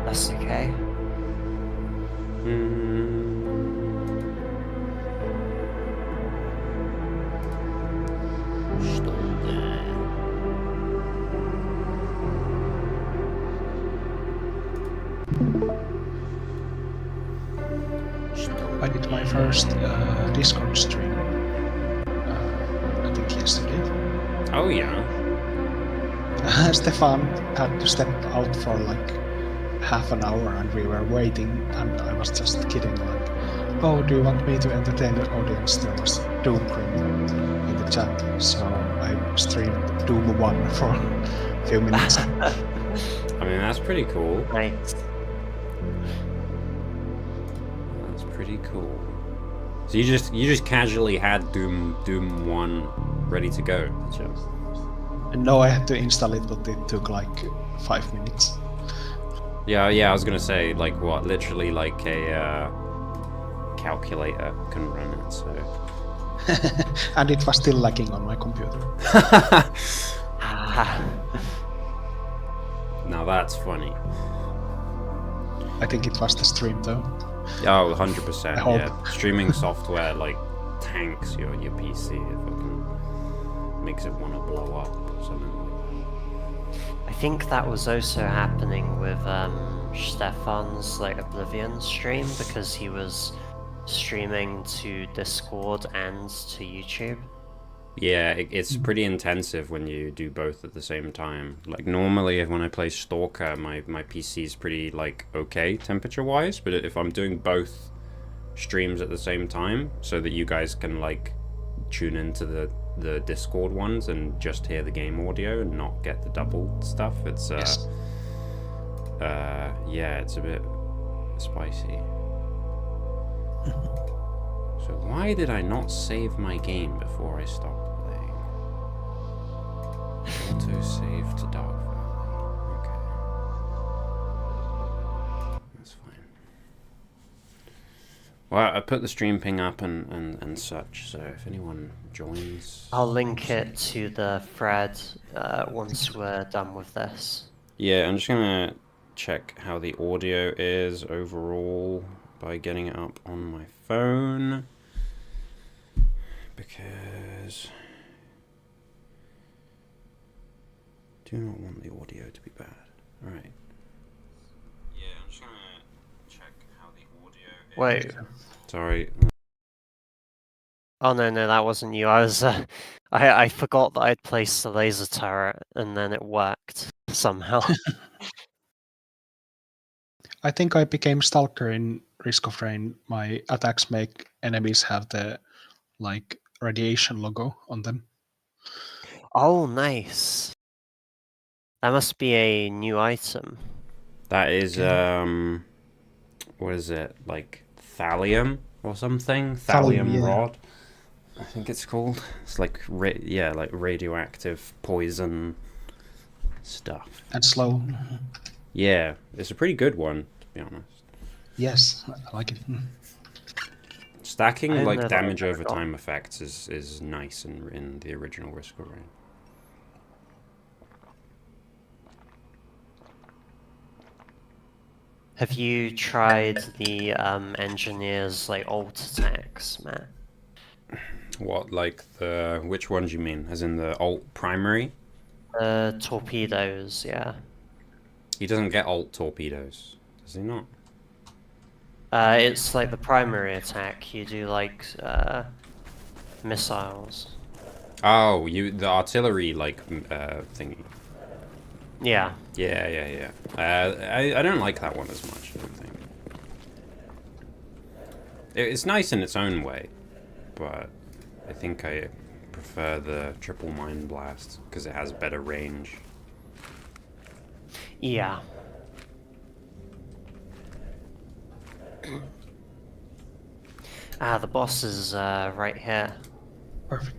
That's okay. I did my first Discord stream, I think yesterday. Oh yeah. Stefan had to step out for like half an hour and we were waiting and I was just kidding like, oh, do you want me to entertain the audience? There was Doom Cream in the chat, so I streamed Doom 1 for a few minutes. I mean, that's pretty cool. Nice. That's pretty cool. So you just casually had Doom 1 ready to go, did you? No, I had to install it, but it took like 5 minutes. Yeah, I was gonna say, like, what, literally like a calculator can run it, so... And it was still lagging on my computer. Now that's funny. I think it was the stream though. Oh, 100%, I hope. yeah. Streaming software, like, tanks your PC. It fucking makes it want to blow up or something like that. I think that was also happening with Stefan's like Oblivion stream, because he was streaming to Discord and to YouTube. Yeah, it's pretty intensive when you do both at the same time. Like, normally when I play Stalker, my PC is pretty, like, okay temperature-wise, but if I'm doing both streams at the same time, so that you guys can, like, tune into the Discord ones and just hear the game audio and not get the double stuff, it's, Yes. yeah, it's a bit spicy. So why did I not save my game before I stopped playing? Auto save to Dark Valley. Okay. That's fine. Well, I put the stream ping up and such, so if anyone joins... I'll link it to the thread once we're done with this. Yeah, I'm just gonna check how the audio is overall by getting it up on my phone, because I do not want the audio to be bad. Alright. Yeah, I'm just gonna check how the audio is. Wait. Sorry. Oh no, that wasn't you. I was I forgot that I'd placed the laser turret and then it worked somehow. I think I became Stalker in Risk of Rain. My attacks make enemies have the like radiation logo on them. Oh, nice. That must be a new item. That is, what is it? Like, thallium or something? Thallium yeah. rod, I think it's called. It's like, yeah, like radioactive poison stuff. And slow. Yeah, it's a pretty good one, to be honest. Yes, I like it. Stacking, I like, never damage over forgot. time effects is nice in the original Risk of Rain. Have you tried the engineer's like alt attacks, Matt? What, like which ones you mean? As in the alt primary? Torpedoes, yeah. He doesn't get alt torpedoes, does he not? It's like the primary attack. You do like missiles. Oh, the artillery, like, thingy. Yeah. Yeah. I don't like that one as much, I don't think. It's nice in its own way, but I think I prefer the triple mine blast because it has better range. Yeah. The boss is right here. Perfect.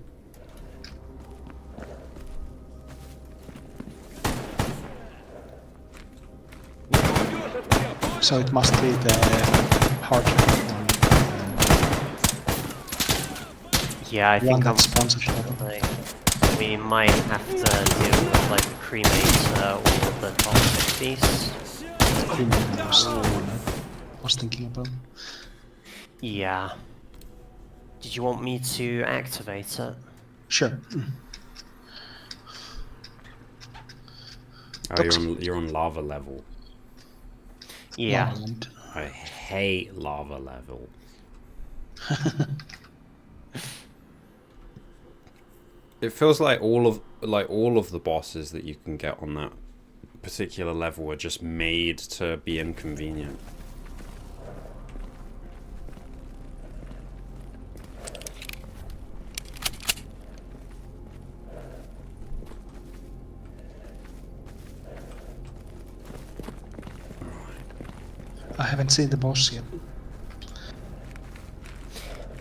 So it must be the hard one. Yeah, I think that's sponsored. we might have to deal with like the cremate all of the toxic beasts. criminal was the one I was thinking about. Yeah. Did you want me to activate it? Sure. Oh, you're on lava level. Yeah. Lava Land. I hate lava level. It feels like all of the bosses that you can get on that particular level are just made to be inconvenient. I haven't seen the boss yet.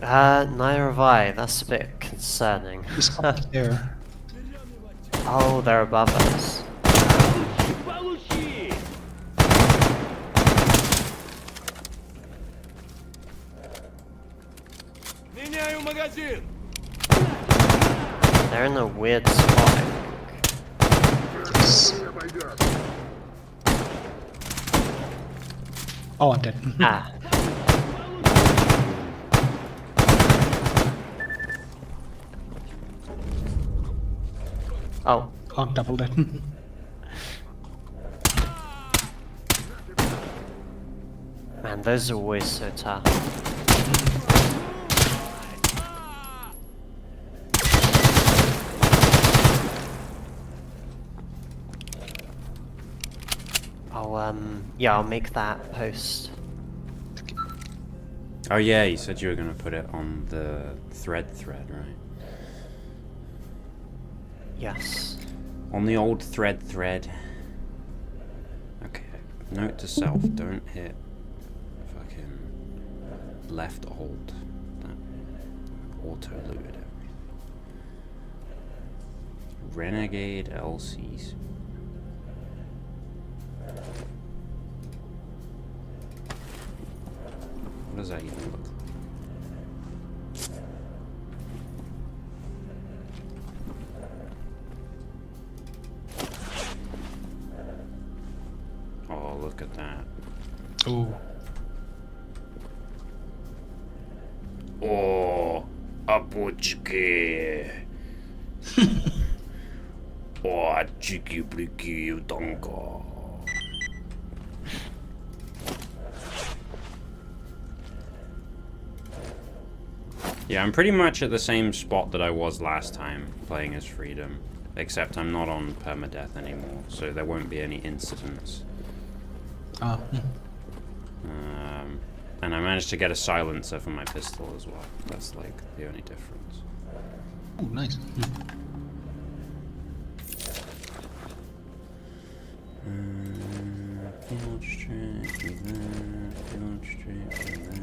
Neither have I. That's a bit concerning. He's up there. Oh, they're above us. They're in a weird spot, I think. Yes. Oh, I'm dead. Ah. Oh. I'm double dead. Man, those are always so tough. Yeah, I'll make that post. Oh yeah, you said you were gonna put it on the thread, right? Yes. On the old thread. Okay. Note to self: don't hit fucking left alt. That auto looted everything. Renegade LCs. What does that even look like? Oh, look at that. Ooh. Oh, апочки. Oh, чики-брики, танка. Yeah, I'm pretty much at the same spot that I was last time playing as Freedom, except I'm not on permadeath anymore, so there won't be any incidents. Ah. And I managed to get a silencer for my pistol as well. That's like the only difference. Oh, nice. Field straight with that, field straight with that.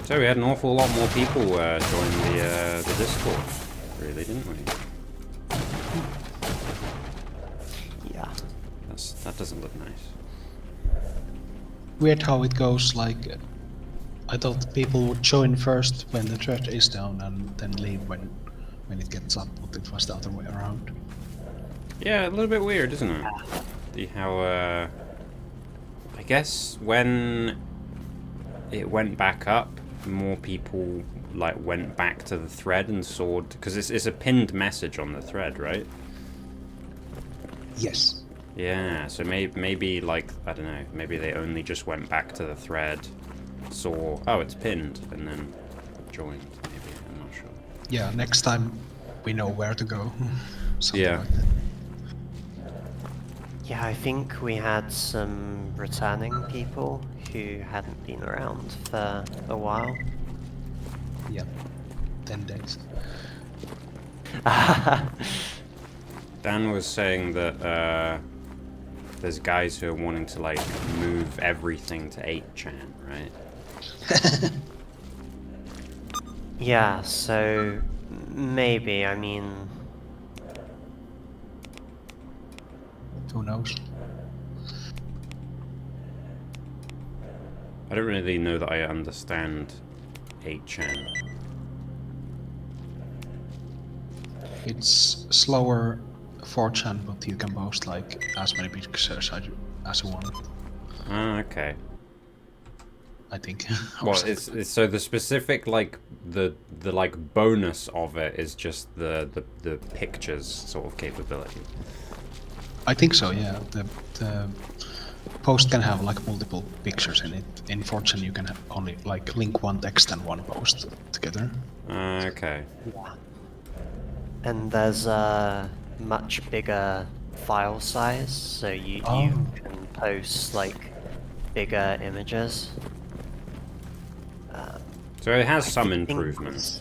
So we had an awful lot more people join the Discord, really, didn't we? Yeah. That doesn't look nice. Weird how it goes, like, I thought people would join first when the threat is down and then leave when it gets up, but it was the other way around. Yeah, a little bit weird, isn't it? See how, I guess when it went back up, more people, like, went back to the thread and saw, because it's a pinned message on the thread, right? Yes. Yeah, so maybe like, I don't know, maybe they only just went back to the thread, saw, oh, it's pinned, and then joined, maybe, I'm not sure. Yeah, next time we know where to go. Something Yeah. like that. Yeah, I think we had some returning people who hadn't been around for a while. Yeah. 10 days. Dan was saying that there's guys who are wanting to like move everything to 8chan, right? Yeah, so maybe, I mean, Who knows? I don't really know that I understand 8chan. It's slower 4chan, but you can post like as many pictures as you want. Ah, okay. I think. Well, it's so the specific like the like bonus of it is just the pictures sort of capability. I think so. Yeah. The post can have like multiple pictures in it. In 4chan, you can have only like link one text and one post together. Okay. Yeah. And there's a much bigger file size, so you can post like bigger images. So it has some think improvements.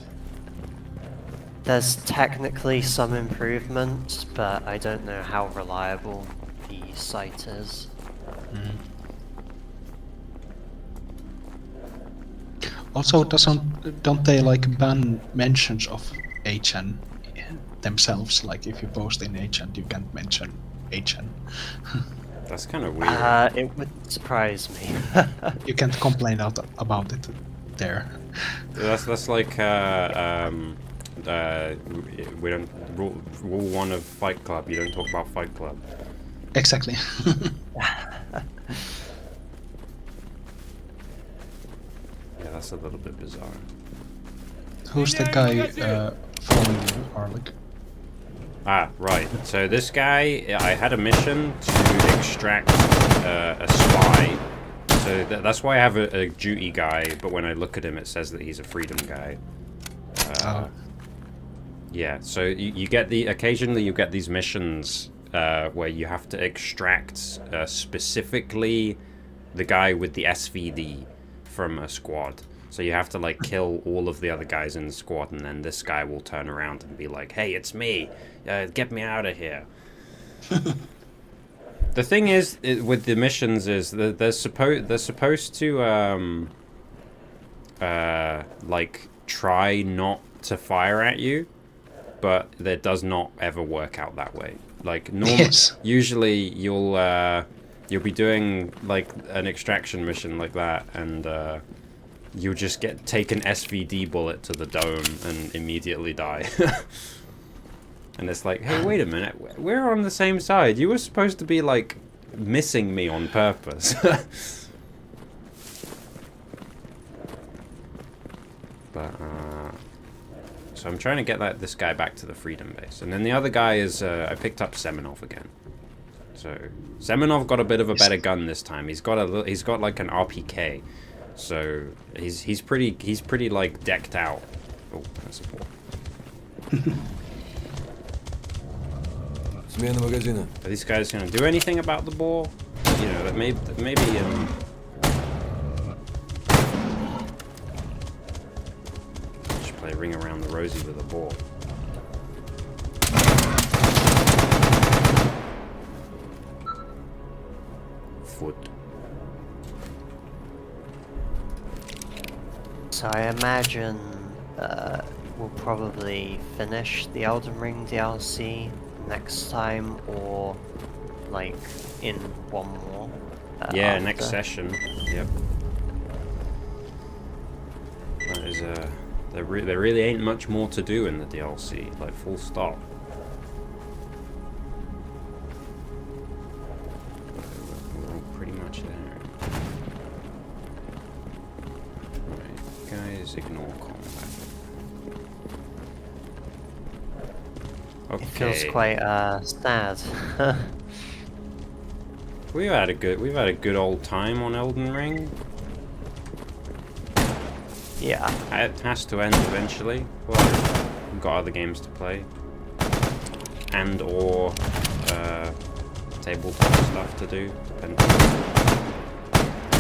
There's technically some improvements, but I don't know how reliable the site is. Also, don't they like ban mentions of HN themselves? Like if you post in HN, you can't mention HN. That's kind of weird. It would surprise me. You can't complain about it there. That's like we don't rule one of Fight Club. You don't talk about Fight Club. Exactly. Yeah, that's a little bit bizarre. Who's the guy following you, Arlik? Ah, right. So this guy, I had a mission to extract a spy. So that's why I have a duty guy, but when I look at him, it says that he's a freedom guy. Yeah, so you get occasionally you get these missions where you have to extract specifically the guy with the SVD from a squad. So you have to like kill all of the other guys in the squad, and then this guy will turn around and be like, "Hey, it's me! Get me out of here!" The thing is, with the missions is that they're supposed to like try not to fire at you, but that does not ever work out that way. Like usually you'll be doing like an extraction mission like that, and you'll just take an SVD bullet to the dome and immediately die. And it's like, hey, wait a minute, we're on the same side. You were supposed to be like missing me on purpose. But so I'm trying to get this guy back to the freedom base, and then the other guy is I picked up Semenov again. So Semenov got a bit of a better gun this time. He's got like an RPK, so he's pretty like decked out. Oh, that's a ball. Are these guys gonna do anything about the ball? You know, that maybe just play ring around the rosy with a ball. Foot. So I imagine we'll probably finish the Elden Ring DLC next time, or like in one more. Yeah, after. next session. Yep. That is there really ain't much more to do in the DLC. Like full stop. We're all pretty much there. Right, guys, ignore combat. Okay. It feels quite sad. We've had a good old time on Elden Ring. Yeah. It has to end eventually. Well, we've got other games to play, and or tabletop stuff to do, depending on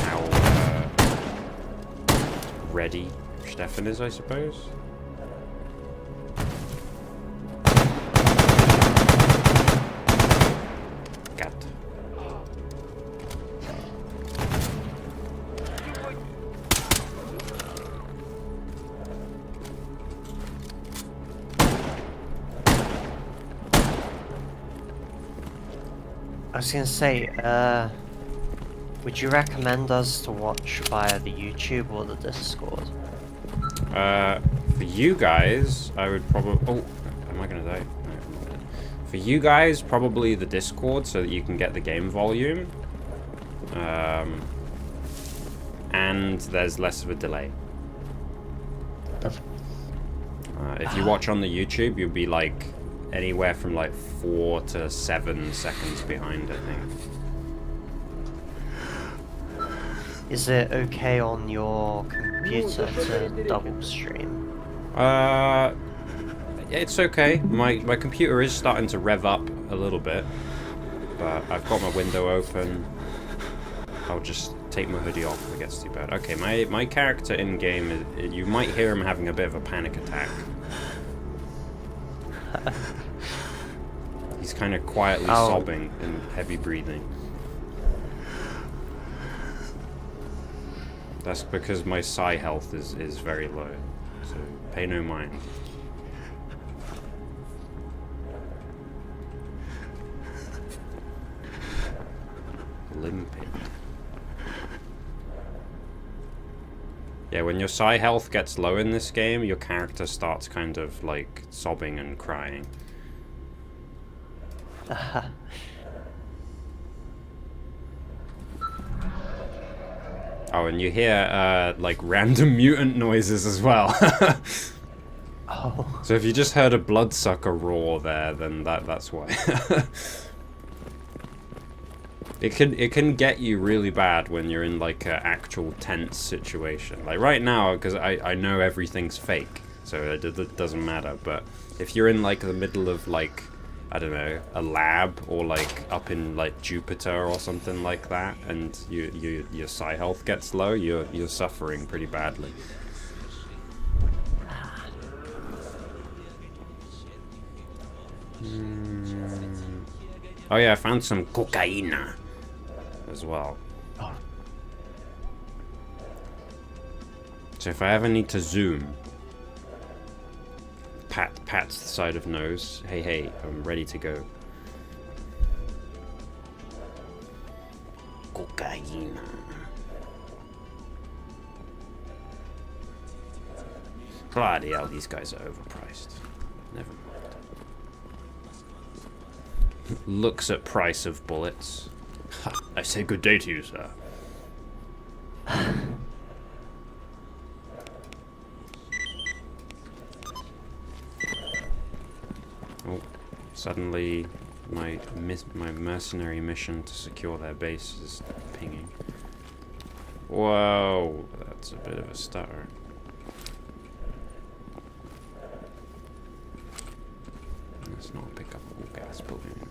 how ready Stefan is, I suppose. Cat. I was gonna say, would you recommend us to watch via the YouTube or the Discord? For you guys, I would probably... Oh, Am I gonna die? No, I'm not gonna. For you guys, probably the Discord so that you can get the game volume. And there's less of a delay. Perfect. If you watch on the YouTube, you'll be like anywhere from like 4 to 7 seconds behind, I think. Is it okay on your computer to double stream? It's okay. My computer is starting to rev up a little bit, but I've got my window open. I'll just take my hoodie off if it gets too bad. Okay, my character in game, you might hear him having a bit of a panic attack. He's kind of quietly sobbing and heavy breathing. That's because my psi health is very low, so pay no mind. Limping. Yeah, when your psi health gets low in this game, your character starts kind of like sobbing and crying. Oh, and you hear like random mutant noises as well. Oh. So if you just heard a bloodsucker roar there, then that's why. It can get you really bad when you're in like an actual tense situation. Like right now, because I know everything's fake, so it doesn't matter. But if you're in like the middle of like, I don't know, a lab or like up in like Jupiter or something like that, and your psi health gets low, you're suffering pretty badly. Oh yeah, I found some cocaine as well. Oh. So if I ever need to zoom, pat's the side of nose. Hey, I'm ready to go. Cocaine. Bloody hell, these guys are overpriced. Never mind. Looks at price of bullets. Ha, I say good day to you, sir. Oh, suddenly my mercenary mission to secure their base is pinging. Whoa, that's a bit of a stutter. Let's not pick up all gas balloon.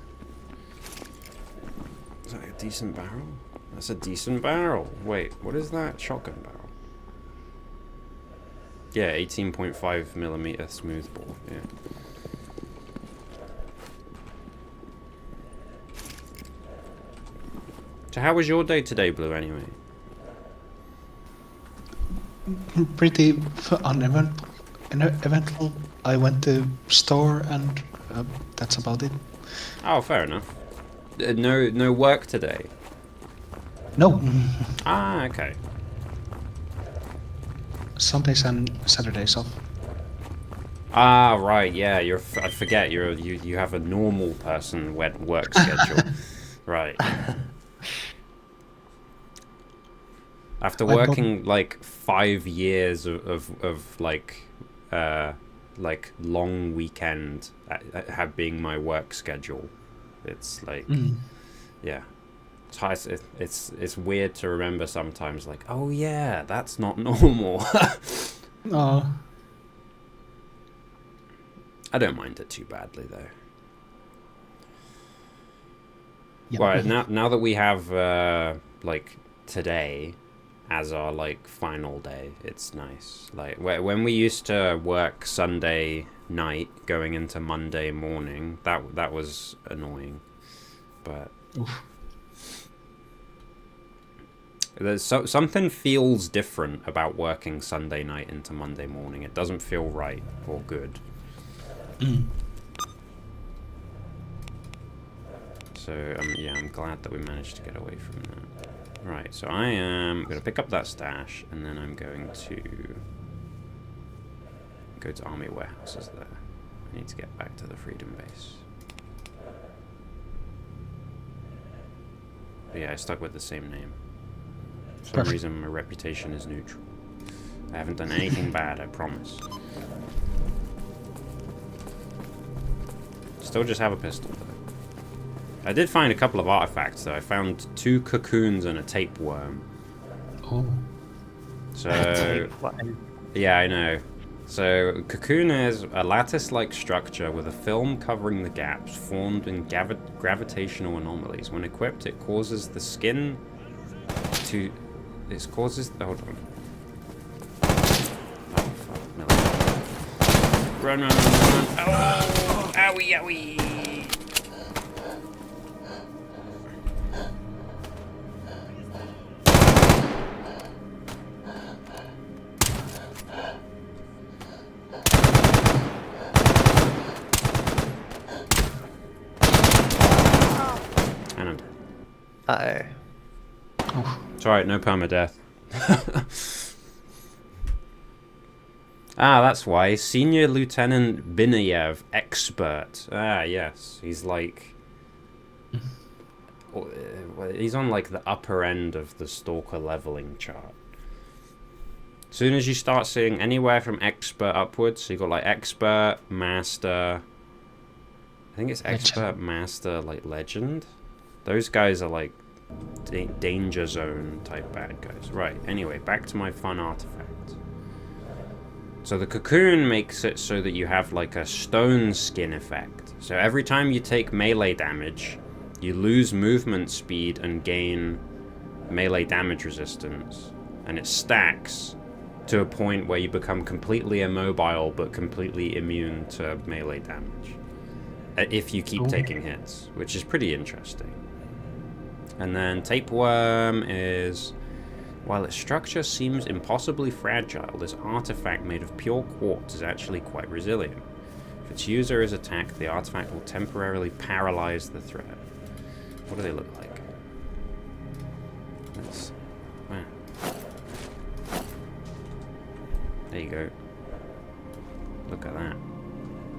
Is that a decent barrel? That's a decent barrel. Wait, what is that? Shotgun barrel. Yeah, 18.5mm smoothbore. Yeah. So how was your day today, Blue, anyway? Pretty uneventful. I went to store and that's about it. Oh, fair enough. No work today? No. Ah, okay. Sundays and Saturdays off. Ah, right, yeah, I forget, you have a normal person work schedule. Right. After working like 5 years of like long weekend have being my work schedule, it's like yeah, it's weird to remember sometimes, like, oh yeah, that's not normal. Oh. I don't mind it too badly though. Yeah. Right, now that we have like today as our like final day, it's nice. Like when we used to work Sunday night going into Monday morning, that was annoying. But Oof. there's something feels different about working Sunday night into Monday morning. It doesn't feel right or good. So yeah, I'm glad that we managed to get away from that. Right, so I am going to pick up that stash, and then I'm going to go to army warehouses there. I need to get back to the Freedom Base. But yeah, I stuck with the same name. For some Perfect. reason, my reputation is neutral. I haven't done anything bad, I promise. Still just have a pistol, though. I did find a couple of artifacts, though. I found 2 cocoons and a tapeworm. Oh. So, yeah, I know. So, cocoon is a lattice-like structure with a film covering the gaps formed in gravitational anomalies. When equipped, it causes the skin to... Hold on. Oh, fuck. No. Run, run, run, run. Oh! Owie, owie! And I'm dead. Uh-oh. It's alright, no permadeath. Ah, that's why. Senior Lieutenant Binayev, expert. Ah, yes. He's like... he's on like the upper end of the Stalker leveling chart. As soon as you start seeing anywhere from expert upwards, so you got like expert, master... I think it's expert, master, like legend. Those guys are like danger zone type bad guys. Right, anyway, back to my fun artifact. So the cocoon makes it so that you have like a stone skin effect. So every time you take melee damage, you lose movement speed and gain melee damage resistance. And it stacks to a point where you become completely immobile but completely immune to melee damage. If you keep taking hits, which is pretty interesting. And then tapeworm is... While its structure seems impossibly fragile, this artifact made of pure quartz is actually quite resilient. If its user is attacked, the artifact will temporarily paralyze the threat. What do they look like? Let's... Wow. There you go. Look at that.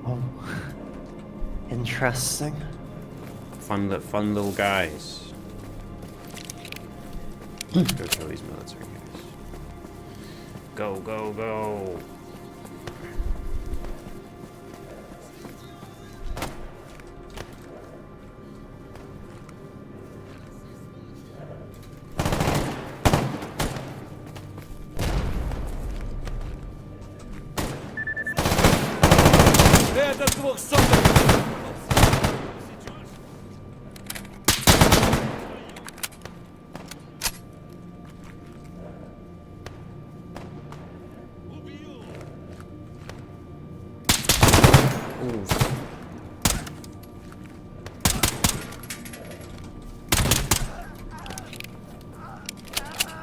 Oh. Interesting. Fun little guys. Let's go kill these military guys. Go, go, go!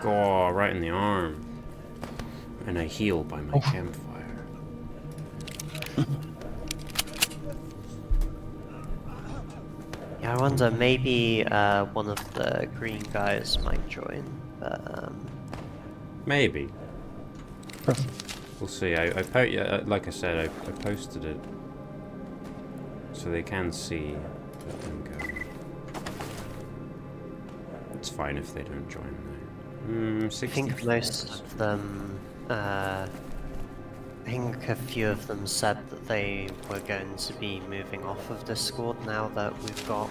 Oh, right in the arm. And I heal by my campfire. Yeah, I wonder, maybe one of the green guys might join, but Maybe. We'll see. Like I said, I posted it so they can see that them go. It's fine if they don't join though. I think most of them, I think a few of them said that they were going to be moving off of Discord now that we've got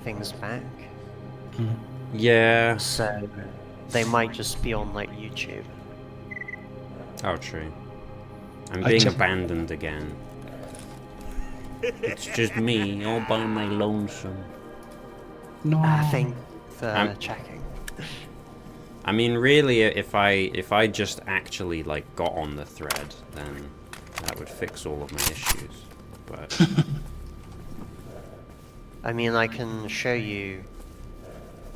things back. Yeah. So they might just be on like YouTube. Oh, true. I'm being abandoned again. It's just me, all by my lonesome. No. Thank you for checking. I mean, really, if I just actually like got on the thread, then that would fix all of my issues. But I mean, I can show you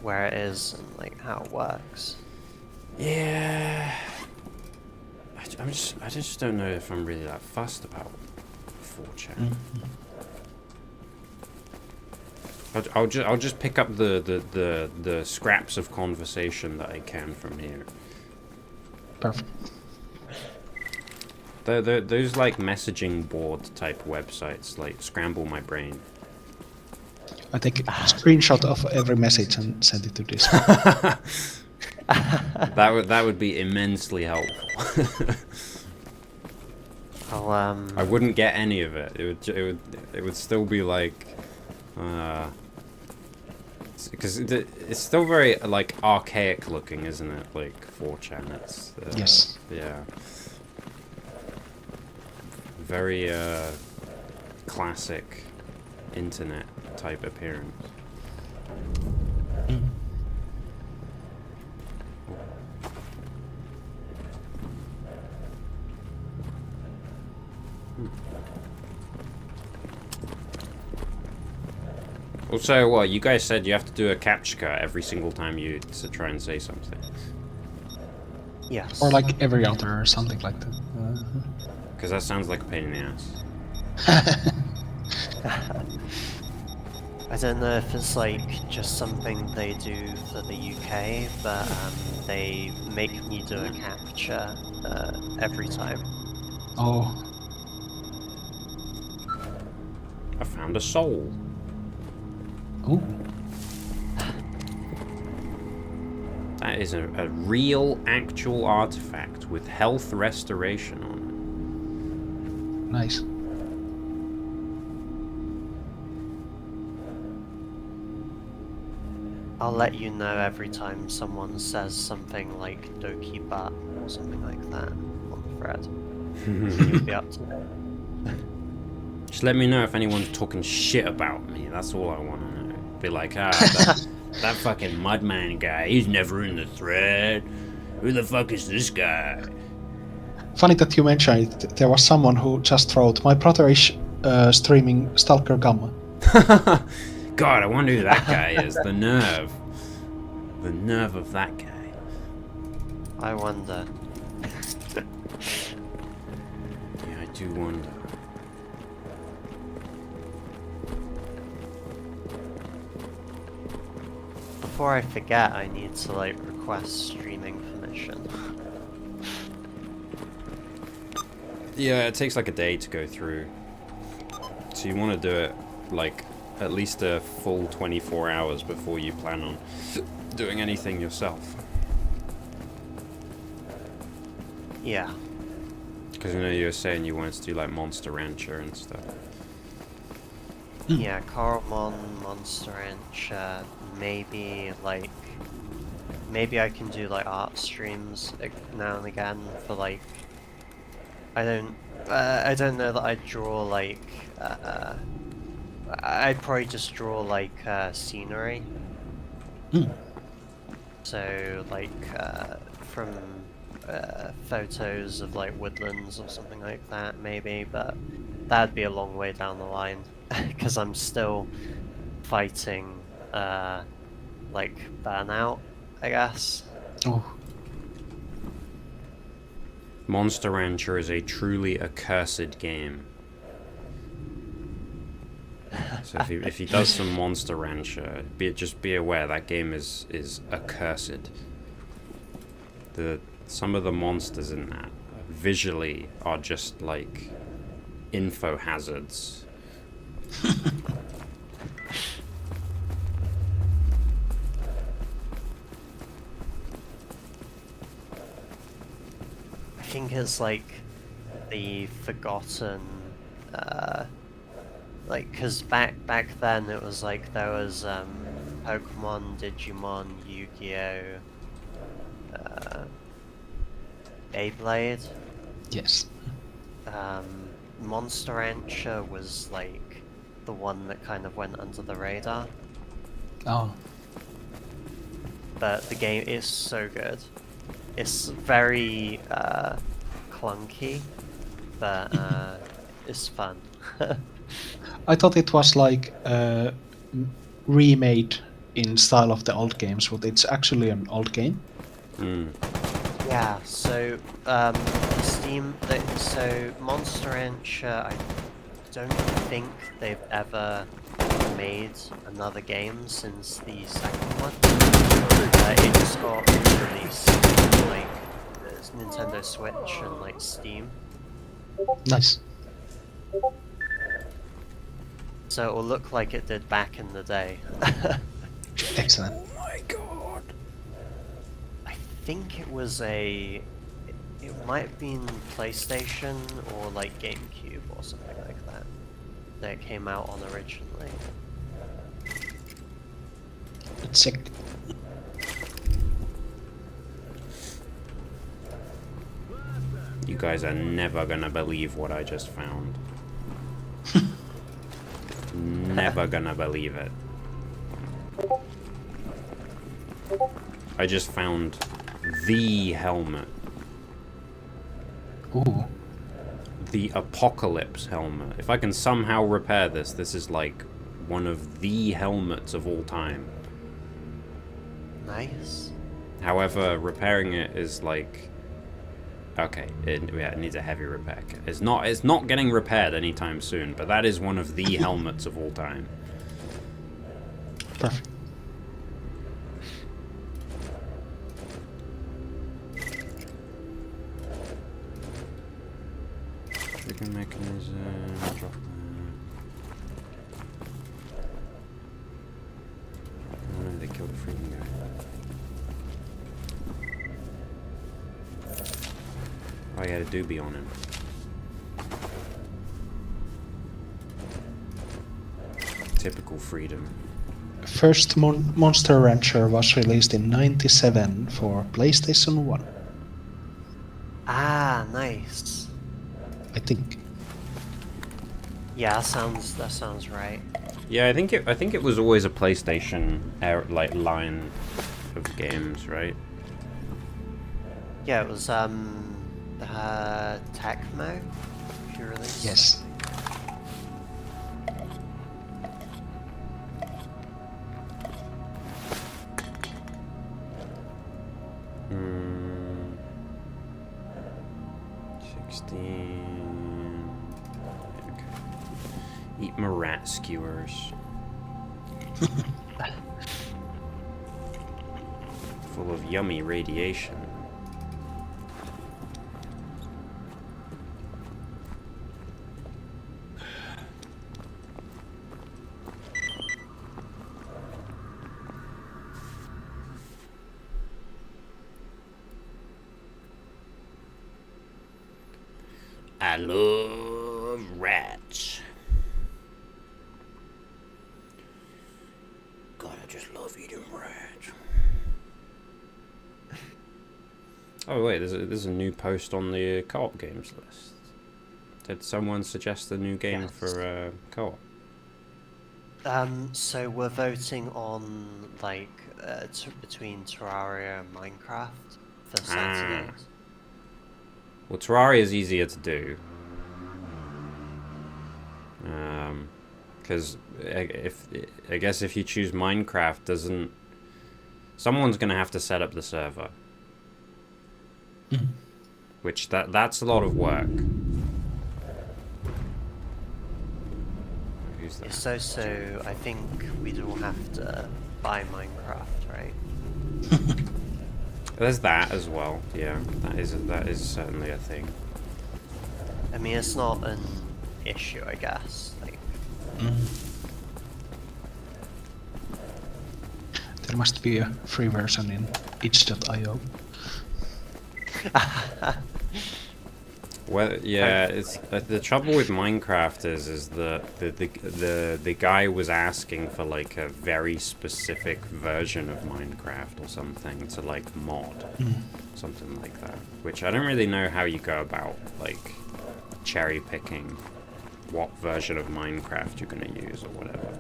where it is and like how it works. yeah, I just don't know if I'm really that fussed about 4chan. I'll just pick up the scraps of conversation that I can from here. Perfect. Those like messaging board type websites like scramble my brain. I take a screenshot of every message and send it to this. That would be immensely helpful. I wouldn't get any of it. It would still be like, because it's still very like archaic looking, isn't it? Like 4chan. It's Yes. Yeah. Very classic internet type appearance. Also, well, you guys said you have to do a captcha card every single time you try and say something. Yes. Or like every other or something like that. Because that sounds like a pain in the ass. I don't know if it's like just something they do for the UK, but they make me do a captcha every time. Oh, I found a soul. oh, That is a real, actual artifact with health restoration on nice. I'll let you know every time someone says something like Doki Butt or something like that on the thread. You'll be up to it. Just let me know if anyone's talking shit about me. That's all I want to know. Be like, that fucking Mudman guy, he's never in the thread. Who the fuck is this guy? Funny that you mentioned it. There was someone who just wrote, "My brother is streaming S.T.A.L.K.E.R G.A.M.M.A." God, I wonder who that guy is. The nerve. The nerve of that guy. I wonder. Yeah, I do wonder. Before I forget, I need to like request streaming permission. Yeah, it takes like a day to go through. So you want to do it like at least a full 24 hours before you plan on doing anything yourself. Yeah. Because you were saying you wanted to do like Monster Rancher and stuff. Yeah, Coromon, Monster Rancher, maybe I can do like art streams now and again for like, I don't know that I'd draw like, I'd probably just draw like scenery. So like from photos of like woodlands or something like that maybe, but that'd be a long way down the line because I'm still fighting like burnout, I guess. Oh, Monster Rancher is a truly accursed game. So if he does some Monster Rancher, just be aware that game is accursed. Some of the monsters in that visually are just like info hazards. I think it's like the forgotten, like, cause back then it was like there was Pokemon, Digimon, Yu-Gi-Oh, Beyblade. yes. Monster Rancher was like the one that kind of went under the radar, Oh, but the game is so good. It's very clunky, but it's fun. I thought it was like remade in style of the old games, but it's actually an old game. Yeah, so so Monster Rancher, I don't think they've ever made another game since the second one. It just got released on like Nintendo Switch and like Steam. Nice. So it will look like it did back in the day. Excellent. Oh my god. I think it was it might have been PlayStation or like GameCube or something like that that it came out on originally. Let's check. You guys are never gonna believe what I just found. Never gonna believe it. I just found the helmet. Ooh. The Apocalypse helmet. If I can somehow repair this, this is like one of the helmets of all time. Nice. However, repairing it is like... Okay, it needs a heavy repair kit. It's not getting repaired anytime soon, but that is one of the helmets of all time. Perfect. Trigger mechanism, drop that. Oh no, they killed the freaking guy. Oh, he had a doobie on him. Typical freedom. First Monster Rancher was released in '97 for PlayStation 1. Ah, nice. I think. Yeah, that sounds right. Yeah, I think it was always a PlayStation like line of games, right? Yeah, it was Tecmo, if you released. Yes. Hmm. 16. Okay. Eat my rat skewers. Full of yummy radiation. I love rats. God, I just love eating rats. Oh wait, there's a new post on the co-op games list. Did someone suggest a new game Yes. for co-op? So we're voting on like between Terraria and Minecraft for Saturdays. Well, Terraria is easier to do. Because I guess if you choose Minecraft, someone's gonna have to set up the server, which that's a lot of work. Who's that? It's also, I think we'd all have to buy Minecraft, right? There's that as well. Yeah, that is certainly a thing. I mean, it's not an issue, I guess. Like, There must be a free version in itch.io. Well, yeah, it's the trouble with Minecraft is that the guy was asking for like a very specific version of Minecraft or something to like mod, something like that. Which I don't really know how you go about like cherry picking what version of Minecraft you're gonna use or whatever.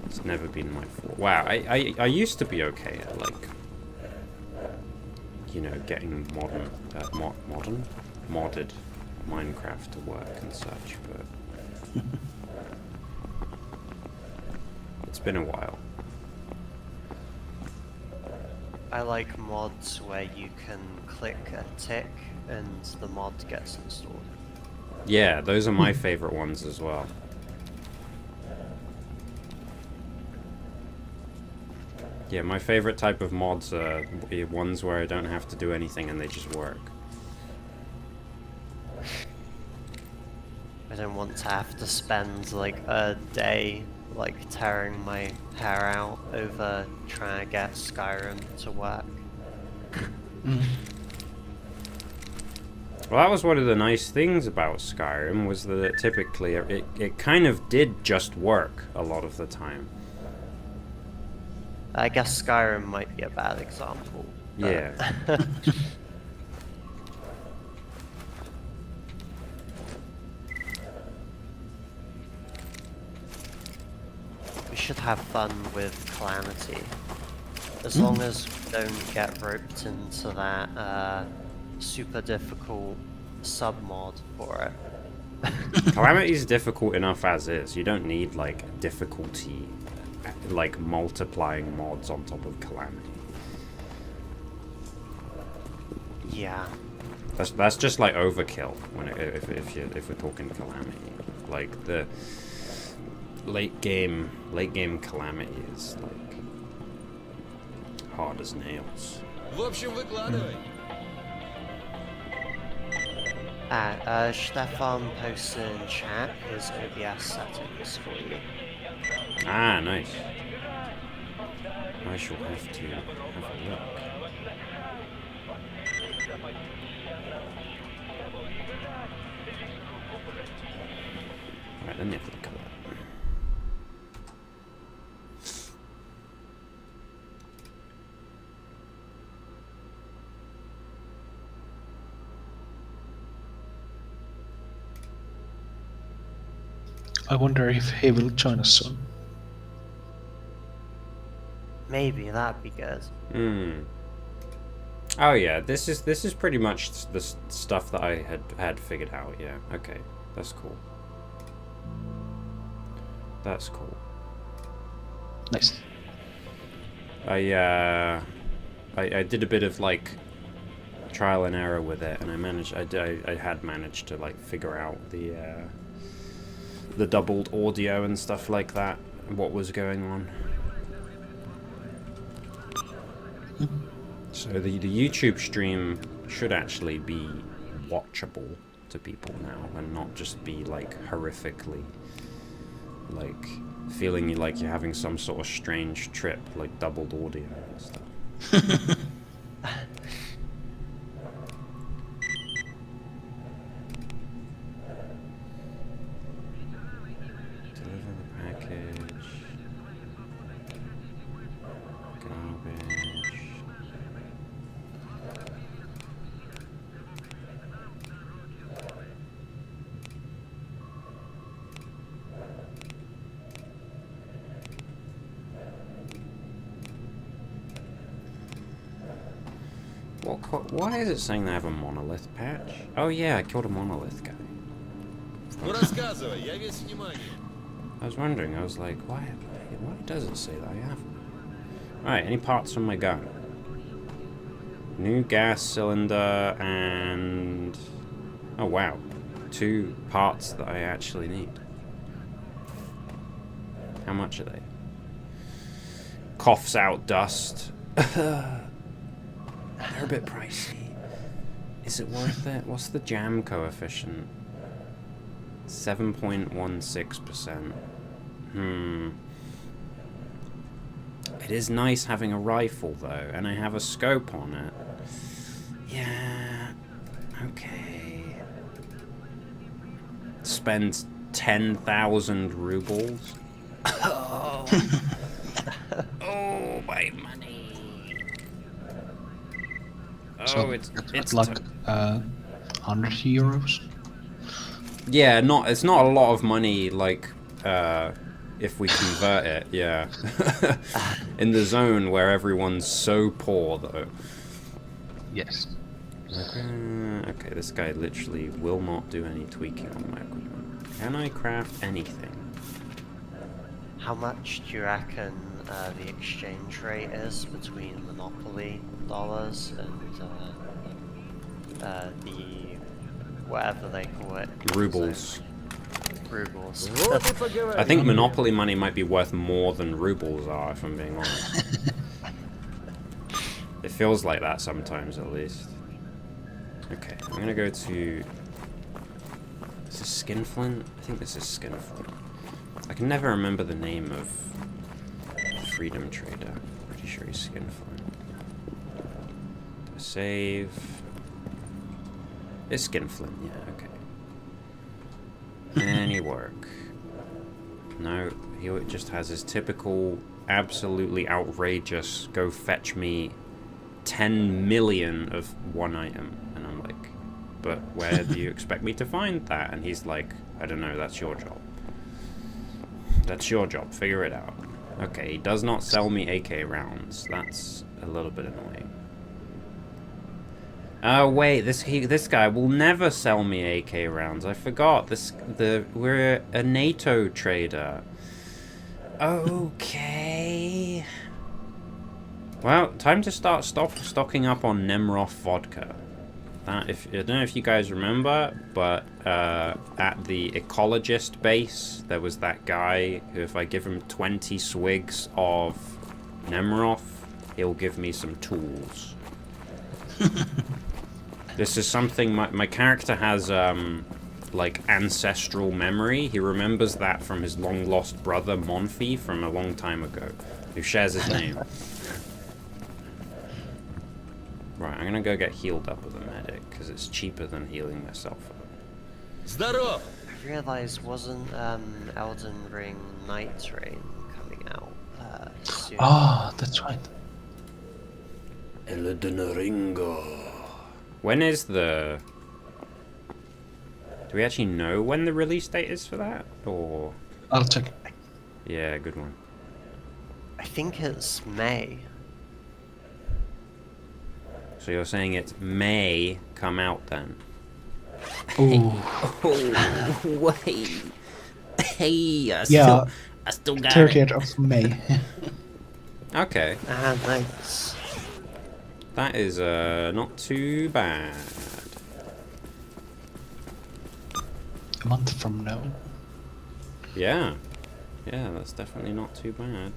It's never been my fault. Wow, I used to be okay at like, you know, getting modded Minecraft to work and such, but it's been a while. I like mods where you can click a tick and the mod gets installed. Yeah, those are my favorite ones as well. Yeah, my favorite type of mods are ones where I don't have to do anything and they just work. I don't want to have to spend like a day like tearing my hair out over trying to get Skyrim to work. Well, that was one of the nice things about Skyrim, was that it typically, it kind of did just work a lot of the time. I guess Skyrim might be a bad example. Yeah. We should have fun with Calamity. As long as we don't get roped into that super difficult sub-mod for it. Calamity's difficult enough as is. You don't need, like, difficulty, like, multiplying mods on top of Calamity. Yeah. That's just, like, overkill when if we're talking Calamity. Like, the late game Calamity is, like, hard as nails. В общем, выкладывай. Stefan posted in chat his OBS settings for you. Ah, nice. I shall have to have a look. Right, let me have a look at that. I wonder if he will join us soon. Maybe that'd be good. Hmm. Oh yeah, this is pretty much the stuff that I had figured out. Yeah. Okay, that's cool. That's cool. Nice. I did a bit of like trial and error with it, and I had managed to like figure out the doubled audio and stuff like that, what was going on. So the YouTube stream should actually be watchable to people now, and not just be like horrifically, like feeling like you're having some sort of strange trip, like doubled audio and stuff. Deliver the package. Garbage. Why is it saying they have a monolith patch? Oh yeah, I killed a monolith guy. Ну рассказывай, я весь внимание. I was wondering, I was like, why does it say that I have? Alright, any parts from my gun? New gas cylinder and... oh wow, 2 parts that I actually need. How much are they? Coughs out dust. They're a bit pricey. Is it worth it? What's the jam coefficient? 7.16%. It is nice having a rifle though, and I have a scope on it. Yeah. Okay. Spend 10,000 rubles. Oh. Oh, my money. So Oh, it's like 100 euros. yeah, it's not a lot of money, like if we convert it, yeah. In the zone where everyone's so poor, though. Yes. Okay, this guy literally will not do any tweaking on my equipment. Can I craft anything? How much do you reckon the exchange rate is between Monopoly dollars and the whatever they call it? Rubles. Rubles. Вот и поговорим. I think Monopoly money might be worth more than rubles are, if I'm being honest. feels like that sometimes, at least. Okay, I'm gonna go to... Is this Skinflint? I think this is Skinflint. I can never remember the name of Freedom Trader. Pretty sure he's Skinflint. Save. It's Skinflint, yeah, okay. Any work? No, he just has his typical, absolutely outrageous, go fetch me 10 million of one item. And I'm like, but where do you expect me to find that? And he's like, I don't know, that's your job. That's your job, figure it out. Okay, he does not sell me AK rounds. That's a little bit annoying. Oh wait, this guy will never sell me AK rounds. I forgot. We're a NATO trader. Okay. Well, time to start stocking up on Nemroff vodka. I don't know if you guys remember, but at the ecologist base, there was that guy who, if I give him 20 swigs of Nemroff, he'll give me some tools. This is something my character has, like, ancestral memory. He remembers that from his long-lost brother, Monfi, from a long time ago, who shares his name. Right, I'm gonna go get healed up with a medic, because it's cheaper than healing myself up. Здоров! I realised wasn't Elden Ring Night Rain coming out soon? Ah, that's right. Elden Ringo. When is the... Do we actually know when the release date is for that? Or... I'll check. Yeah, good one. I think it's May. So you're saying it may come out then? Ooh. Oh, wait. Hey, I still got 30th of May. Okay. Ah, nice. That is not too bad. A month from now. Yeah. Yeah, that's definitely not too bad.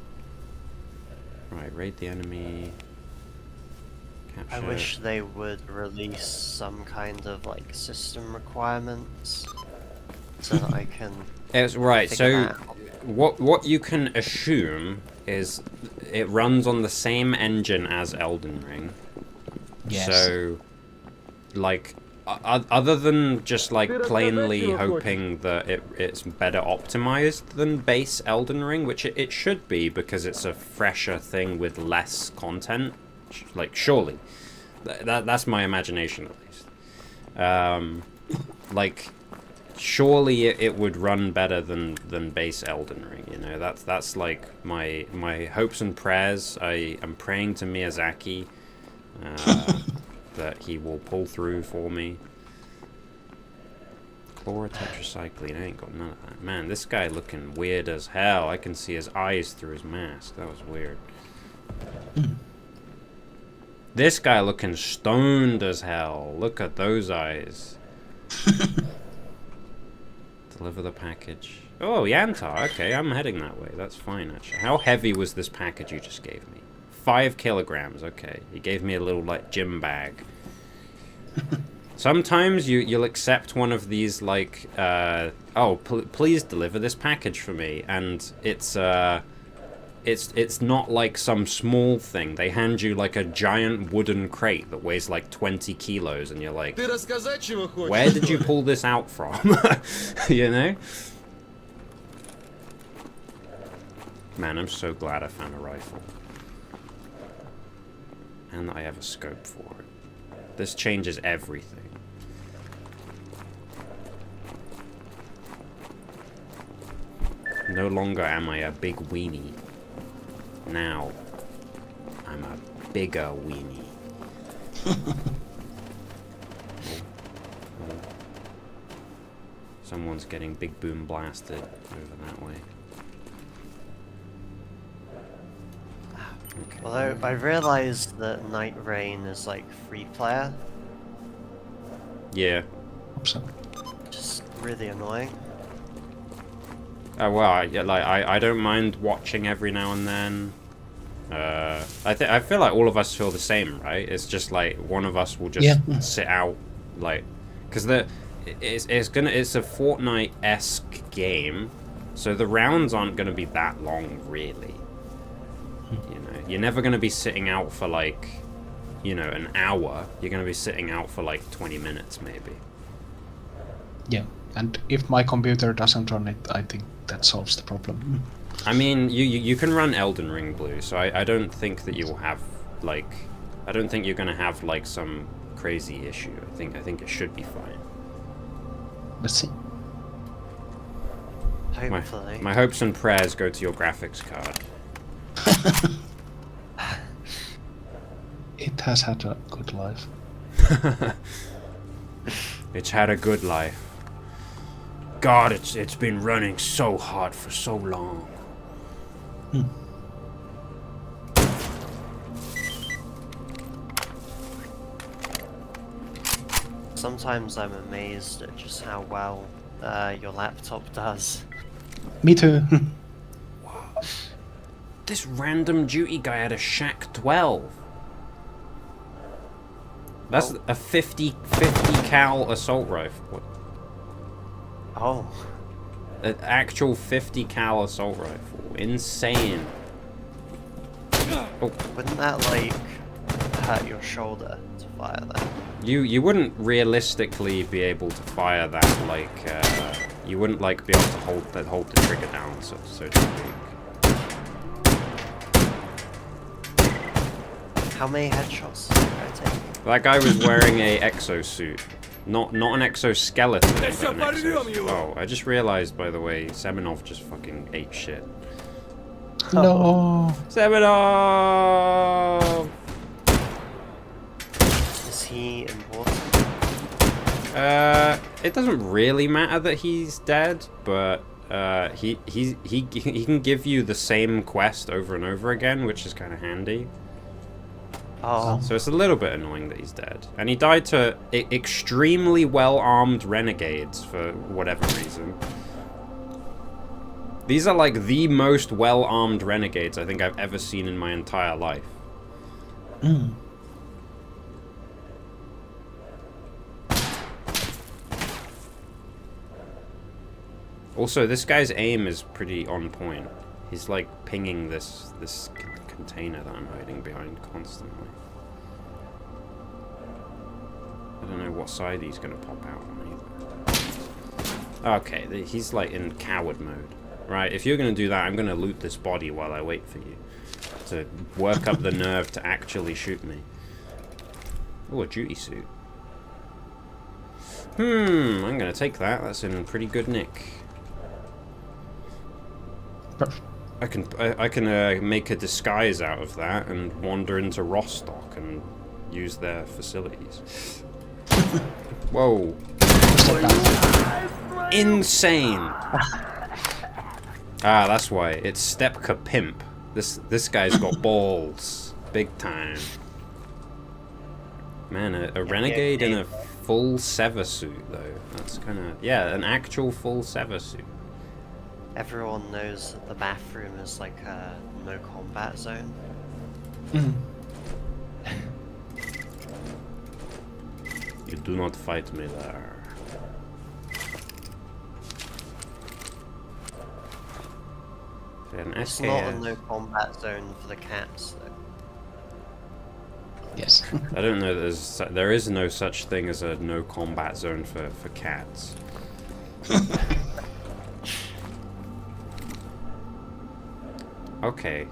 Right, raid the enemy. Capture. I wish they would release some kind of like system requirements so that I can. It's right. figure So that out. what you can assume is it runs on the same engine as Elden Ring. Yes. So, like, other than just like plainly hoping that it's better optimized than base Elden Ring, which it should be because it's a fresher thing with less content. Like, surely, that's my imagination at least. Like, surely it would run better than base Elden Ring. You know, that's like my hopes and prayers. I'm praying to Miyazaki that he will pull through for me. Chlora tetracycline, I ain't got none of that. Man, this guy looking weird as hell. I can see his eyes through his mask. That was weird. This guy looking stoned as hell. Look at those eyes. Deliver the package. Oh, Yantar. Okay, I'm heading that way. That's fine, actually. How heavy was this package you just gave me? 5 kilograms. Okay. You gave me a little, like, gym bag. Sometimes you'll accept one of these, like, please deliver this package for me. And it's not like some small thing. They hand you like a giant wooden crate that weighs like 20 kilos, and you're like, Ты рассказать, чего хочешь? where did you pull this out from? You know? Man, I'm so glad I found a rifle. And that I have a scope for it. This changes everything. No longer am I a big weenie. Now, I'm a bigger weenie. Someone's getting big boom blasted over that way. Okay. Although I realised that Night Rain is like free player, Yeah. Oops. just really annoying. Oh well, I don't mind watching every now and then. I feel like all of us feel the same, right? It's just like one of us will just sit out, like, because it's a Fortnite-esque game, so the rounds aren't gonna be that long, really. You know, you're never gonna be sitting out for like, you know, an hour. You're gonna be sitting out for like 20 minutes, maybe. Yeah, and if my computer doesn't run it, I think that solves the problem. I mean, you can run Elden Ring Blue, so I don't think that you'll have, like, I don't think you're gonna have, like, some crazy issue. I think it should be fine. Let's see. Hopefully. My hopes and prayers go to your graphics card. It has had a good life. It's had a good life. God, it's been running so hard for so long. Sometimes I'm amazed at just how well your laptop does. Me too. This random duty guy had a S.T.A.L.K.E.R.G.A.M.M.A. That's a 50 cal assault rifle. What? Oh. An actual 50 cal assault rifle. Insane. Oh. Wouldn't that, like, hurt your shoulder to fire that? You wouldn't realistically be able to fire that, like, you wouldn't, like, be able to hold the trigger down, so to speak. How many headshots did I take? That guy was wearing a exosuit. Not an exoskeleton, but an exosuit. Oh, I just realized, by the way, Semenov just fucking ate shit. No. Semenov! Is he important? It doesn't really matter that he's dead, but he can give you the same quest over and over again, which is kind of handy. Oh. So it's a little bit annoying that he's dead. And he died to extremely well-armed renegades for whatever reason. These are like the most well-armed renegades I think I've ever seen in my entire life. Also, this guy's aim is pretty on point. He's like pinging this container that I'm hiding behind constantly. I don't know what side he's gonna pop out on either. Okay, he's like in coward mode. Right, if you're gonna do that, I'm gonna loot this body while I wait for you to work up the nerve to actually shoot me. Oh, a duty suit. I'm gonna take that. That's in pretty good nick. Perfect. I can make a disguise out of that and wander into Rostock and use their facilities. Whoa. Insane. Ah, that's why. It's S.T.A.L.K.E.R.G.A.M.M.A. This guy's got balls. Big time. Man, a renegade in a full Sever suit, though. That's kind of... Yeah, an actual full Sever suit. Everyone knows that the bathroom is like a no combat zone. You do not fight me there. An It's not a SKS. no combat zone for the cats, though. Yes. I don't know. There is no such thing as a no combat zone for cats. Okay.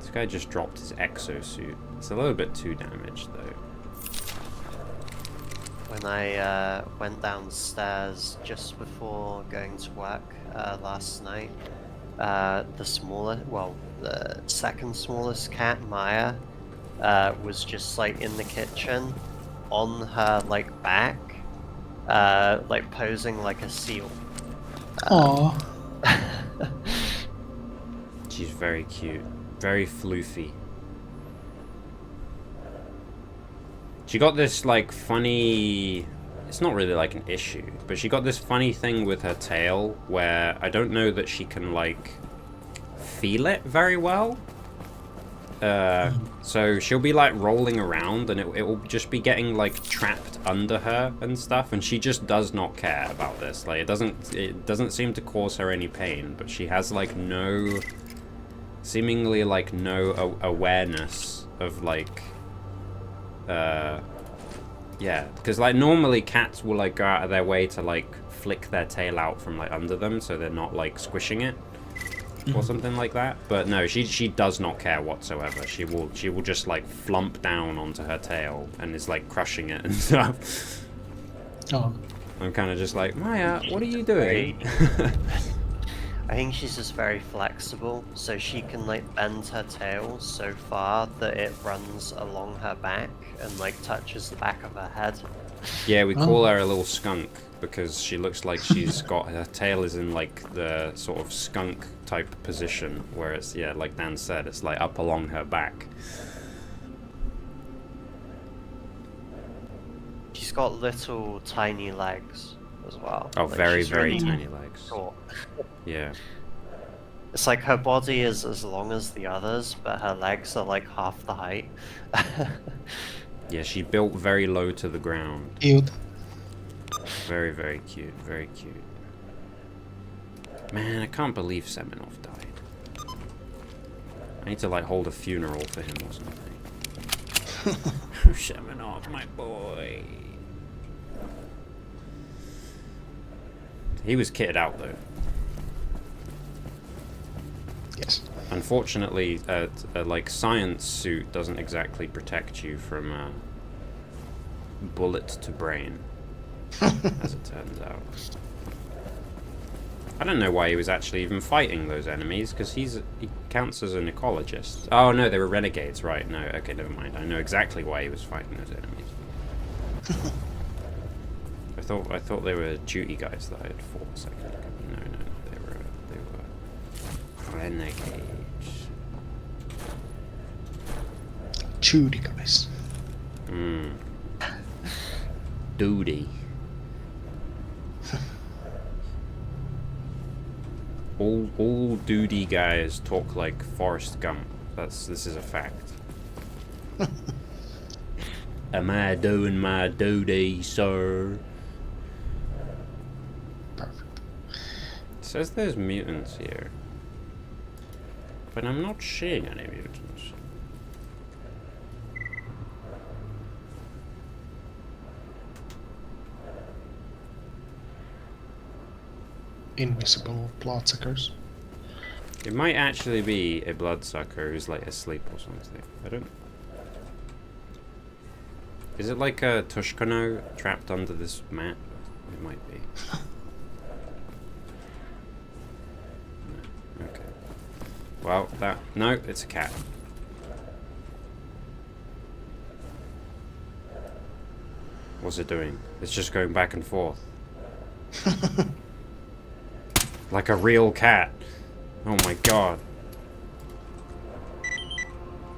This guy just dropped his exosuit. It's a little bit too damaged, though. When I went downstairs just before going to work last night, the second smallest cat, Maya, was just like in the kitchen on her like back, like posing like a seal. Aww. She's very cute. Very floofy. She got this, like, funny... It's not really, like, an issue, but she got this funny thing with her tail where I don't know that she can, like, feel it very well. So she'll be like rolling around, and it will just be getting like trapped under her and stuff, and she just does not care about this. Like it doesn't seem to cause her any pain, but she has like seemingly like no awareness of like yeah, because like normally cats will like go out of their way to like flick their tail out from like under them so they're not like squishing it or something like that. But no, she does not care whatsoever. She will just like flump down onto her tail and is like crushing it and stuff. Oh. I'm kind of just like, Maya, what are you doing? I think she's just very flexible, so she can like bend her tail so far that it runs along her back and like touches the back of her head. Yeah, we call her a little skunk because she looks like she's got her tail is in like the sort of skunk type position where it's, yeah, like Dan said, it's like up along her back. She's got little tiny legs as well. Oh, like, very, she's very really tiny legs. short. Yeah. It's like her body is as long as the others, but her legs are like half the height. Yeah, she built very low to the ground. Cute. Very, very cute. Very cute. Man, I can't believe Semenov died. I need to like hold a funeral for him or something. Semenov, my boy. He was kitted out though. Yes. Unfortunately, a like science suit doesn't exactly protect you from bullet to brain, as it turns out. I don't know why he was actually even fighting those enemies, because he counts as an ecologist. Oh no, they were renegades, right? No, okay, never mind. I know exactly why he was fighting those enemies. I thought they were duty guys that I had fought a second ago. No, they were renegades. Judy guys. Duty. all duty guys talk like Forrest Gump. This is a fact. Am I doing my duty, sir? Perfect. It says there's mutants here, but I'm not seeing any mutants. Invisible bloodsuckers. It might actually be a bloodsucker who's like asleep or something. I don't. Is it like a Tushkano trapped under this mat? It might be. No. Okay. Well, no, it's a cat. What's it doing? It's just going back and forth. Like a real cat. Oh my god.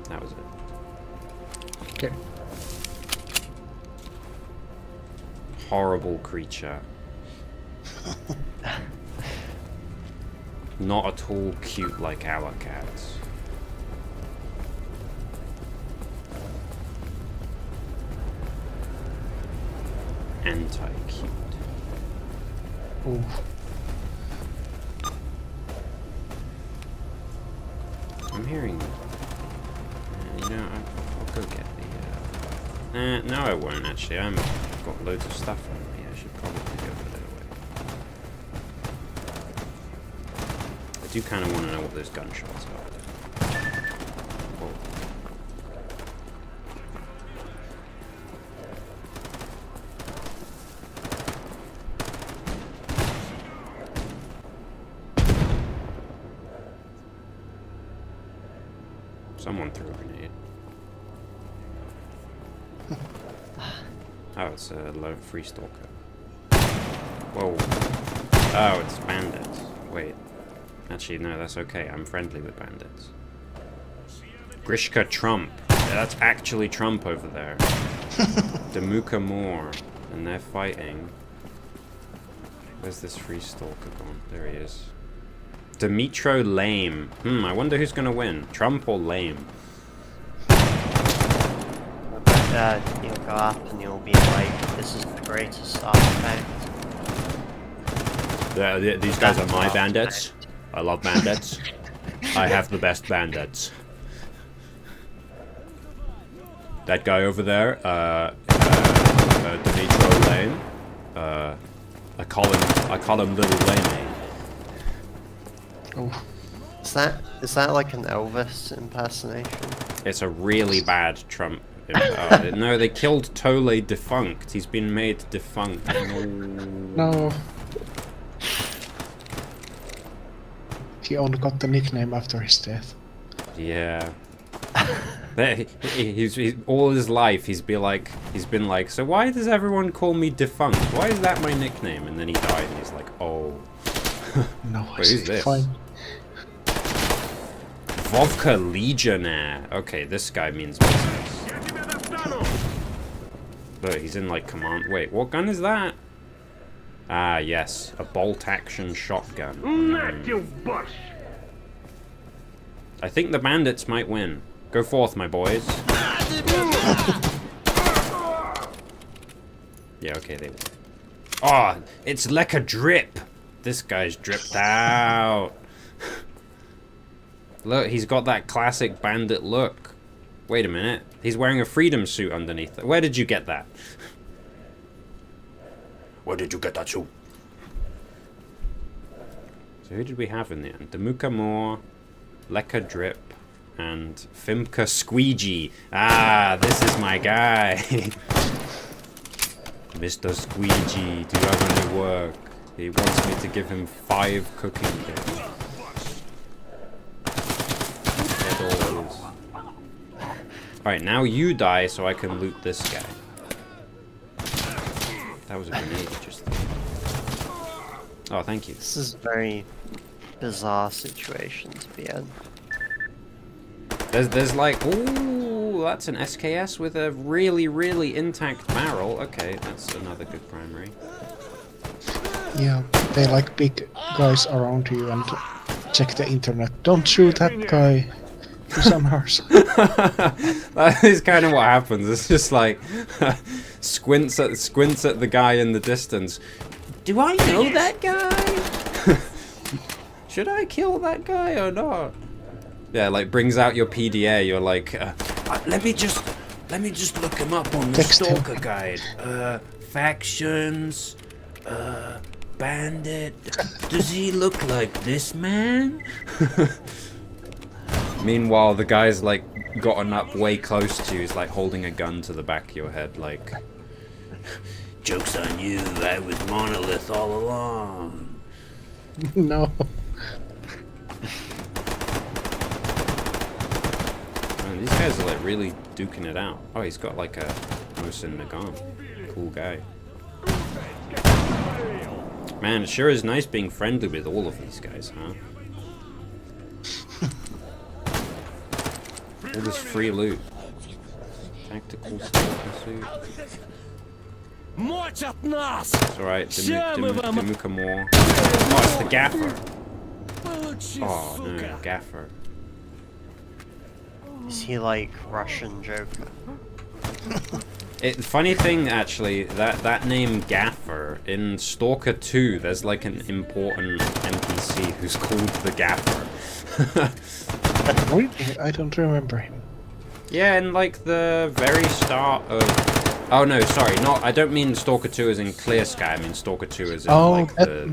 That was it. Okay. Horrible creature. Not at all cute like our cats. Anti-cute. Ooh. I'm hearing. You know, I'll go get the. No, I won't actually. I've got loads of stuff on me. I should probably go put it away. I do kind of want to know what those gunshots are. Whoa. Someone threw a grenade. Oh, it's a low free stalker. Whoa. Oh, it's bandits. Wait. Actually, no, that's okay. I'm friendly with bandits. Grishka Trump. Yeah, that's actually Trump over there. Damuka Moore. And they're fighting. Where's this free stalker gone? There he is. Dimitro Lame. I wonder who's gonna win. Trump or Lame? you'll go up and you'll be like, this is the greatest artifact. These guys are my bandits. I love bandits. I have the best bandits. That guy over there, Dimitro Lane. I call him Little Lane. Oh, Is that like an Elvis impersonation? It's a really bad Trump. No, they killed Tole defunct. He's been made defunct. no. He only got the nickname after his death. Yeah. He's all his life he's been like, so why does everyone call me defunct? Why is that my nickname? And then he died and he's like, oh. No, Wait, who's this? Fine. Vodka Legionnaire. Okay, this guy means business. Look, he's in like command. Wait, what gun is that? Ah, yes, a bolt action shotgun. I think the bandits might win. Go forth, my boys. Yeah, okay, they win. Oh, it's like a drip. This guy's dripped out. Look, he's got that classic bandit look. Wait a minute. He's wearing a freedom suit underneath it. Where did you get that? Where did you get that suit? So who did we have in the end? Damuka Moore, Lekka Drip, and Fimka Squeegee. Ah, this is my guy. Mr. Squeegee, do you have any work? He wants me to give him 5 cooking days. Alright, now you die so I can loot this guy. That was a grenade just there. Oh, thank you. This is a very bizarre situation to be in. There's like, ooh, that's an SKS with a really, really intact barrel. Okay, that's another good primary. Yeah, they like big guys around you and check the internet. Don't shoot that guy. He's on ours. That is kind of what happens. It's just like squints at the guy in the distance. Do I know that guy? Should I kill that guy or not? Yeah, like brings out your PDA. You're like, let me just look him up on the Text him. Stalker guide. Factions, bandit. Does he look like this man? Meanwhile, the guy's like gotten up way close to you. He's like holding a gun to the back of your head, like, joke's on you, I was Monolith all along. No. Man, these guys are like really duking it out. Oh, he's got like a Mosin Nagant. Cool guy. Man, it sure is nice being friendly with all of these guys, huh? All this free loot. Tactical stalker suit. It's alright, Damuka Moore. Oh, it's the Gaffer. Oh no, Gaffer. Is he like Russian Joker? Funny thing, actually, that name Gaffer, in Stalker 2, there's like an important NPC who's called the Gaffer. Really? I don't remember him. Yeah, in like the very start of... Oh no, sorry, I don't mean Stalker 2 as in Clear Sky, I mean Stalker 2 as in like the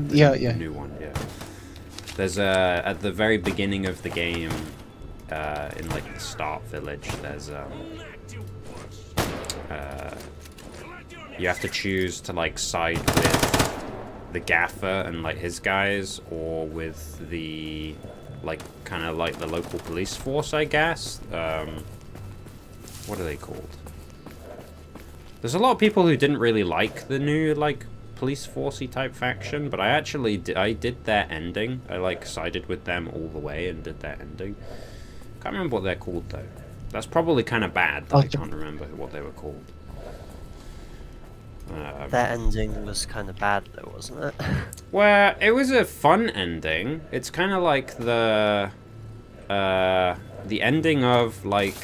new one, yeah. There's at the very beginning of the game, in like the start village, there's you have to choose to like side with the Gaffer and like his guys, or with the like kind of like the local police force, I guess. What are they called? There's a lot of people who didn't really like the new like police forcey type faction, but I did their ending. I like sided with them all the way and did their ending. Can't remember what they're called though. That's probably kind of bad that I can't remember what they were called. That ending was kind of bad though, wasn't it? Well, it was a fun ending. It's kind of like the ending of like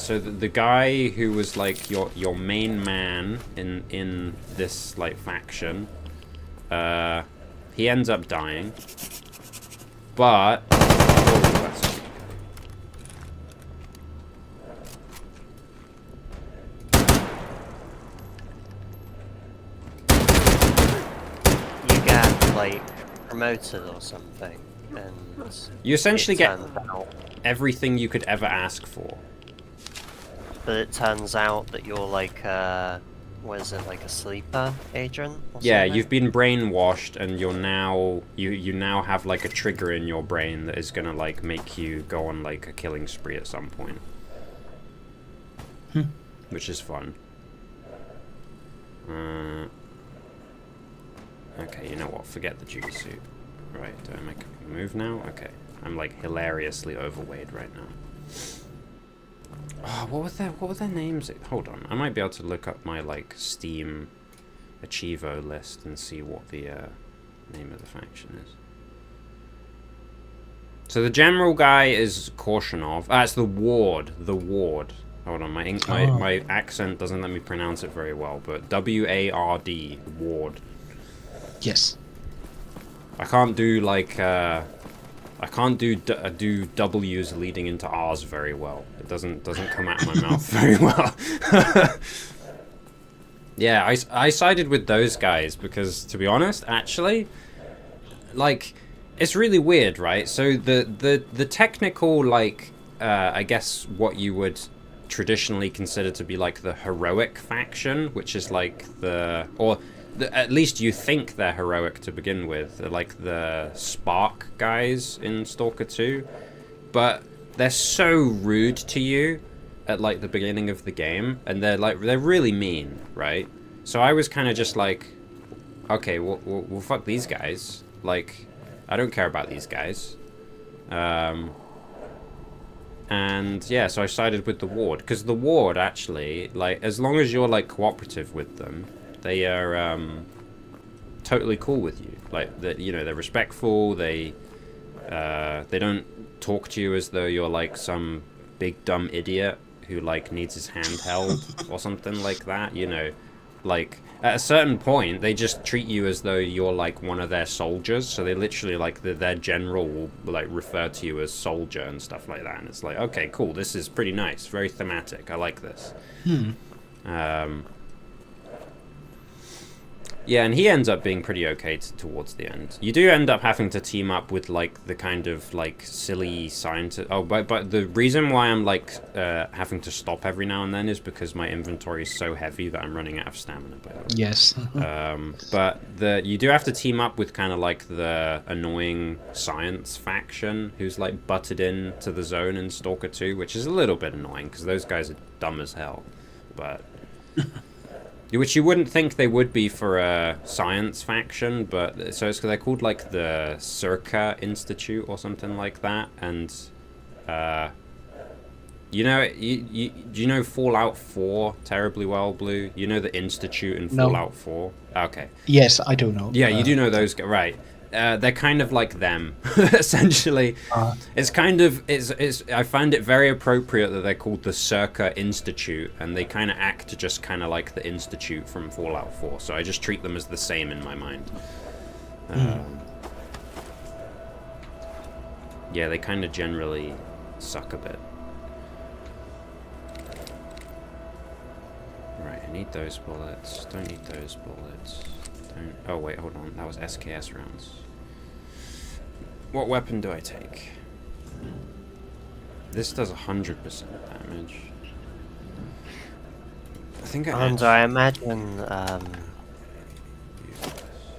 so the guy who was like your main man in this like faction, he ends up dying. But oh, that's a You get like promoted or something, and you essentially it get turns out, everything you could ever ask for. but it turns out that you're like what is it, like a sleeper agent or Yeah, something? you've been brainwashed, and you're now you now have like a trigger in your brain that is gonna like make you go on like a killing spree at some point, which is fun. Okay, you know what? Forget the duty suit. Right? Do I make a move now? Okay, I'm like hilariously overweight right now. Oh, what were their names? Hold on, I might be able to look up my like Steam Achievo list and see what the name of the faction is. So the general guy is Korshanov. Ah, it's the Ward. The Ward. Hold on, my accent doesn't let me pronounce it very well, but W-A-R-D, Ward. Yes. I can't do like I can't do W's leading into R's very well. It doesn't come out of my mouth very well. Yeah, I sided with those guys because, to be honest, actually, like, it's really weird, right? So the technical, like, I guess what you would traditionally consider to be like the heroic faction, which is like at least you think they're heroic to begin with. They're like the Spark guys in Stalker 2. But they're so rude to you at like the beginning of the game. And they're really mean, right? So I was kind of just like, okay, well, fuck these guys. Like, I don't care about these guys. And yeah, so I sided with the Ward. Because the Ward, actually, like, as long as you're like cooperative with them, they are totally cool with you. Like, you know, they're respectful. They don't talk to you as though you're like some big dumb idiot who like needs his hand held or something like that. You know, like at a certain point, they just treat you as though you're like one of their soldiers. So they literally like their general will like refer to you as soldier and stuff like that. And it's like, okay, cool. This is pretty nice. Very thematic. I like this. Yeah, and he ends up being pretty okay towards the end. You do end up having to team up with, like, the kind of, like, silly scientist... Oh, but the reason why I'm, like, having to stop every now and then is because my inventory is so heavy that I'm running out of stamina, by the way. Yes. But you do have to team up with kind of, like, the annoying science faction who's, like, butted in to the zone in Stalker 2, which is a little bit annoying, because those guys are dumb as hell. But... Which you wouldn't think they would be for a science faction, but so they're called like the S.T.A.L.K.E.R Institute or something like that, and you know do you know Fallout 4 terribly well, Blue? You know the Institute in Fallout 4? Okay. Yes, I do know. Yeah, you do know those guys, right? They're kind of like them, essentially. It's kind of I find it very appropriate that they're called the S.T.A.L.K.E.R Institute, and they kind of act just kind of like the Institute from Fallout 4. So I just treat them as the same in my mind. Yeah, they kind of generally suck a bit. Right, I need those bullets. Don't need those bullets. Oh wait, hold on. That was SKS rounds. What weapon do I take? This does 100% damage. I think And I imagine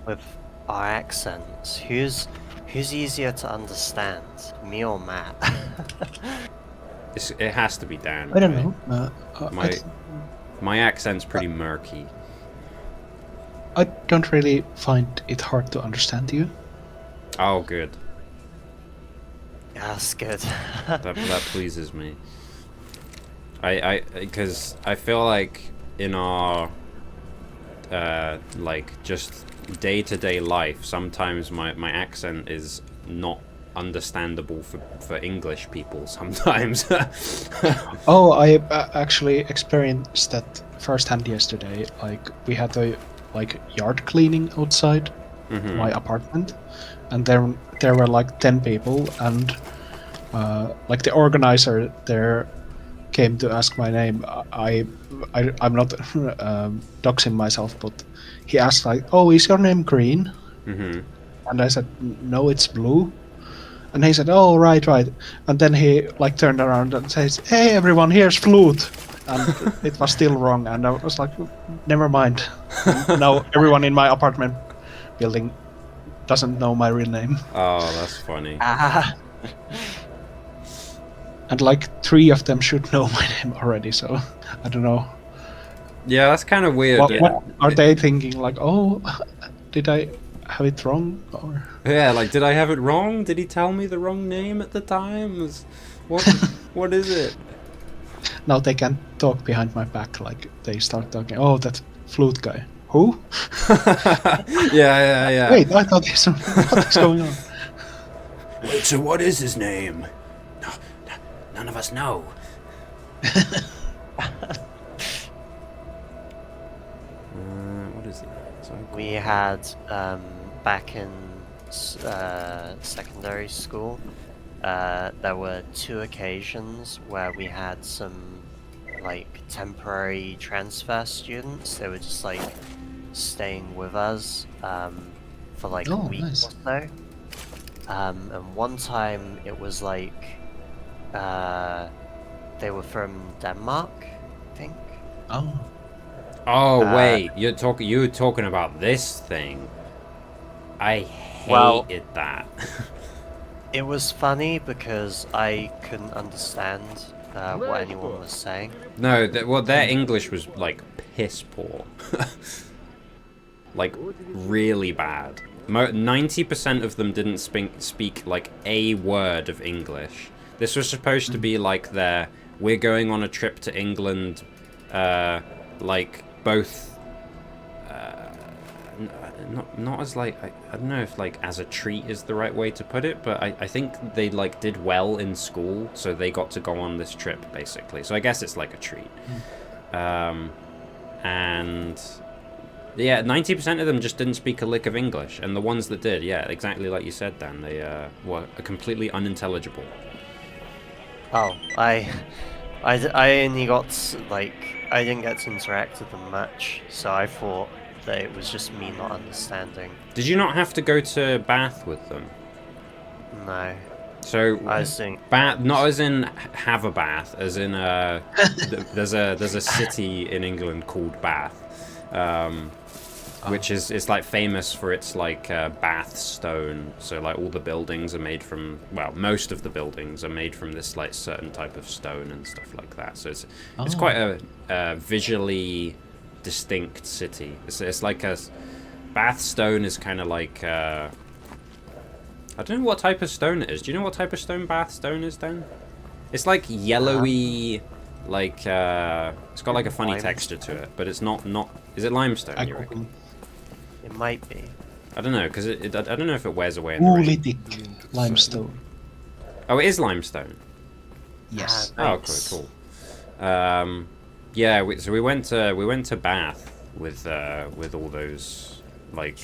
with our accents, who's easier to understand, me or Matt? It has to be Dan. I don't right? know. My accent's pretty murky. I don't really find it hard to understand you. Oh, good. Yeah, that's good. That pleases me. Because I feel like in our like just day-to-day life, sometimes my accent is not understandable for English people sometimes. Oh, I actually experienced that firsthand yesterday. Like we had a yard cleaning outside my apartment, and there were like 10 people, and like the organizer there came to ask my name. I'm not doxing myself, but he asked like, "Oh, is your name Green?" And I said, "No, it's Blue." And he said, "Oh, right." And then he like turned around and says, "Hey, everyone, here's Flute." And it was still wrong. And I was like, "Never mind." And now everyone in my apartment building doesn't know my real name. Oh, that's funny. Ah. And like 3 of them should know my name already. So I don't know. Yeah, that's kind of weird. What are they thinking? Like, oh, did I have it wrong? Or Yeah, like, did I have it wrong? Did he tell me the wrong name at the time? What is it? now they can talk behind my back. Like they start talking. Oh, that Flute guy. Who? Yeah. Wait, I thought this. What is going on? Wait, so what is his name? No, none of us know. What is it? We had back in secondary school, there were 2 occasions where we had some like temporary transfer students. They were just like staying with us for like a week nice. or so. And one time it was like they were from Denmark, I think. Oh. Oh wait, you were talking about this thing. I hated that. It was funny because I couldn't understand what anyone was saying. No, their English was like piss poor. Like really bad. 90% of them didn't speak like a word of English. This was supposed to be like we're going on a trip to England, like both, not as like, I don't know if like as a treat is the right way to put it, but I think they like did well in school, so they got to go on this trip basically. So I guess it's like a treat. And yeah, 90% of them just didn't speak a lick of English, and the ones that did, yeah, exactly like you said, Dan, they were completely unintelligible. Oh, I only got like I didn't get to interact with them much, so I thought that it was just me not understanding. Did you not have to go to Bath with them? No. So I was doing Bath, not as in have a bath, as in there's a city in England called Bath, which is like famous for its like Bath stone. So like all the buildings are made from, well, most of the buildings are made from this like certain type of stone and stuff like that. So it's quite a visually distinct city. It's like Bath stone is kind of like I don't know what type of stone it is. Do you know what type of stone Bath stone is, Dan? It's like yellowy, like it's got like a funny texture to it, but it's not. Is it limestone? You reckon? It might be. I don't know, because I don't know if it wears away in the rain. Woolithic limestone. Oh, it is limestone. Yes. Oh, cool. Yeah, so we went to Bath with all those. Like,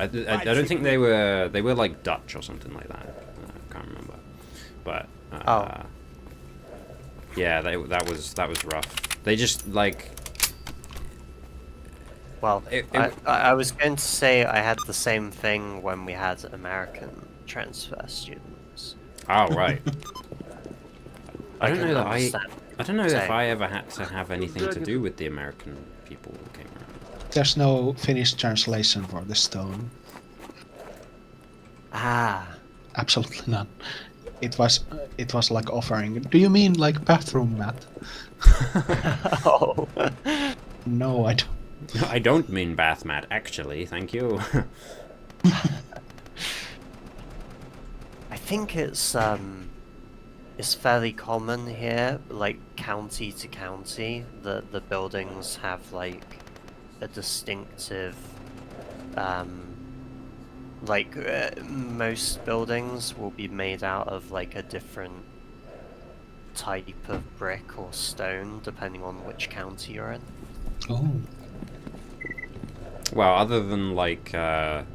I don't think they were like Dutch or something like that. I can't remember, but yeah, that was rough. They just like. Well, I was going to say I had the same thing when we had American transfer students. Oh right. I don't know couldn't if I ever had to have anything to do with the American people who came around. There's no Finnish translation for the stone. Ah. Absolutely none. It was like offering. Do you mean like bathroom mat? Oh. No, I don't. I don't mean bath mat, actually. Thank you. I think it's fairly common here, like county to county, that the buildings have like a distinctive like most buildings will be made out of like a different type of brick or stone depending on which county you're in. Oh. Well, other than like other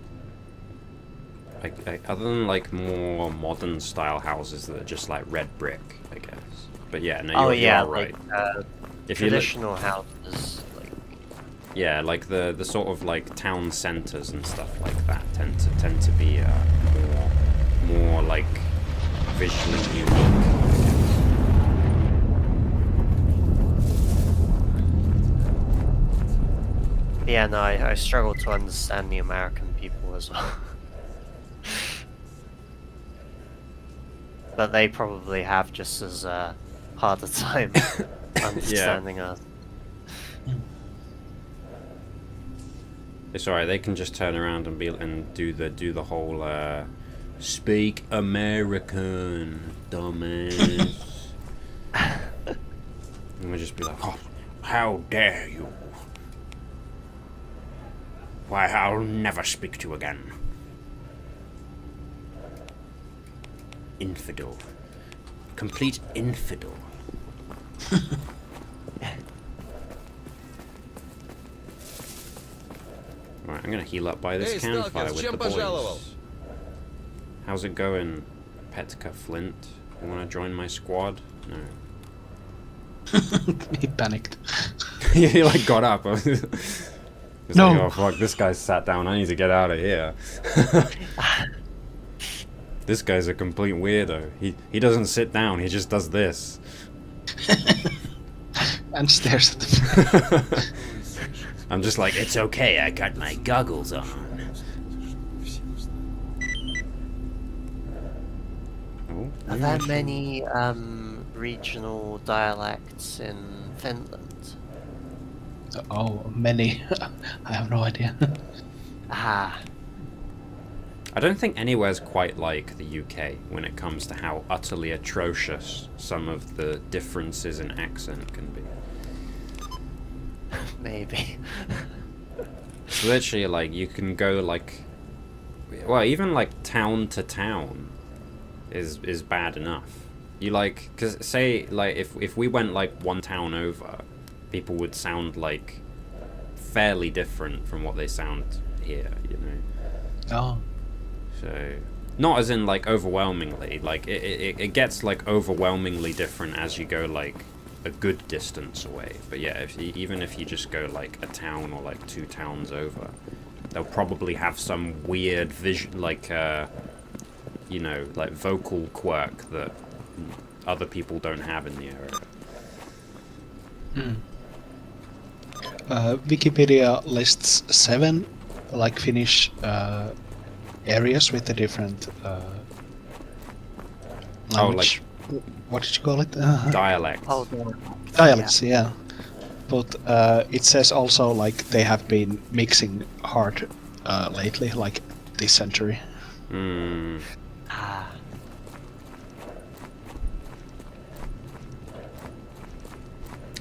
than like more modern style houses that are just like red brick, I guess. But yeah, no, you are right. Like If you look, traditional houses, like yeah, like the sort of like town centers and stuff like that tend to be more like visually unique, I guess. yeah, no, I struggle to understand the American people as well. But they probably have just as hard a time understanding us. It's alright. They can just turn around and do the whole speak American, dumbass. And we'll just be like, oh, how dare you? Why, I'll never speak to you again. Infidel. Complete infidel. Right, I'm gonna heal up by this Hey, campfire stalker, with чем the пожаловал? boys. How's it going, Petka Flint? You wanna join my squad? No. He panicked. He like got up. It's No. like, oh fuck, this guy's sat down. I need to get out of here. This guy's a complete weirdo. He doesn't sit down. He just does this. And stares at the I'm just like, it's okay. I got my goggles on. Oh, Are there many regional dialects in Finland? Oh, many. I have no idea. Ah, I don't think anywhere's quite like the UK when it comes to how utterly atrocious some of the differences in accent can be. maybe. It's literally like you can go like, well, even like town to town is bad enough. You like, cause say like if we went like one town over, people would sound like fairly different from what they sound here, you know. Oh. So not as in like overwhelmingly, like it gets like overwhelmingly different as you go like a good distance away. But yeah, even if you just go like a town or like 2 towns over, they'll probably have some weird vision, like you know, like vocal quirk that other people don't have in the area. Wikipedia lists 7 like Finnish areas with the different language. What did you call it? Dialect. Oh, no. Dialects, yeah. But it says also like they have been mixing hard lately, like this century. Hmm. Ah,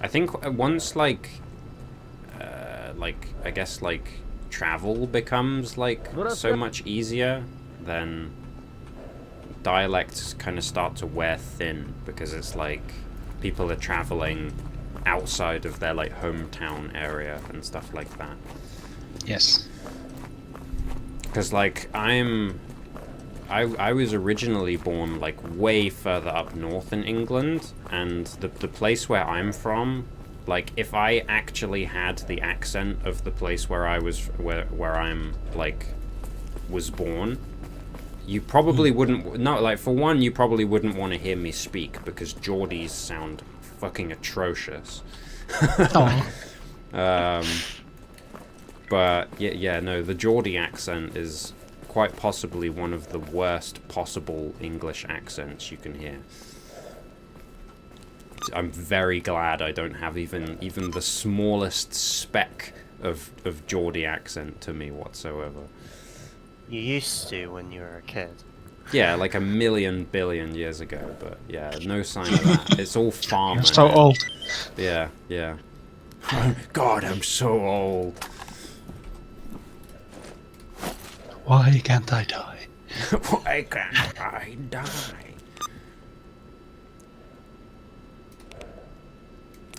I think once like I guess like travel becomes like so much easier, then dialects kind of start to wear thin because it's like people are traveling outside of their like hometown area and stuff like that. Yes. Because like I was originally born like way further up north in England, and the place where I'm from, like if I actually had the accent of the place where I was where I'm like was born, you probably wouldn't, no, like for one, you probably wouldn't want to hear me speak because Geordies sound fucking atrocious. Oh. But yeah, no, the Geordie accent is quite possibly one of the worst possible English accents you can hear. I'm very glad I don't have even the smallest speck of Geordie accent to me whatsoever. you used to when you were a kid. Yeah, like a million billion years ago, but yeah, no sign of that. It's all farmer. You're so now. old. Yeah. God, I'm so old. Why can't I die? Why can't I die?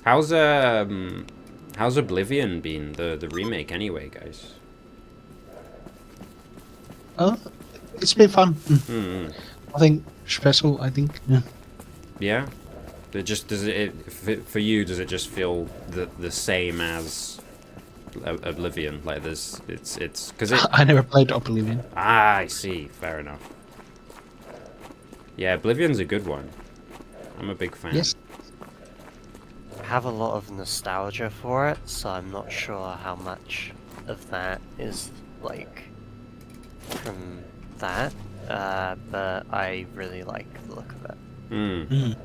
How's Oblivion been, the remake anyway, guys? It's been fun. Mm. Nothing special, I think. Yeah. Yeah? It just does it for you, does it just feel the same as Oblivion? Like there's it's because it I never played Oblivion. I see, fair enough. Yeah, Oblivion's a good one. I'm a big fan. Yes. I have a lot of nostalgia for it, so I'm not sure how much of that is like from that, but I really like the look of it. Mm.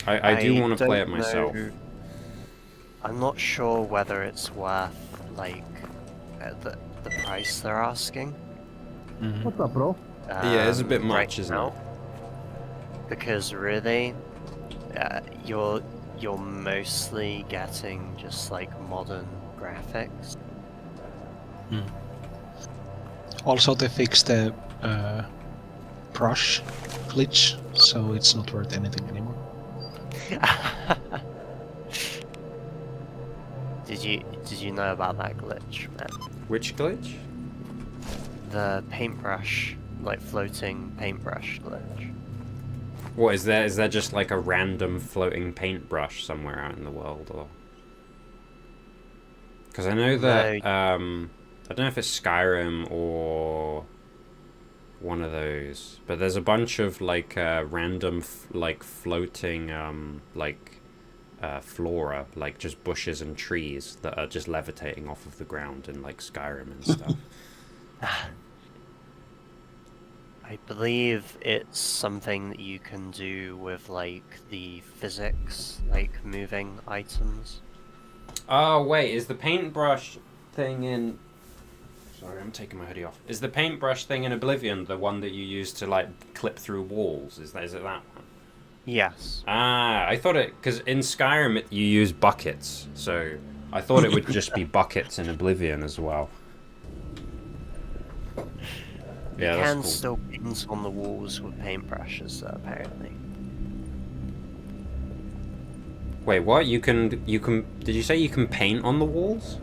I do want to play it don't myself. know- I'm not sure whether it's worth like the price they're asking. What's up, bro? Yeah, it's a bit right much, isn't now. it? Because really, you're mostly getting just like modern graphics. Also, they fixed the brush glitch, so it's not worth anything anymore. Did you know about that glitch, man? Which glitch? The paintbrush, like floating paintbrush glitch. What is there? Is there just like a random floating paintbrush somewhere out in the world, or? Because I know that I don't know if it's Skyrim or one of those, but there's a bunch of like random like floating flora, like just bushes and trees that are just levitating off of the ground in like Skyrim and stuff. I believe it's something that you can do with like the physics, like moving items. Oh wait, is the paintbrush thing in? Sorry, I'm taking my hoodie off. Is the paintbrush thing in Oblivion the one that you use to like clip through walls? Is it that one? Yes. Ah, I thought it because in Skyrim you use buckets, so I thought it would just be buckets in Oblivion as well. Yeah, You that's can cool. still paint on the walls with paintbrushes, apparently. Wait, what? You can? Did you say you can paint on the walls?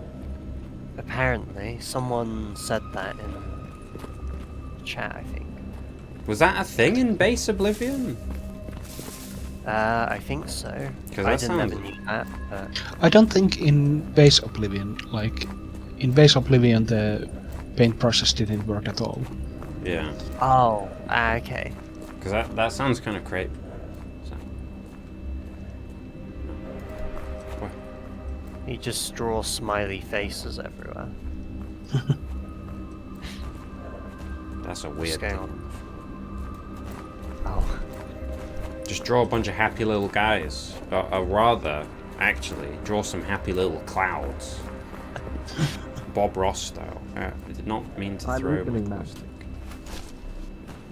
Apparently, someone said that in chat, I think. Was that a thing in base Oblivion? I think so. 'Cause I that didn't ever sounds- knew that, but I don't think in base Oblivion, like in base Oblivion, the paintbrushes didn't work at all. Yeah, oh, okay. because that sounds kind of great. So. What? You just draw smiley faces everywhere. That's a What's weird going thing. on? Oh, Just draw a bunch of happy little guys. Or rather, actually, draw some happy little clouds. Bob Ross style. I did not mean to I'm throw my listening, man. plastic.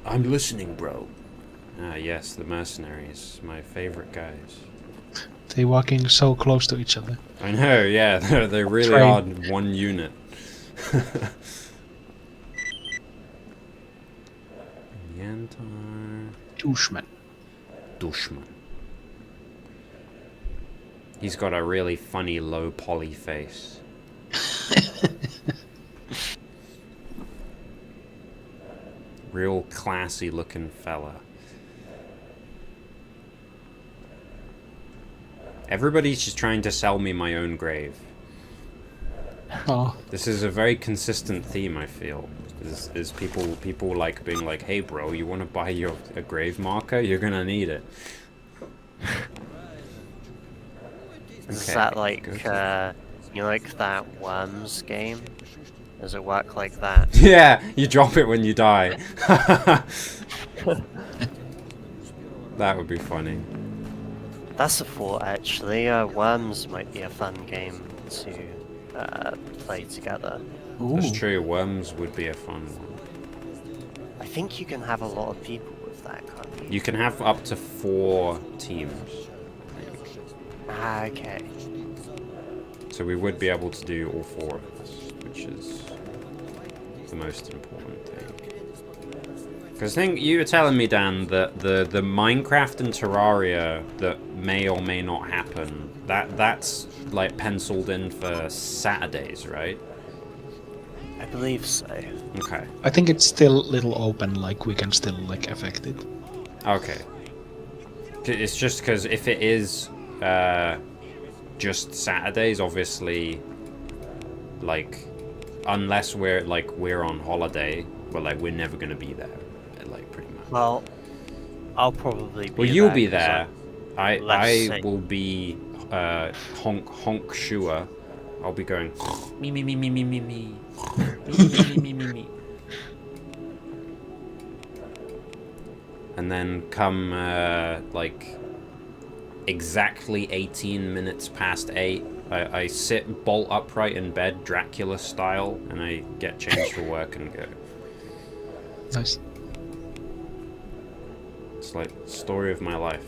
I'm listening, bro. Ah, yes, the mercenaries. My favorite guys. They walking so close to each other. I know, yeah, they really Train. are one unit. Yantar. Doucheman. Dushman. He's got a really funny low poly face. Real classy looking fella. Everybody's just trying to sell me my own grave. Oh, This is a very consistent theme, I feel. Is people like being like, hey bro, you want to buy a grave marker? You're gonna need it. is Okay, that go like, to- you like that Worms game? Does it work like that? Yeah, you drop it when you die. That would be funny. That's a thought, actually. Worms might be a fun game to play together. That's ooh. true, Worms would be a fun one. I think you can have a lot of people with that, can't you? You can have up to 4 teams. Ah, okay. So we would be able to do all 4 of us, which is the most important thing. Because I think you were telling me, Dan, that the Minecraft and Terraria that may or may not happen, that's like penciled in for Saturdays, right? I believe so. Okay. I think it's still a little open, like we can still like affect it. Okay. It's just because if it is just Saturdays, obviously, like, unless we're on holiday, we're never gonna be there, like, pretty much. Well, I'll probably be Well, you'll there be 'cause there. I'm less I sick. will be honk sure. I'll be going me me me me me me me me. And then come like exactly 18 minutes past 8, I sit bolt upright in bed, Dracula style, and I get changed for work and go. Nice. It's like story of my life.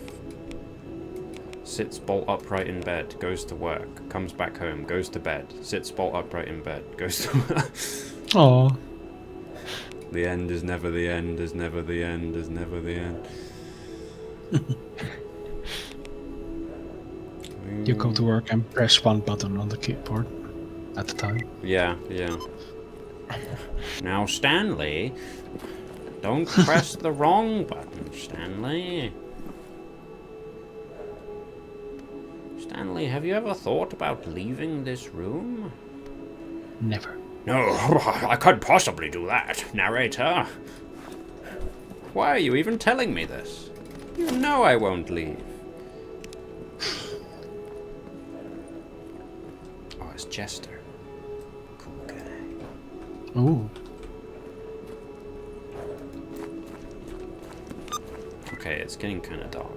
Sits bolt upright in bed, goes to work, comes back home, goes to bed, sits bolt upright in bed, goes to work. Oh. The end is never the end, is never the end, is never the end. You go to work and press one button on the keyboard at a time. Yeah, yeah. Now, Stanley, don't press the wrong button, Stanley. Stanley, have you ever thought about leaving this room? Never. No, I couldn't possibly do that, narrator. Why are you even telling me this? You know I won't leave. Oh, it's Jester. Cool guy. Ooh. Okay, it's getting kind of dark.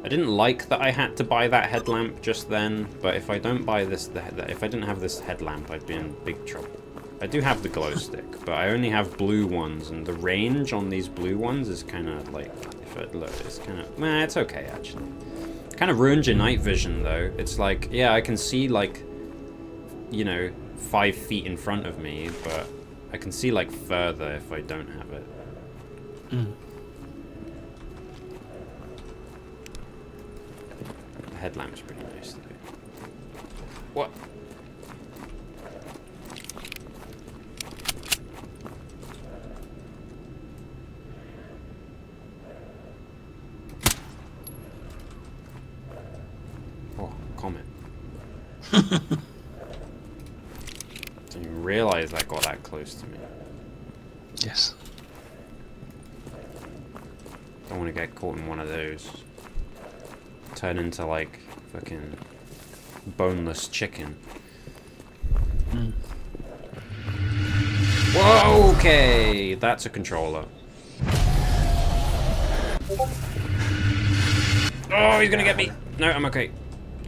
I didn't like that I had to buy that headlamp just then, but if I don't buy this, if I didn't have this headlamp, I'd be in big trouble. I do have the glow stick, but I only have blue ones, and the range on these blue ones is kind of like, if I look, it's kind of, nah, it's okay actually. It kind of ruins your night vision though. It's like, yeah, I can see like, you know, 5 feet in front of me, but I can see like further if I don't have it. Mm. The headlamp's pretty nice though. What? Oh, comment. Didn't even realize that got that close to me. Yes. Don't want to get caught in one of those. Turn into like fucking boneless chicken. Mm. Whoa, okay, that's a controller. Oh, he's gonna get me. No, I'm okay.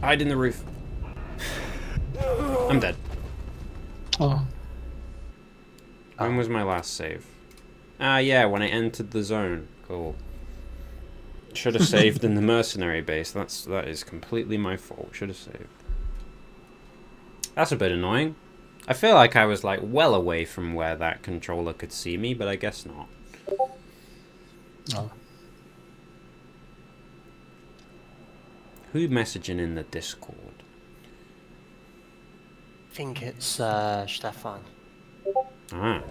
Hide in the roof. I'm dead. Oh. When was my last save? Ah, yeah, when I entered the zone. Cool. Should have saved in the mercenary base. That is completely my fault. Should have saved. That's a bit annoying. I feel like I was like well away from where that controller could see me, but I guess not. Oh. Who's messaging in the Discord? I think it's Stefan. Ah,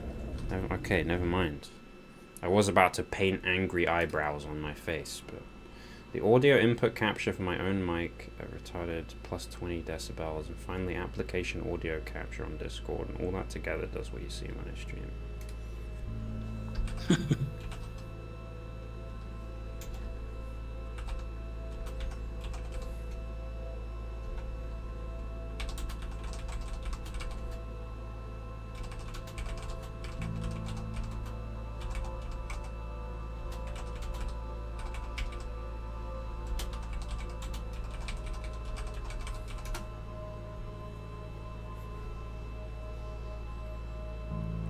okay, never mind. I was about to paint angry eyebrows on my face, but the audio input capture for my own mic retarded plus 20 decibels, and finally application audio capture on Discord, and all that together does what you see when I stream.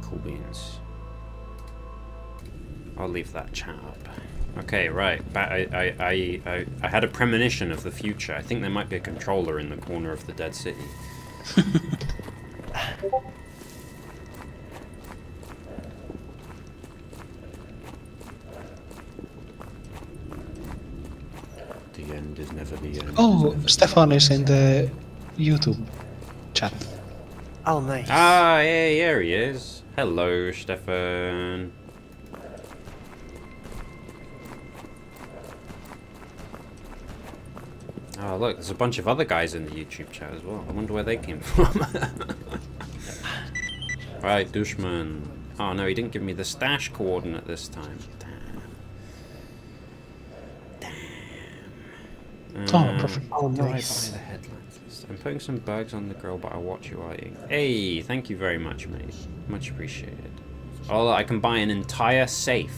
Cool beans. I'll leave that chat up. Okay, right. I had a premonition of the future. I think there might be a controller in the corner of the dead city. heavily. Oh, Stefan is in the YouTube chat. Oh, nice. Ah, yeah, here he is. Hello, Stefan. Oh, look, there's a bunch of other guys in the YouTube chat as well. I wonder where they came from. Right, Dushman. Oh, no, he didn't give me the stash coordinate this time. Oh, perfect. Oh, Do I buy nice. the headlines list? I'm putting some burgers on the grill, but I'll watch you while eating. Hey, thank you very much, mate. Much appreciated. Oh, I can buy an entire safe.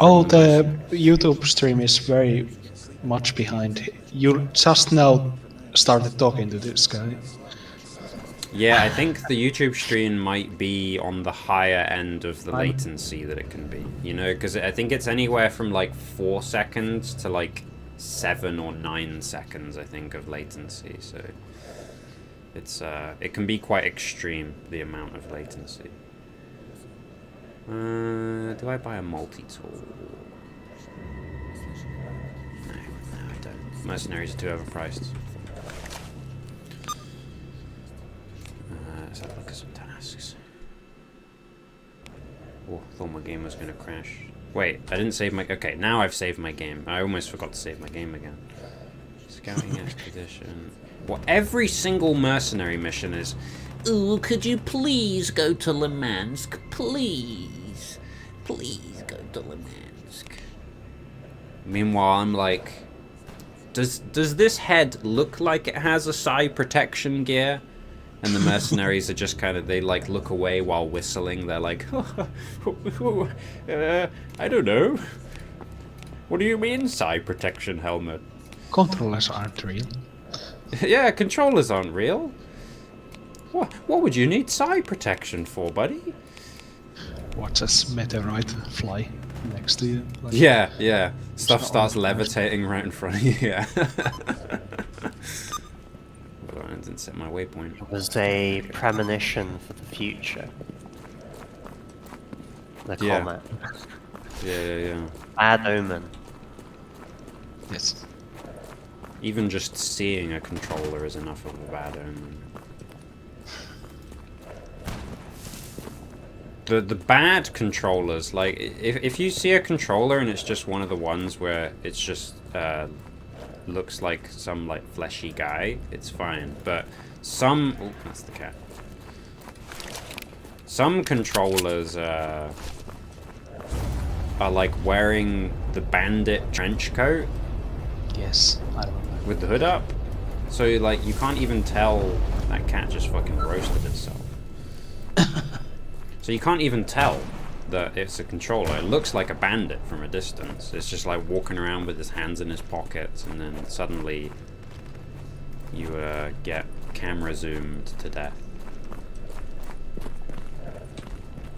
Oh, the YouTube stream is very much behind. You just now started talking to this guy. Yeah, I think the YouTube stream might be on the higher end of the latency that it can be. You know, because I think it's anywhere from like 4 seconds to like 7 or 9 seconds, I think, of latency. So it's it can be quite extreme, the amount of latency. Do I buy a multi-tool? No, I don't. Mercenaries are too overpriced. Let's have a look at some tasks. Oh, thought my game was gonna crash. Wait, I didn't save my... Okay, now I've saved my game. I almost forgot to save my game again. Scouting expedition. Well, every single mercenary mission is... Ooh, could you please go to Lemansk? Please. Please go to Lemansk. Meanwhile, I'm like... Does this head look like it has a psi protection gear? And the mercenaries are just kind of, they like look away while whistling. They're like, I don't know. What do you mean, psi protection helmet? Controllers aren't real. Yeah, controllers aren't real. What would you need psi protection for, buddy? Watch a meteorite fly next to you. Like, Yeah. Stuff starts levitating right in front of you, yeah. I didn't set my waypoint. It was a premonition for the future. The Yeah. comet. Yeah. Bad omen. yes. Even just seeing a controller is enough of a bad omen. The bad controllers, like, if you see a controller and it's just one of the ones where it's just, looks like some, like, fleshy guy, it's fine. But some... Oh, that's the cat. Some controllers, are, like, wearing the bandit trench coat Yes, I remember. with the hood up. So, like, you can't even tell that cat just fucking roasted itself. So you can't even tell that it's a controller. It looks like a bandit from a distance. It's just like walking around with his hands in his pockets, and then suddenly you get camera zoomed to death.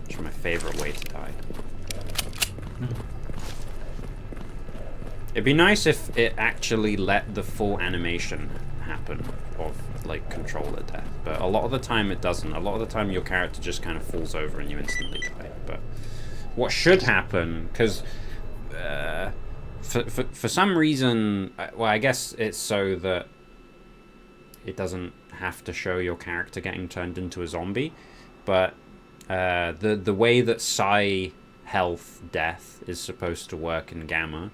Which is my favorite way to die. It'd be nice if it actually let the full animation happen of like controller death, but a lot of the time it doesn't. A lot of the time your character just kind of falls over and you instantly die. But what should happen, because for some reason, well, I guess it's so that it doesn't have to show your character getting turned into a zombie, but the way that psi health death is supposed to work in Gamma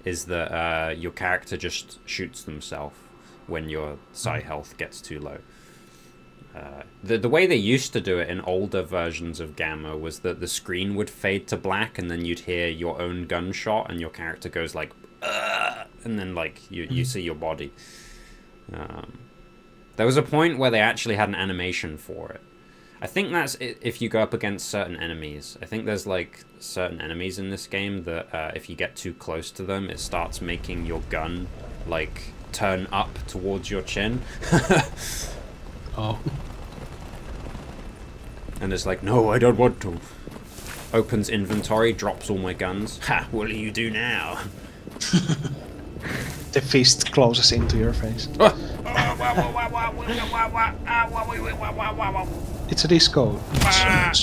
is that your character just shoots themselves when your psi health gets too low. The way they used to do it in older versions of Gamma was that the screen would fade to black and then you'd hear your own gunshot and your character goes like, "Ugh," and then like you see your body. There was a point where they actually had an animation for it. I think that's if you go up against certain enemies. I think there's like certain enemies in this game that if you get too close to them, it starts making your gun like turn up towards your chin. Oh. And it's like, no, I don't want to. Opens inventory, drops all my guns. Ha, what do you do now? The fist closes into your face. It's a disco. I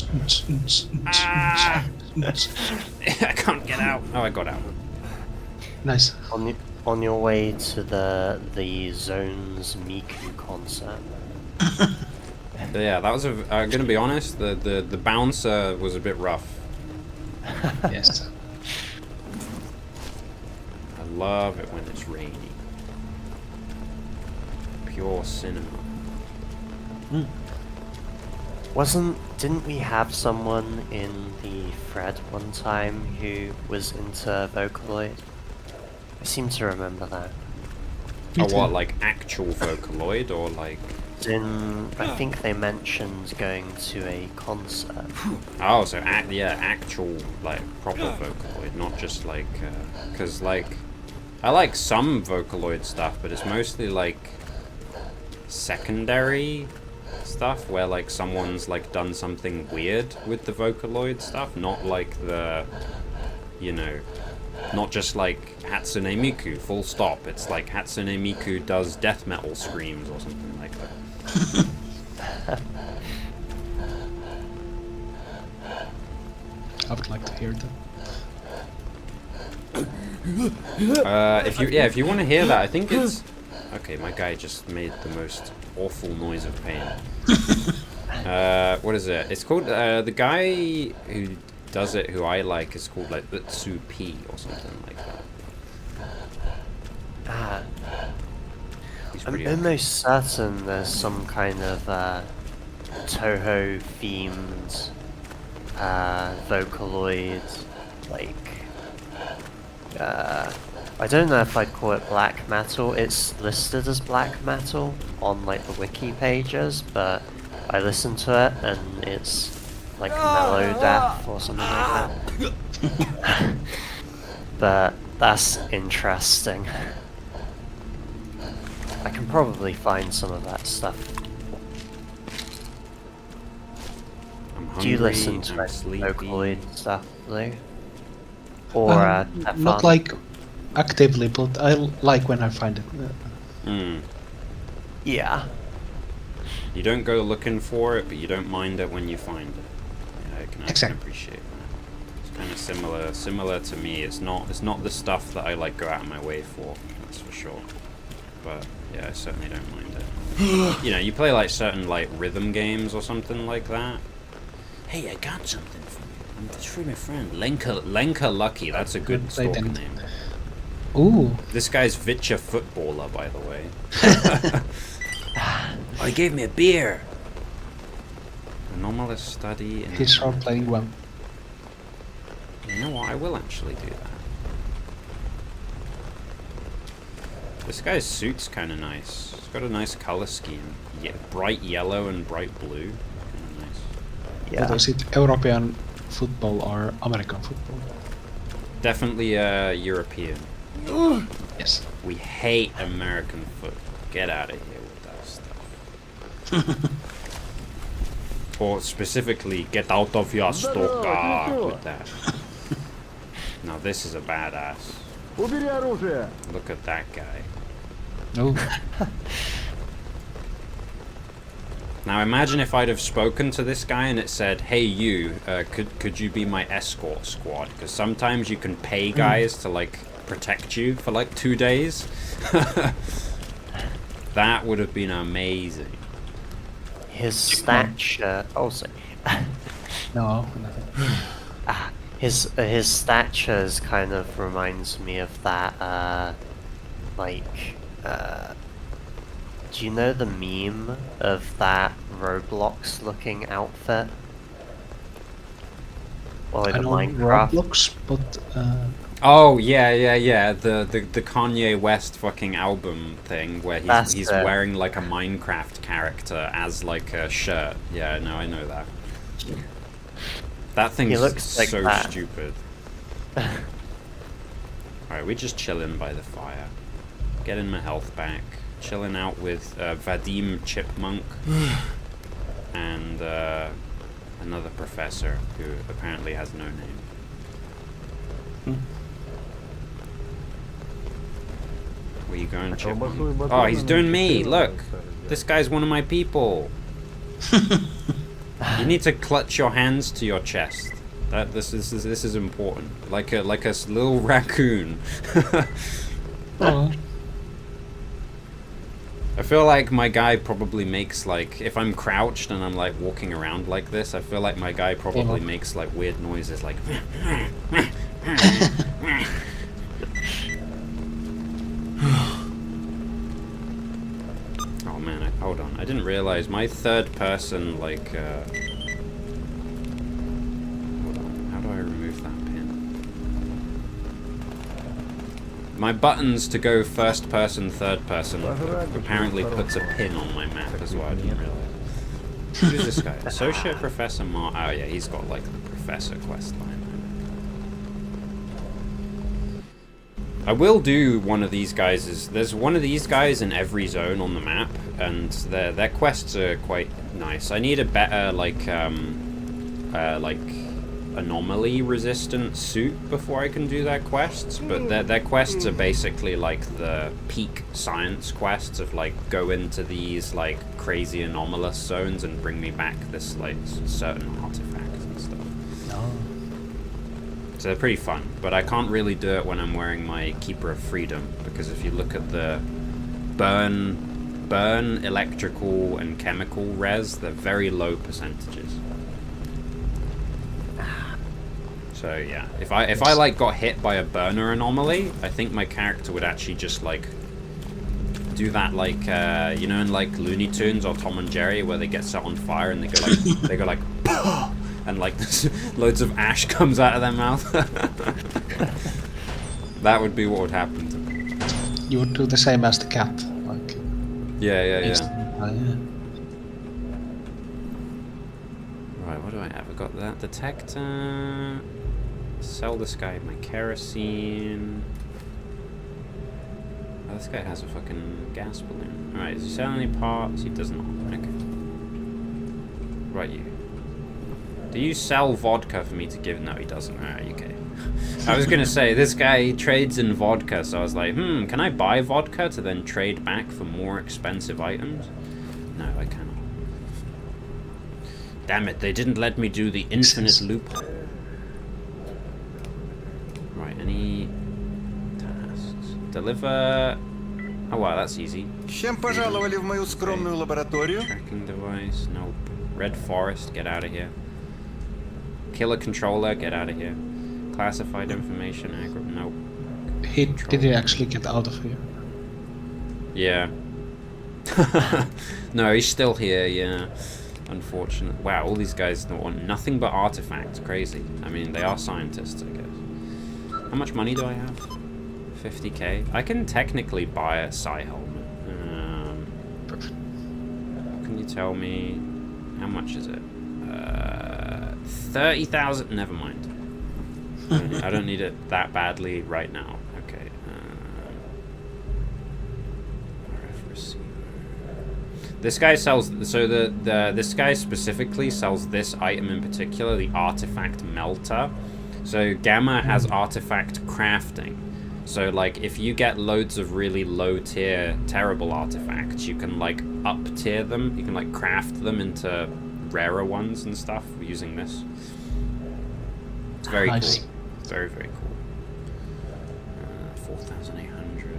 can't get out. Oh, I got out. Nice. On on your way to the Zones Miku concert? But yeah, that was gonna be honest, the bounce was a bit rough. Yes. I love it when it's rainy. Pure cinema. Didn't we have someone in the thread one time who was into Vocaloid? I seem to remember that. Oh, what, like actual Vocaloid or like? I think they mentioned going to a concert. Oh, so actual like proper Vocaloid, not just like, cause like, I like some Vocaloid stuff, but it's mostly like secondary stuff where like someone's like done something weird with the Vocaloid stuff, not like the, you know, not just like Hatsune Miku, full stop. It's like Hatsune Miku does death metal screams or something like that. I would like to hear that. If you want to hear that, I think it's okay. My guy just made the most awful noise of pain. What is it? It's called the guy who does it, who I like, is called like Utsu P or something like that. He's I'm pretty almost certain there's some kind of Toho themed Vocaloid, like I don't know if I'd call it black metal. It's listed as black metal on like the wiki pages, but I listened to it and it's like mellow death or something like that. But that's interesting. I can probably find some of that stuff. I'm hungry, Do you listen to I'm like sleepy. Vocaloid stuff, Lou? Or have Not fun? like actively, but I like when I find it. Yeah. You don't go looking for it, but you don't mind it when you find it. Yeah, I can Exactly. appreciate that. It's kind of similar to me. It's not the stuff that I like go out of my way for. That's for sure. But yeah, I certainly don't mind it. You know, you play like certain like rhythm games or something like that. Hey, I got something for you. It's for my friend Lenka Lucky. That's a good Play stalker them. name. Ooh, This guy's Vitcha footballer, by the way. Oh, he gave me a beer. Anomalous study. In he's role playing well. You know what? I will actually do that. This guy's suit's kind of nice. It's got a nice color scheme. Yeah, bright yellow and bright blue. Kind of nice. Yeah. But is it European football or American football? Definitely European. Yes. We hate American football. Get out of here with that stuff. Or specifically, get out of your stalker with that. Now this is a badass. Убери оружие! Look at that guy. Oh, Now imagine if I'd have spoken to this guy and it said, "Hey you, could you be my escort squad? Because sometimes you can pay guys to like protect you for like 2 days." That would have been amazing. His stature. Oh, sorry. no. His statures kind of reminds me of that. Do you know the meme of that Roblox-looking outfit? Or like I the know Minecraft? Roblox, but Oh yeah. The Kanye West fucking album thing where That's he's it. wearing like a Minecraft character as like a shirt. Yeah, no, I know that. That thing's looks like so that. stupid. Alright, we're just chilling by the fire. Getting my health back. Chilling out with Vadim Chipmunk. And another professor who apparently has no name. Where you going, Chipmunk? Oh, he's doing me! Look! This guy's one of my people! You need to clutch your hands to your chest. This is important. Like a little raccoon. Oh, I feel like my guy probably makes like, if I'm crouched and I'm like walking around like this, I feel like my guy probably makes like weird noises like. Oh man, hold on. I didn't realize my third person like. Hold on. How do I remove that pin? My buttons to go first person, third person apparently puts a pin on my map as well. I didn't realize. Who's this guy? Associate Professor Mar. Oh yeah, he's got like the Professor quest line. I will do one of these guys. There's one of these guys in every zone on the map, and their quests are quite nice. I need a better like anomaly resistant suit before I can do their quests, but their quests are basically like the peak science quests of like go into these like crazy anomalous zones and bring me back this like certain artifacts and stuff. So they're pretty fun, but I can't really do it when I'm wearing my Keeper of Freedom, because if you look at the burn, electrical and chemical res, they're very low percentages. So yeah, if I like got hit by a burner anomaly, I think my character would actually just like do that like you know in like Looney Tunes or Tom and Jerry where they get set on fire and they go like and like loads of ash comes out of their mouth. That would be what would happen to me. You would do the same as the cat, like. Yeah. Yeah. Right, what do I have? I got that detector. Sell this guy my kerosene. Oh, this guy has a fucking gas balloon. Alright, does he sell any parts? He does not. Okay. Right, you. Do you sell vodka for me to give? No, he doesn't. Alright, okay. I was gonna say, this guy trades in vodka, so I was like, can I buy vodka to then trade back for more expensive items? No, I cannot. Damn it, they didn't let me do the infinite loophole. Right, any tasks? Deliver... Oh wow, that's easy. Чем пожаловали в мою скромную лабораторию? Tracking device, nope. Red Forest, get out of here. Killer controller, get out of here. Classified information, nope. Did he actually get out of here? Yeah. No, he's still here, yeah. Unfortunate. Wow, all these guys want nothing but artifacts. Crazy. I mean, they are scientists, I guess. How much money do I have? 50k. I can technically buy a psi helmet. Can you tell me how much is it? 30,000. Never mind. I don't need it that badly right now. Okay. This guy sells. So this guy specifically sells this item in particular, the artifact melter. So Gamma has artifact crafting. So like if you get loads of really low tier terrible artifacts, you can like up tier them. You can like craft them into rarer ones and stuff using this. It's very cool. Very, very cool. 4,800.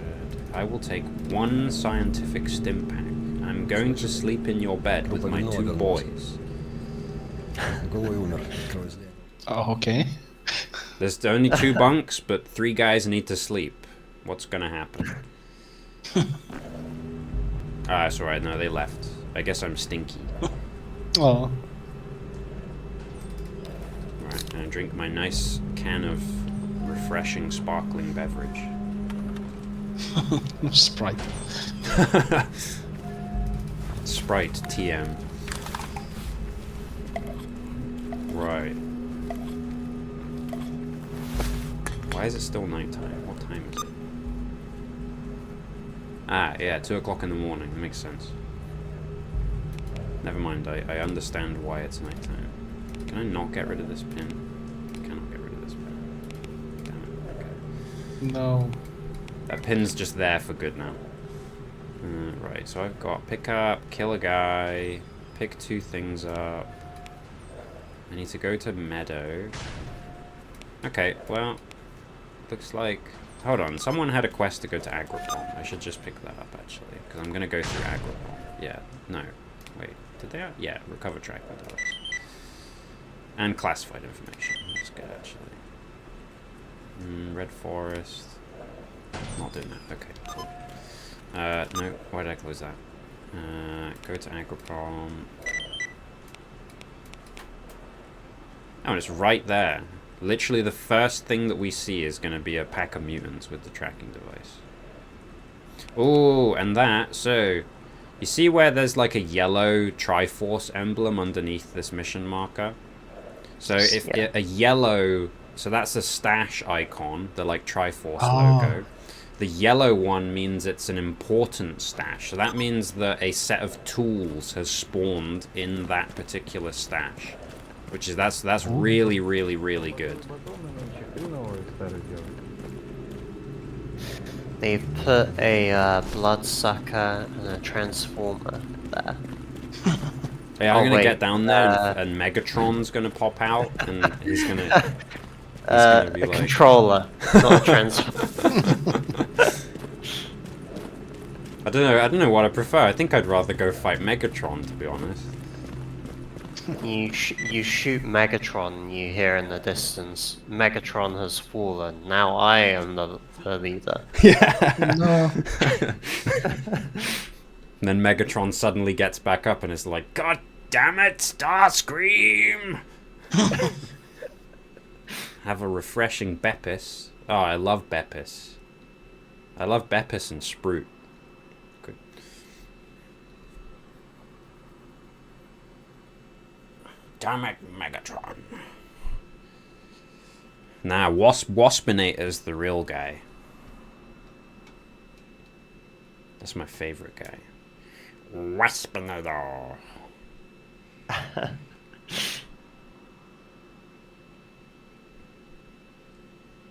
I will take one scientific stim pack. I'm going to sleep in your bed with my two boys. Oh, okay. There's only 2 bunks, but 3 guys need to sleep. What's gonna happen? Ah, it's alright, no, they left. I guess I'm stinky. Oh. Right, I'm gonna drink my nice can of refreshing sparkling beverage. Sprite. Sprite TM. Right. Why is it still nighttime? What time is it? Ah, yeah, 2 o'clock in the morning. That makes sense. Never mind, I understand why it's nighttime. Can I not get rid of this pin? I cannot get rid of this pin. Damn it, okay. No. That pin's just there for good now. Right, so I've got pick up, kill a guy, pick 2 things up. I need to go to Meadow. Okay, well, looks like Hold on, someone had a quest to go to Agropon. I should just pick that up, actually, because I'm going to go through Agropon. Yeah, no. Wait, did they? Yeah, recover tracking device. And classified information. That's good, actually. Red Forest. Not doing that. Okay, cool. No, why did I close that? Go to Agropon. Oh, and it's right there. Literally the first thing that we see is going to be a pack of mutants with the tracking device. Oh, and that, so... You see where there's like a yellow Triforce emblem underneath this mission marker? So if a yellow... So that's a stash icon, the like Triforce logo. The yellow one means it's an important stash. So that means that a set of tools has spawned in that particular stash. Which is, that's really, really, really good. They've put a bloodsucker and a transformer there. Yeah, I'm gonna get down there and Megatron's gonna pop out and he's gonna be a like... controller, not a transformer. I don't know what I prefer. I think I'd rather go fight Megatron, to be honest. You shoot Megatron and you hear in the distance, Megatron has fallen, now I am the leader. Yeah. No. And then Megatron suddenly gets back up and is like, God damn it, Starscream! Have a refreshing Beppis. Oh, I love Beppis. I love Beppis and Sprout. Good. Damn it, Megatron. Nah, Waspinator's the real guy. That's my favorite guy. Waspinator.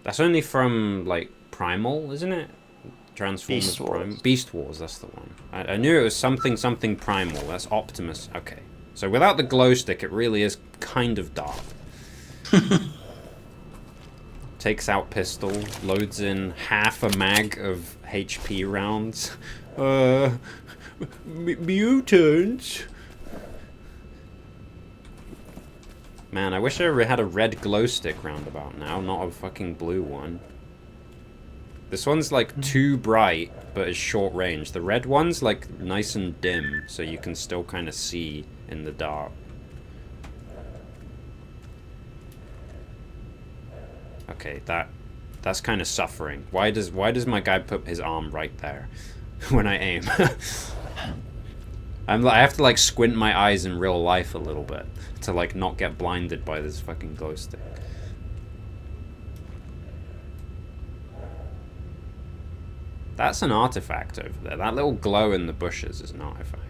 That's only from, like, Primal, isn't it? Transformers Beast Wars. Primal. Beast Wars, that's the one. I knew it was something Primal. That's Optimus. Okay. So without the glow stick, it really is kind of dark. Takes out pistol, loads in half a mag of HP rounds. Mutants. Man, I wish I had a red glow stick roundabout now, not a fucking blue one. This one's like too bright, but is short range. The red one's like nice and dim, so you can still kind of see in the dark. Okay, that's kind of suffering. Why does my guy put his arm right there when I aim? I have to like squint my eyes in real life a little bit to like not get blinded by this fucking glow stick. That's an artifact over there. That little glow in the bushes is an artifact.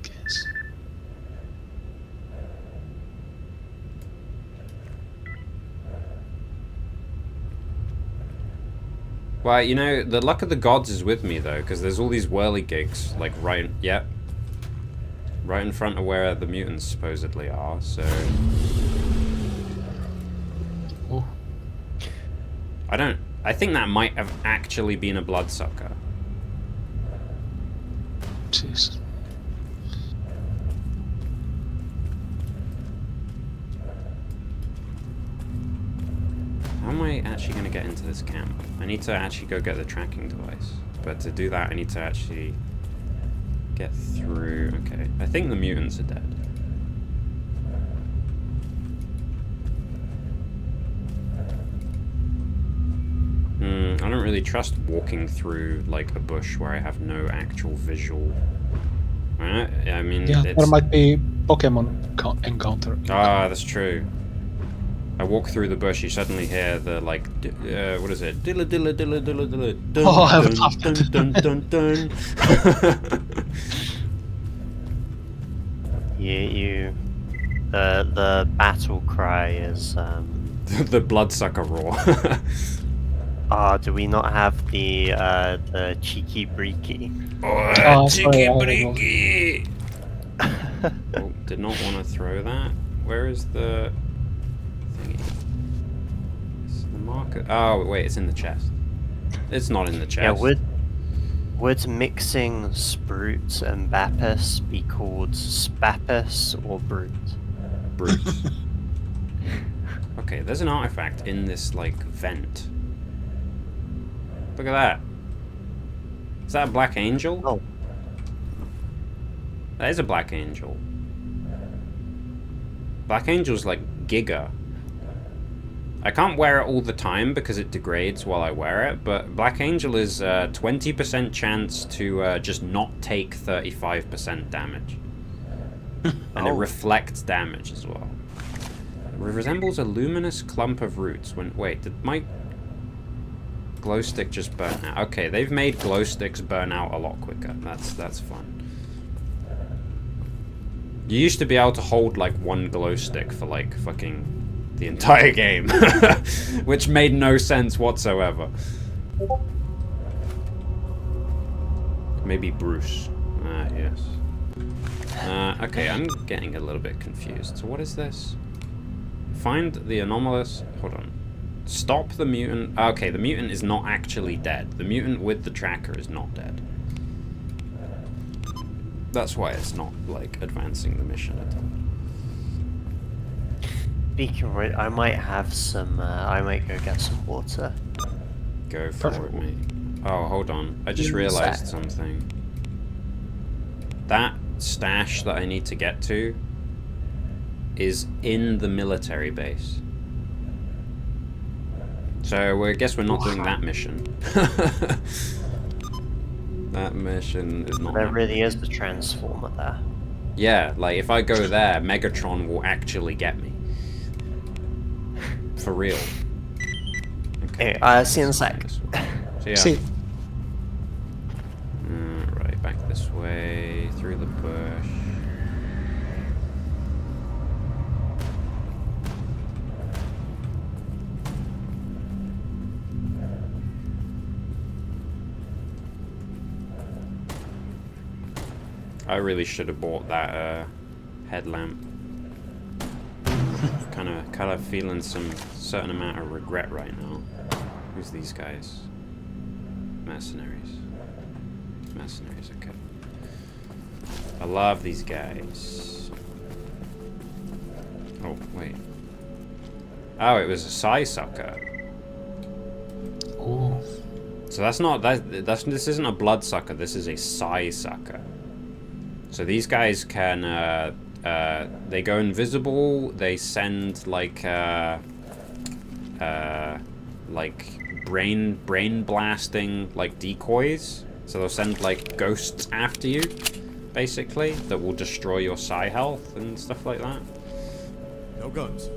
Guess. Well, you know, the luck of the gods is with me, though, because there's all these whirligigs, like, right in front of where the mutants supposedly are, so... Oh. I think that might have actually been a bloodsucker. Jeez. How am I actually going to get into this camp? I need to actually go get the tracking device. But to do that, I need to actually get through... Okay, I think the mutants are dead. I don't really trust walking through, like, a bush where I have no actual visual... I mean, Yeah, it's... there might be Pokemon encounter. Ah, that's true. I walk through the bush, you suddenly hear the, like, what is it? Dilla dilla dilla dilla dilla dun, Oh, I would dun, love dun, that. dun, dun, You the battle cry is The bloodsucker roar. do we not have the cheeky breaky? Oh, Cheeky sorry, I breaky! Oh, did not want to throw that. Where is the thingy? It's the Marker. Oh wait, it's in the chest. It's not in the chest. Yeah, would mixing Sprute and Bapus be called Spapus or Brute? Brute. Okay, there's an artifact in this like vent. Look at that. Is that a black angel? Oh. That is a black angel. Black angel's like Giga. I can't wear it all the time because it degrades while I wear it, but Black Angel is 20% chance to just not take 35% damage. And it reflects damage as well. It resembles a luminous clump of roots. Wait, did my glow stick just burn out? Okay, they've made glow sticks burn out a lot quicker. That's fun. You used to be able to hold like one glow stick for like fucking the entire game, which made no sense whatsoever. Maybe Bruce. Ah, yes. Okay, I'm getting a little bit confused. So what is this? Find the anomalous... Hold on. Stop the mutant... Okay, the mutant is not actually dead. The mutant with the tracker is not dead. That's why it's not, like, advancing the mission at all. Speaking of it, I might have some, I might go get some water. Go for it, mate. Oh, hold on. I just realized something. That stash that I need to get to is in the military base. So I guess we're not doing that mission. That mission is not... There really is the transformer there. Yeah, like if I go there, Megatron will actually get me. For real. Okay, see you in a sec. So yeah. See. Right, back this way, through the bush. I really should have bought that headlamp. kind of feeling some certain amount of regret right now. Who's these guys? Mercenaries. Mercenaries, okay. I love these guys. Oh, wait. Oh, it was a Psysucker. Oh. So that's not this isn't a bloodsucker, this is a Psysucker. So these guys can they go invisible, they send like brain blasting like decoys. So they'll send like ghosts after you, basically, that will destroy your psi health and stuff like that. No guns.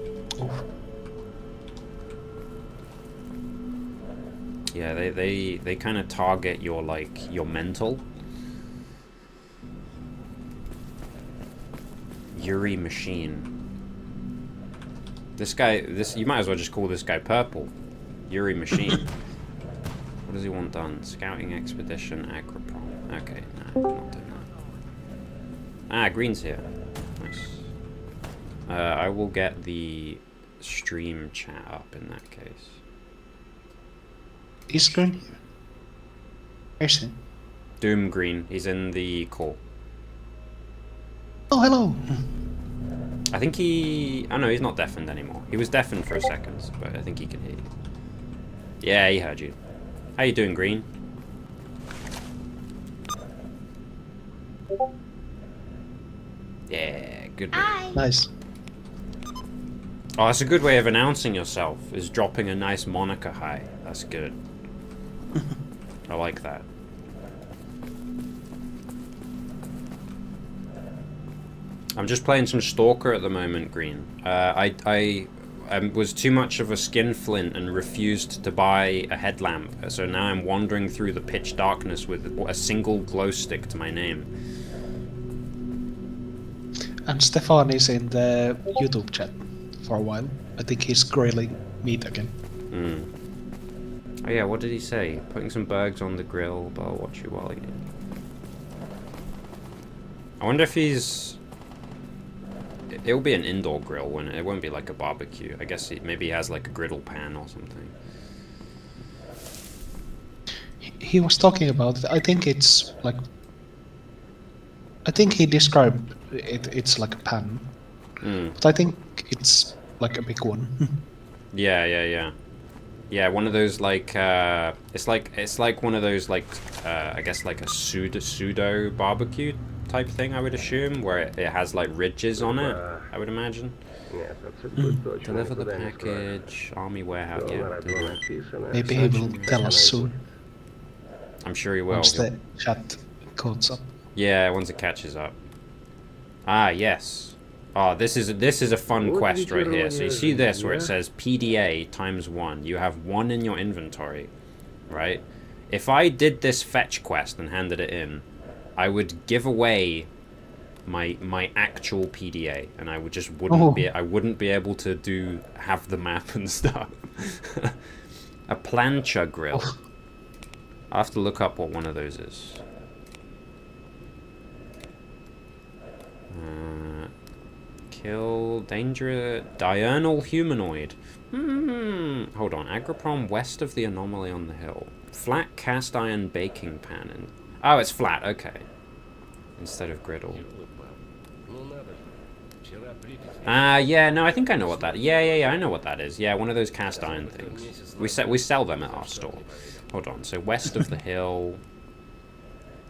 Yeah, they kind of target your like your mental. Yuri machine. This guy, you might as well just call this guy purple. Yuri machine. What does he want done? Scouting expedition, Acroprom. Okay, no, not doing that. Ah, green's here. Nice. I will get the stream chat up in that case. Is green? Where's he? Doom Green. He's in the call. Oh, hello. I think he... Oh no, he's not deafened anymore. He was deafened for a second, but I think he can hear you. Yeah, he heard you. How you doing, Green? Yeah, good. Hi. Nice. Oh, that's a good way of announcing yourself, is dropping a nice moniker high. That's good. I like that. I'm just playing some Stalker at the moment, Green. I was too much of a skinflint and refused to buy a headlamp, so now I'm wandering through the pitch darkness with a single glow stick to my name. And Stefan is in the YouTube chat for a while. I think he's grilling meat again. Oh yeah, what did he say? Putting some burgers on the grill, but I'll watch you while you... I wonder if he's... it'll be an indoor grill when it won't be like a barbecue. I guess maybe he has like a griddle pan or something. He was talking about it. I think it's like. I think he described it. It's like a pan, but I think it's like a big one. Yeah, one of those like it's like one of those like I guess like a pseudo barbecue type thing, I would assume, where it has like ridges on it, I would imagine. Deliver the package, army warehouse. Yeah, do that. Maybe he will tell us soon. I'm sure he will. Once the chat codes up. Yeah, once it catches up. Ah, yes. Oh, this is a fun quest right here. So you see this where it says PDA ×1. You have 1 in your inventory, right? If I did this fetch quest and handed it in, I would give away my actual PDA, and I would just wouldn't be able to have the map and stuff. A plancha grill. I'll have to look up what one of those is. Kill dangerous diurnal humanoid. Hold on. Agroprom west of the anomaly on the hill. Flat cast iron baking pan. Oh, it's flat. Okay. Instead of griddle. Yeah. No, I think I know what that. Yeah. I know what that is. Yeah, one of those cast iron things. We sell them at our store. Hold on. So west of the hill.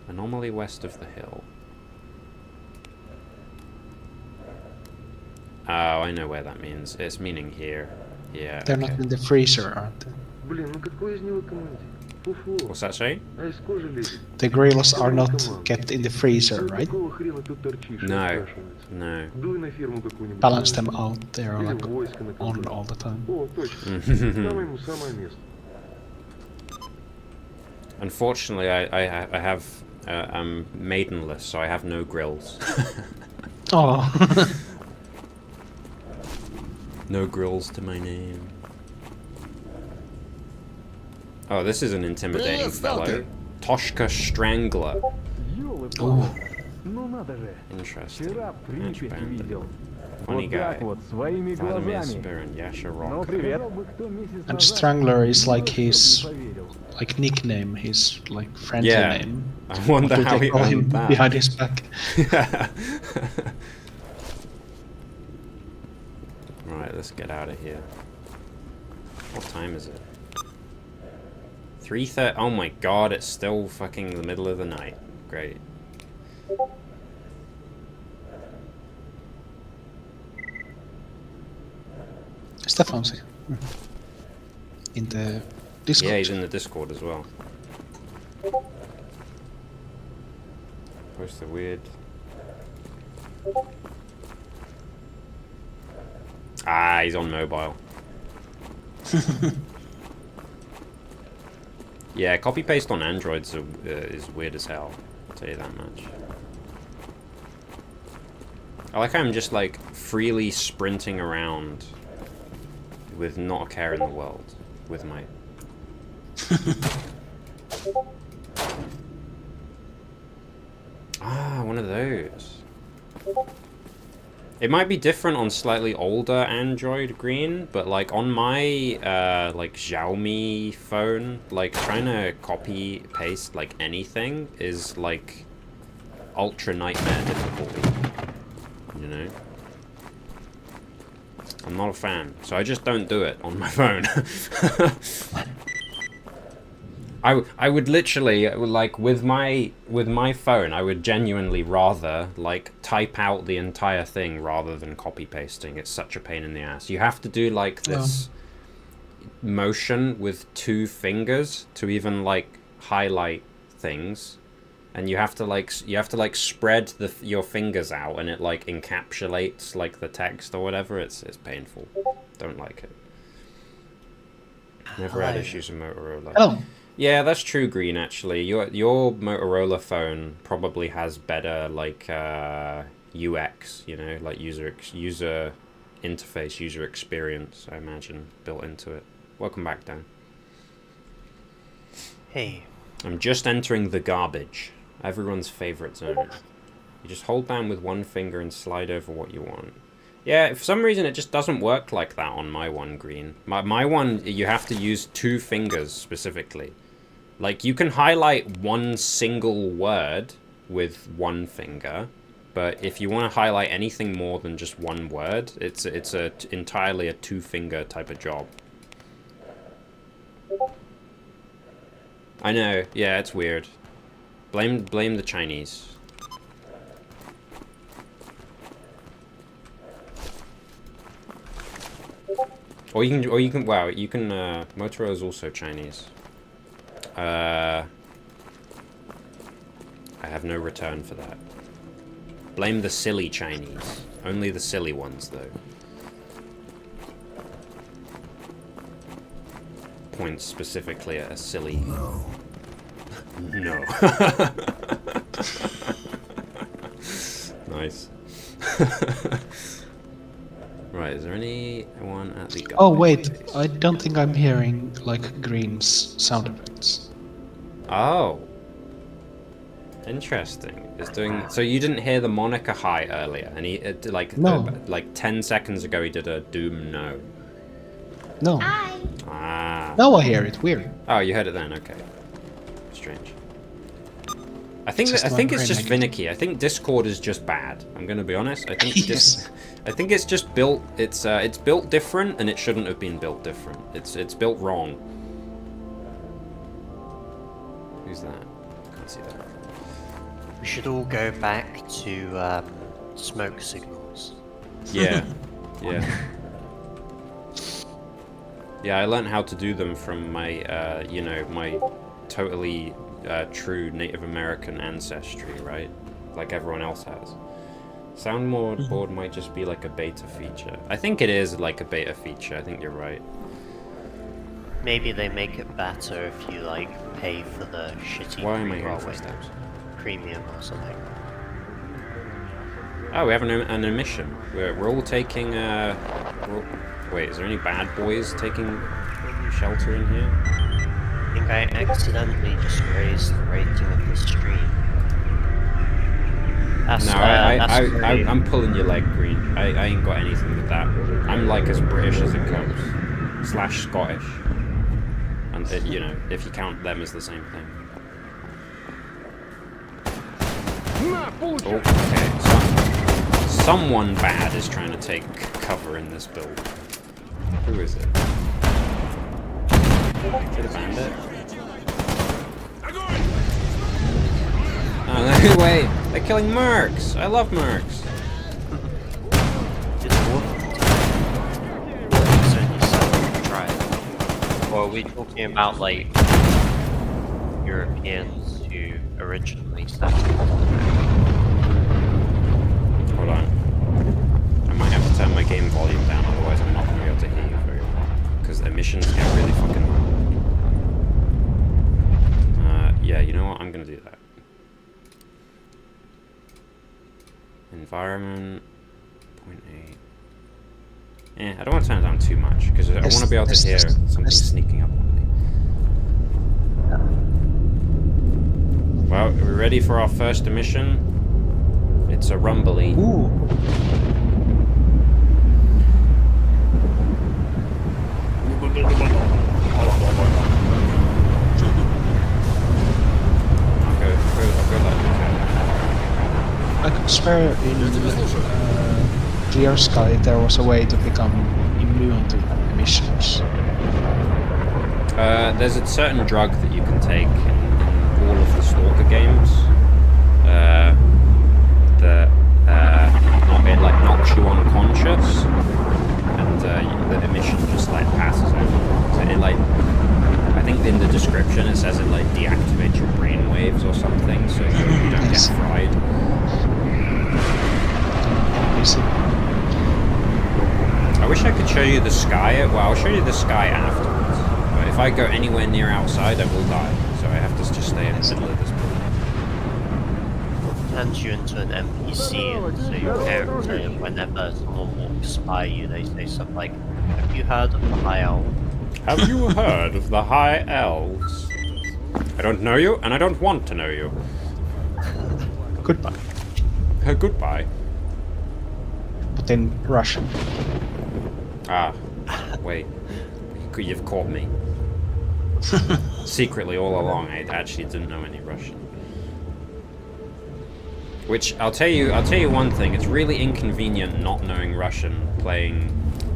Anomaly west of the hill. Oh, I know where that means. It's meaning here. Yeah. They're not in the freezer, aren't they? What's that say? The grills are not kept in the freezer, right? No. Balance them out. They're like on all the time. Unfortunately, I have I'm maidenless, so I have no grills. Oh. No grills to my name. Oh, this is an intimidating fellow. Toshka Strangler. Oh. Interesting. Match bandit. Funny guy. Vladimir Spirin, Yasha Rock. And Strangler is like his nickname, his like friendly name. I wonder how he earned that. Behind his back. Right, let's get out of here. What time is it? 3:30. Oh my god, it's still fucking the middle of the night. Great. Stefan's here. In the Discord. Yeah, he's in the Discord as well. Where's the weird... Ah, he's on mobile. Yeah, copy paste on Androids is weird as hell. I'll tell you that much. I like how I'm just like freely sprinting around with not a care in the world with my. Ah, one of those. It might be different on slightly older Android Green, but like on my like Xiaomi phone, like trying to copy paste like anything is like ultra nightmare difficulty. You know? I'm not a fan, so I just don't do it on my phone. I would literally, like, with my phone, I would genuinely rather, like, type out the entire thing rather than copy-pasting. It's such a pain in the ass. You have to do, like, this motion with 2 fingers to even, like, highlight things. And you have to, like, spread your fingers out, and it, like, encapsulates, like, the text or whatever. It's painful. Don't like it. Never had issues with Motorola. Oh. Yeah, that's true, Green, actually. Your Motorola phone probably has better, like, UX, you know, like user interface, user experience, I imagine, built into it. Welcome back, Dan. Hey. I'm just entering the garbage. Everyone's favorite zone. You just hold down with one finger and slide over what you want. Yeah, for some reason it just doesn't work like that on my one, Green. My one, you have to use 2 fingers specifically. Like, you can highlight one single word with 1 finger, but if you want to highlight anything more than just 1 word, it's entirely a 2-finger type of job. I know, yeah, it's weird. Blame the Chinese. Or you can, wow, you can, Motorola is also Chinese. I have no return for that. Blame the silly Chinese. Only the silly ones, though. Points specifically at a silly... No. No. Nice. Right, is there anyone at the... Oh wait, I don't think I'm hearing like Green's sound effects. Oh. Interesting. It's doing... So you didn't hear the Monica hi earlier, and he like No. Like 10 seconds ago he did a Doom no. No. Ah. Now I hear it. Weird. Oh, you heard it then. Okay. Strange. I think Just it's just wondering. finicky. I think Discord is just bad. I'm gonna be honest. I think Yes. I think it's just built. It's built different, and it shouldn't have been built different. It's built wrong. Who's that? Can't see that. We should all go back to smoke signals. Yeah. Yeah. Yeah, I learned how to do them from my, you know, my totally true Native American ancestry, right? Like everyone else has. Soundboard might just be like a beta feature. I think it is like a beta feature. I think you're right. Maybe they make it better if you like pay for the shitty Why am I hearing well, footsteps? premium or something. Oh, we have an emission. We're all taking. Wait, is there any bad boys taking shelter in here? I think I accidentally just raised the rating of the stream. That's, No, I'm pulling your leg, Green. I ain't got anything with that. I'm like as British as it comes. / Scottish. And, you know, if you count them as the same thing. Okay, someone bad is trying to take cover in this build. Who is it? Is it a bandit? Oh, no way! They're killing mercs! I love mercs! Just so you said try it. Or are we talking about like Europeans who originally settled? Hold on. I might have to turn my game volume down, otherwise I'm not going to be able to hear you very well. Because the emissions get really fucking loud. Yeah, you know what? I'm going to do that. Environment. 0.8. I don't want to turn it down too much, because I want to be able to hear something sneaking up on me. Well, are we ready for our first emission? It's a rumbly. Ooh. I'll go like I could swear in Clear Sky there was a way to become immune to emissions. There's a certain drug that you can take in all of the S.T.A.L.K.E.R games. It like knocks you unconscious, and the emission just like passes over. So it like, I think in the description it says it like deactivates your brain waves or something, so you don't get fried. I wish I could show you the sky. Well, I'll show you the sky afterwards. But if I go anywhere near outside, I will die. So I have to just stay in the middle of this building. Turns you into an NPC, and so your character, whenever someone walks by you, they say something like, "Have you heard of the High Elf?" Have you heard of the High Elves? I don't know you, and I don't want to know you. Goodbye. Goodbye. but in Russian. Ah, wait. You've caught me. Secretly, all along, I actually didn't know any Russian. Which I'll tell you one thing. It's really inconvenient not knowing Russian playing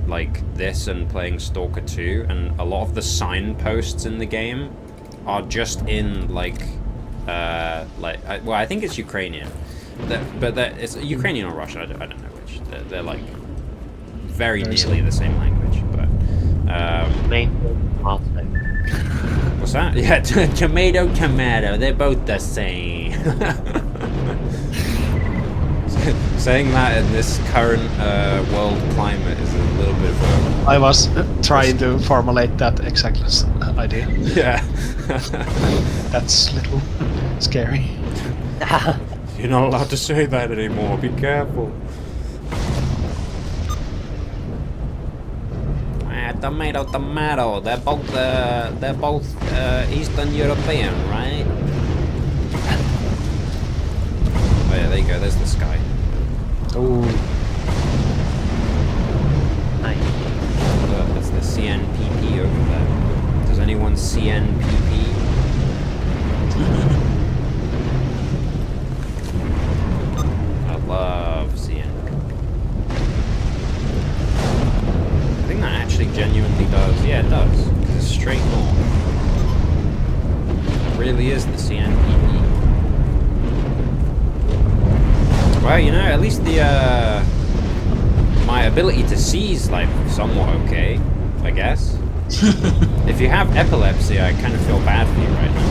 like this and playing Stalker 2, and a lot of the signposts in the game are just in like well, I think it's Ukrainian, but it's Ukrainian or Russian. I don't know which. They're like very nearly the same language, but what's that? Yeah, tomato. They're both the same. Saying that in this current world climate is a little bit of a... I was trying to formulate that exact idea. Yeah. That's a little scary. You're not allowed to say that anymore. Be careful. Tomato. They're both Eastern European, right? Oh yeah, there you go. There's the sky. Oh. Nice. Look, that's the CNPP over there. Does anyone CNPP? I love CNPP. I think that actually genuinely does. Yeah, it does. Because it's straight north. It really is the CNPP. Well, you know, at least the, my ability to see is, like, somewhat okay, I guess. If you have epilepsy, I kind of feel bad for you right now,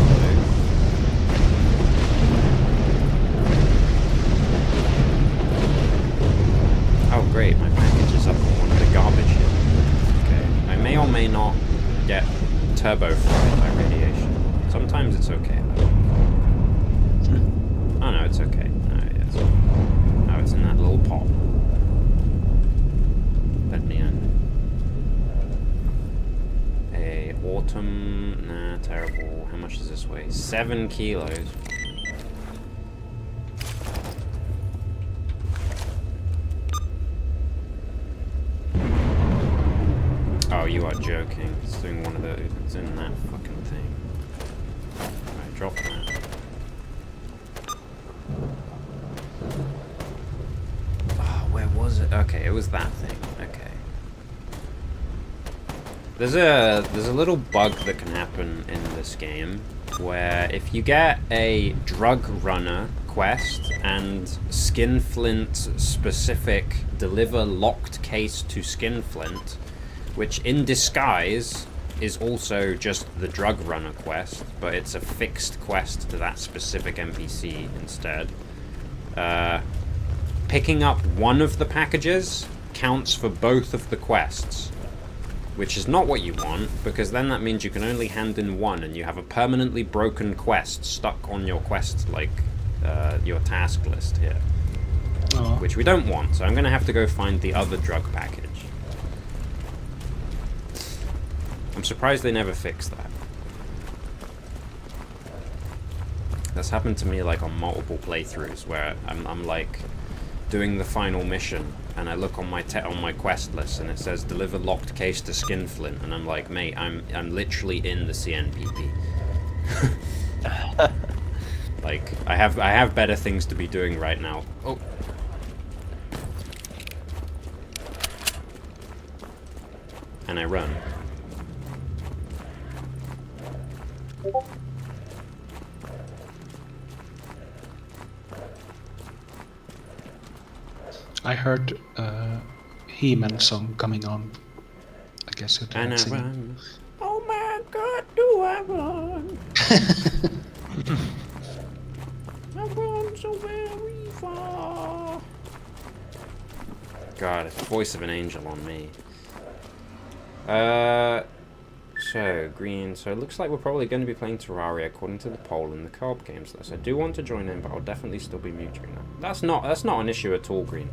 though. Oh, great, my package is up on one of the garbage here. Okay, I may or may not get turbo-fried by radiation. Sometimes it's okay, though. Oh, no, it's okay. Oh, it's in that little pot. Let me in. A autumn... Nah, terrible. How much does this weigh? 7 kilos. Oh, you are joking. It's doing one of those. It's in that fucking thing. Alright, drop that. Was it? Okay, it was that thing. Okay. There's a little bug that can happen in this game where if you get a drug runner quest and Skinflint specific deliver locked case to Skinflint, which in disguise is also just the drug runner quest, but it's a fixed quest to that specific NPC instead. Picking up one of the packages counts for both of the quests, which is not what you want, because then that means you can only hand in one, and you have a permanently broken quest stuck on your quest, like, your task list here. Oh. Which we don't want, so I'm going to have to go find the other drug package. I'm surprised they never fixed that. That's happened to me, like, on multiple playthroughs, where I'm like... doing the final mission, and I look on my quest list, and it says deliver locked case to Skinflint, and I'm like, mate, I'm literally in the CNPP. Like, I have better things to be doing right now. Oh. And I run. I heard He-Man song coming on. I guess you And didn't I sing. run. Oh my God, do I run? I run so very far. God, it's the voice of an angel on me. So, green. So it looks like we're probably going to be playing Terraria according to the poll in the carb games list. I do want to join in, but I'll definitely still be muting that. That's not an issue at all, green.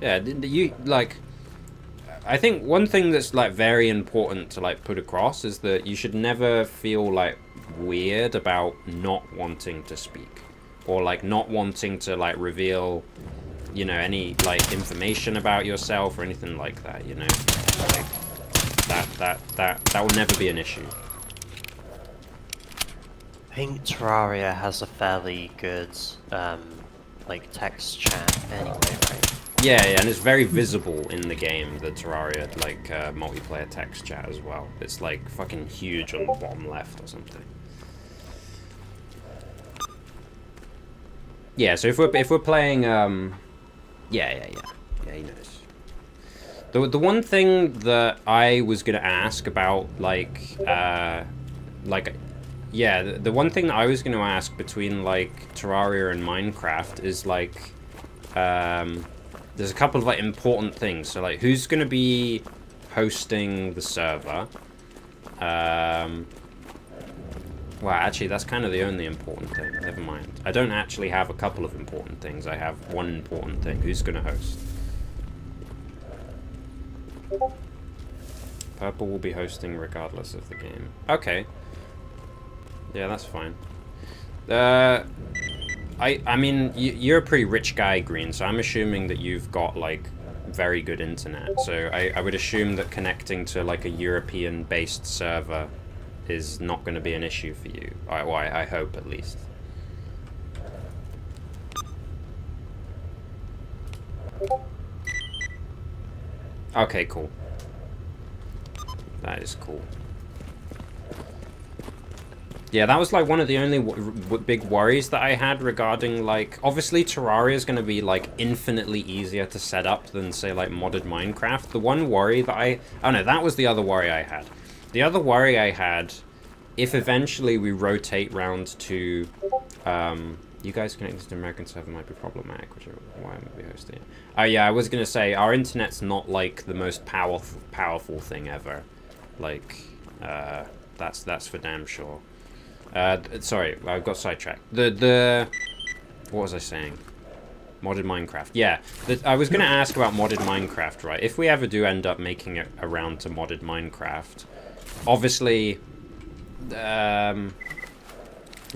Yeah, you, like... I think one thing that's, like, very important to, like, put across is that you should never feel, like, weird about not wanting to speak. Or, like, not wanting to, like, reveal you know, any like information about yourself or anything like that, you know, like that will never be an issue. I think Terraria has a fairly good, like, text chat anyway, right? Yeah, and it's very visible in the game, the Terraria, like, multiplayer text chat as well. It's, like, fucking huge on the bottom left or something. Yeah, so if we're playing, yeah, he knows. The one thing that I was gonna ask about, like, yeah, the one thing that I was gonna ask between, like, Terraria and Minecraft is, like, there's a couple of, like, important things. So, like, who's gonna be hosting the server? Well, actually, that's kind of the only important thing. Never mind. I don't actually have a couple of important things. I have one important thing. Who's gonna host? Purple will be hosting regardless of the game. Okay. Yeah, that's fine. I mean, you're a pretty rich guy, Green, so I'm assuming that you've got, like, very good internet. So I would assume that connecting to, like, a European-based server is not going to be an issue for you. I hope, at least. Okay, cool. That is cool. Yeah, that was, like, one of the only big worries that I had regarding, like... Obviously, Terraria is going to be, like, infinitely easier to set up than, say, like, modded Minecraft. The one worry that I... Oh, no, that was the other worry I had. The other worry I had, if eventually we rotate round to... you guys connecting to the American server might be problematic, which why am I hosting it? Oh, yeah, I was going to say, our internet's not, like, the most powerful thing ever. Like, that's for damn sure. Sorry, I got sidetracked. What was I saying? Modded Minecraft. Yeah, I was going to ask about modded Minecraft, right? If we ever do end up making it around to modded Minecraft, obviously,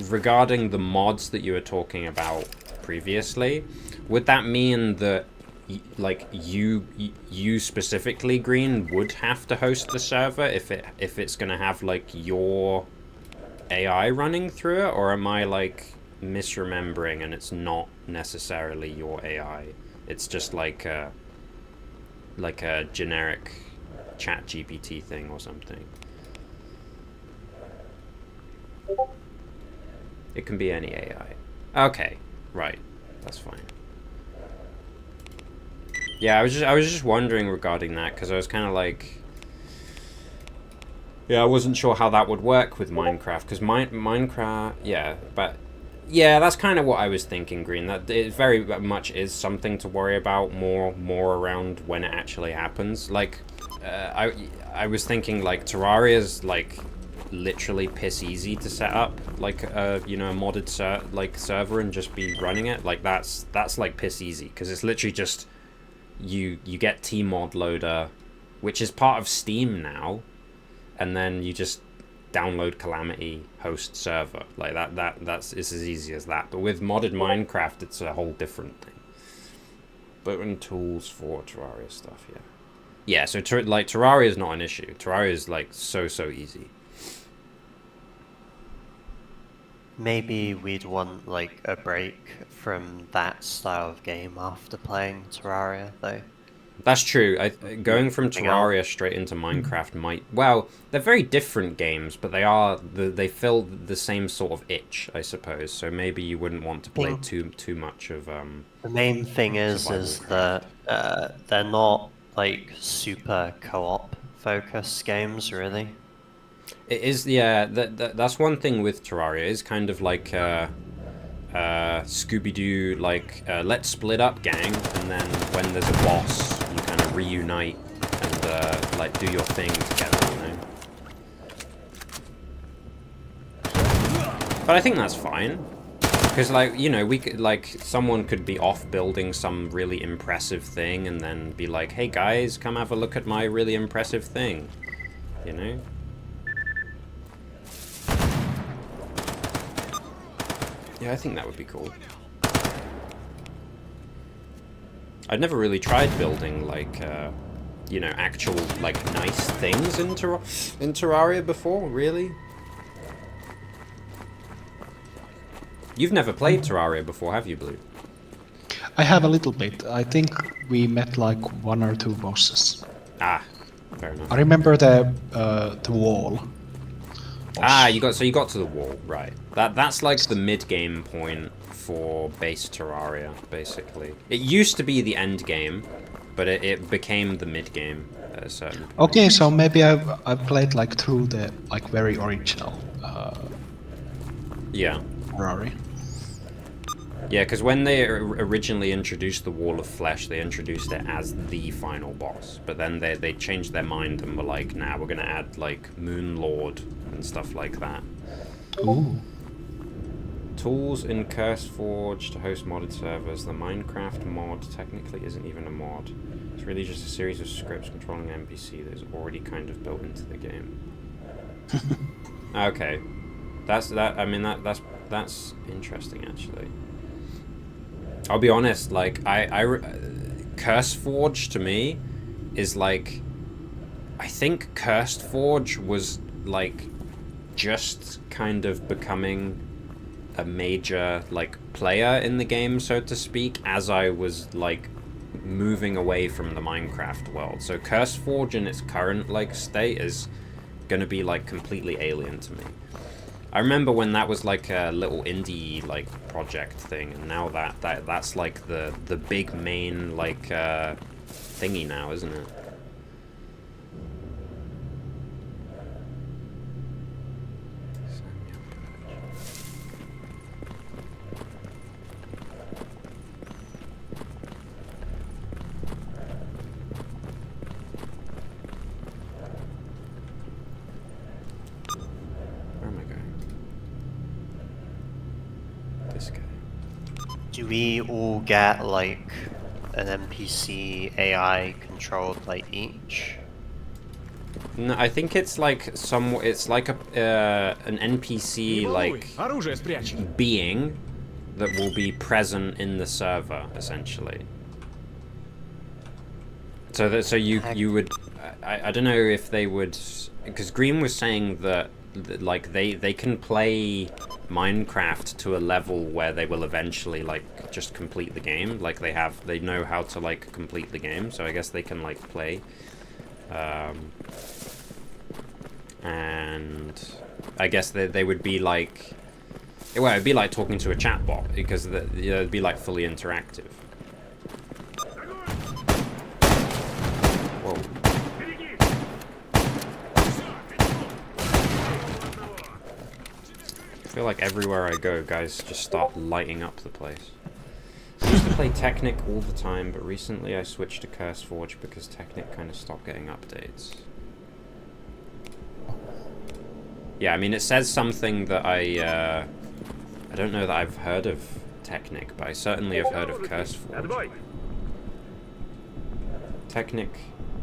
regarding the mods that you were talking about previously, would that mean that, like, you specifically, Green, would have to host the server if it's going to have, like, your AI running through it, or am I, like, misremembering and it's not necessarily your AI? It's just like a generic chat GPT thing or something. It can be any AI. Okay, right. That's fine. Yeah, I was just wondering regarding that, because I was kind of like... Yeah, I wasn't sure how that would work with Minecraft, because Minecraft... Yeah, but... Yeah, that's kind of what I was thinking, Green. That it very much is something to worry about more around when it actually happens. Like, I was thinking, like, Terraria's, like, literally piss easy to set up, like, you know, a modded server and just be running it. Like, that's like piss easy, because it's literally just you get Tmod loader, which is part of Steam now, and then you just download Calamity, host server. Like that's it's as easy as that. But with modded Minecraft, it's a whole different thing. But in tools for Terraria stuff, yeah. Yeah, so like Terraria is not an issue. Terraria is like so easy. Maybe we'd want, like, a break from that style of game after playing Terraria, though. That's true. Going from Terraria straight into Minecraft might... Well, they're very different games, but they fill the same sort of itch, I suppose. So maybe you wouldn't want to play too much of... The main thing is that they're not, like, super co-op focused games, really. It is, yeah. That's one thing with Terraria. It's kind of like Scooby-Doo, like, let's split up, gang, and then when there's a boss, you kind of reunite and, like, do your thing together, you know? But I think that's fine. Because, like, you know, we could, like, someone could be off building some really impressive thing and then be like, hey, guys, come have a look at my really impressive thing, you know? Yeah, I think that would be cool. I'd never really tried building like you know, actual like nice things in Terraria before, really. You've never played Terraria before, have you, Blue? I have a little bit. I think we met like 1 or 2 bosses. Ah, fair enough. I remember the wall. Ah, you got to the wall, right? That's like the mid-game point for base Terraria, basically. It used to be the end game, but it became the mid game at a certain point. Okay, so maybe I've played like through the like very original Yeah. Terraria. Yeah, because when they originally introduced the Wall of Flesh, they introduced it as the final boss. But then they changed their mind and were like, nah, we're gonna add like Moon Lord and stuff like that. Ooh. Tools in CurseForge to host modded servers. The Minecraft mod technically isn't even a mod. It's really just a series of scripts controlling an NPC that is already kind of built into the game. Okay, that's interesting actually. I'll be honest, like CurseForge to me is like, I think CurseForge was like just kind of becoming a major like player in the game, so to speak, as I was like moving away from the Minecraft world. So CurseForge in its current like state is gonna be like completely alien to me. I remember when that was like a little indie like project thing, and now that's like the big main like thingy now, isn't it? Do we all get like an NPC AI controlled like each? No, I think it's like it's like a an NPC like being that will be present in the server essentially. So you would I don't know if they would, because Green was saying that like they can play Minecraft to a level where they will eventually like just complete the game. Like they know how to like complete the game, so I guess they can like play. And I guess they would be like, well, it'd be like talking to a chatbot, because it'd be like fully interactive. Whoa. I feel like everywhere I go, guys just start lighting up the place. I used to play Technic all the time, but recently I switched to CurseForge because Technic kind of stopped getting updates. Yeah, I mean, it says something that I don't know that I've heard of Technic, but I certainly have heard of CurseForge. Technic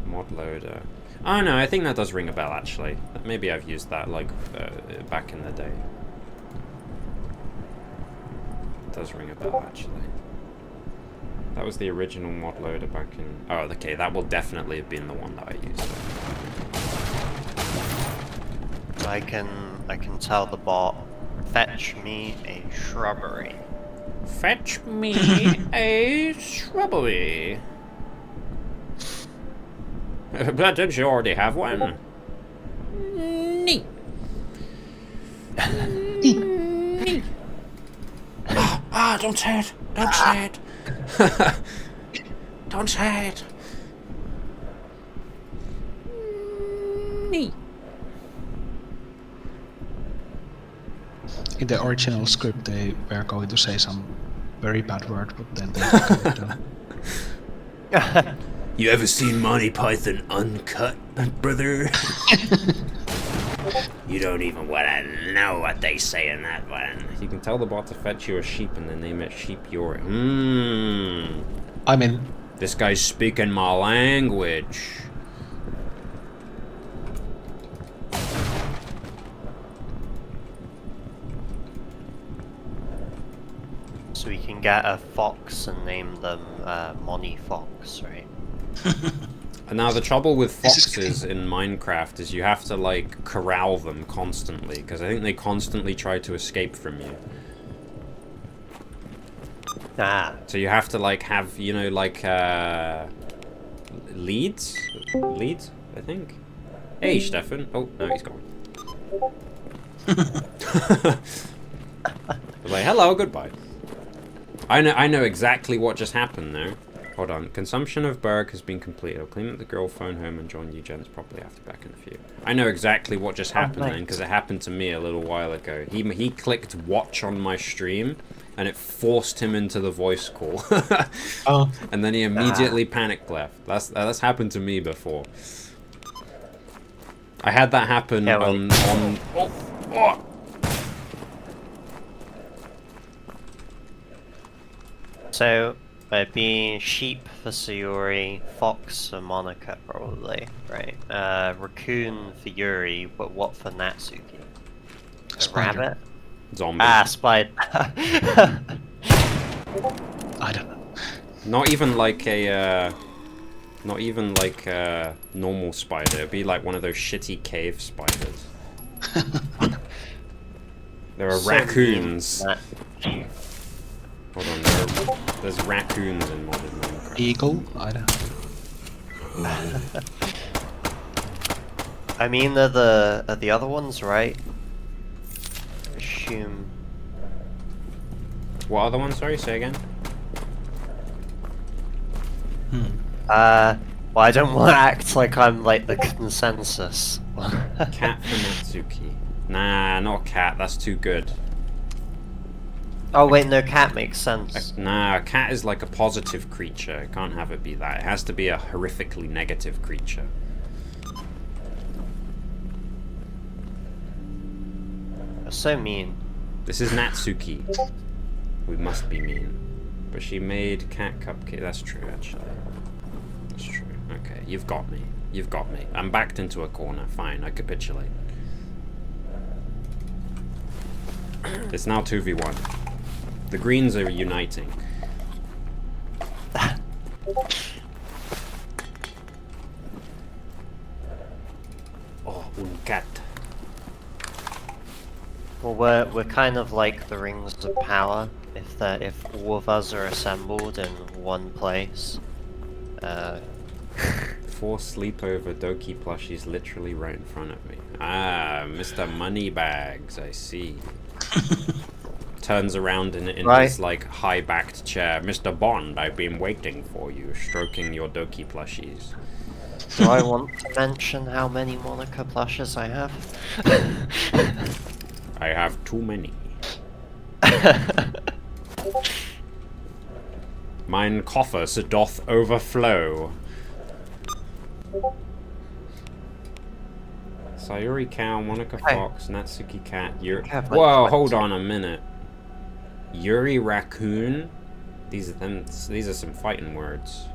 mod loader. Oh no, I think that does ring a bell actually. Maybe I've used that like back in the day. It does ring a bell actually. That was the original mod loader back in... Oh, okay, that will definitely have been the one that I used. I can tell the bot, fetch me a shrubbery. Fetch me a shrubbery. But don't you already have one? Neat. Neat. Ah, don't say it. Don't say it. Don't say it. Neat. In the original script, they were going to say some very bad word, but then they cut it down. You ever seen Monty Python Uncut, brother? You don't even want to know what they say in that one. You can tell the bot to fetch you a sheep and then name it Sheep Yori. I mean... This guy's speaking my language. So we can can get a fox and name them Money Fox, right? And now the trouble with This is foxes in Minecraft is you have to like corral them constantly, because I think they constantly try to escape from you. Ah, So you have to like have, you know, like leads? Leads, I think. Hey, Stefan. Oh, no, he's gone. Like, hello, goodbye. I know exactly what just happened there. Hold on. Consumption of Berg has been completed. I'll clean up the girl, phone home, and join you gents properly after back in a few. I know exactly what just happened then, because it happened to me a little while ago. He clicked watch on my stream, and it forced him into the voice call. Oh. And then he immediately panic left. That's happened to me before. I had that happen on oh. so it'd be sheep for Sayuri, fox for Monica probably, right? Raccoon for Yuri, but what for Natsuki? A Spider. rabbit? Zombie. Ah, spider. I don't know. Not even like a normal spider. It'd be like one of those shitty cave spiders. There are raccoons. Hold on, there's raccoons in modern Minecraft. Eagle? I don't know. I mean, they're the other ones, right? Assume. What other one? Sorry, say again. Well, I don't want to act like I'm like the consensus. Cat for Natsuki. Nah, not cat. That's too good. Oh wait, no, cat makes sense. Nah, a cat is like a positive creature. It can't have it be that. It has to be a horrifically negative creature. You're so mean. This is Natsuki. We must be mean. But she made cat cupcake. That's true, actually. That's true. Okay, you've got me. You've got me. I'm backed into a corner. Fine, I capitulate. It's now 2v1. The greens are uniting. Oh, un cat. Well, we're kind of like the rings of power. If all of us are assembled in one place. 4 sleepover Doki plushies literally right in front of me. Ah, Mr. Moneybags, I see. Turns around in his like high-backed chair. Mr. Bond, I've been waiting for you, stroking your Doki plushies. Do I want to mention how many Monica plushes I have? I have too many. Mine coffers doth overflow. Sayuri cow, Monica fox, Natsuki cat, Yuri. Whoa, hold on a minute. Yuri raccoon. These are some fighting words.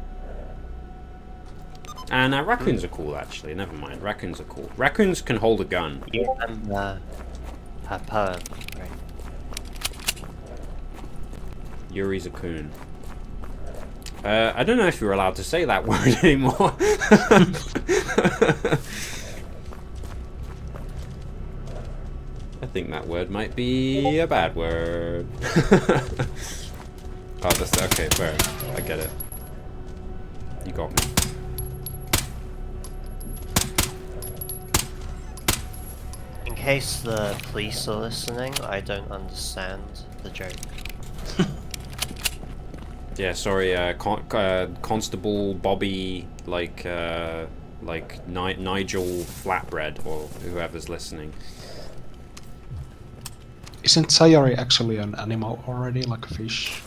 And raccoons are cool, actually. Never mind. Raccoons are cool. Raccoons can hold a gun. You remember her poem, right? Yuri's a coon. I don't know if you're allowed to say that word anymore. I think that word might be a bad word. Oh, that's okay, fair. I get it. You got me. In case the police are listening, I don't understand the joke. Yeah, sorry, Constable Bobby, Nigel Flatbread, or whoever's listening. Isn't Sayuri actually an animal already, like a fish?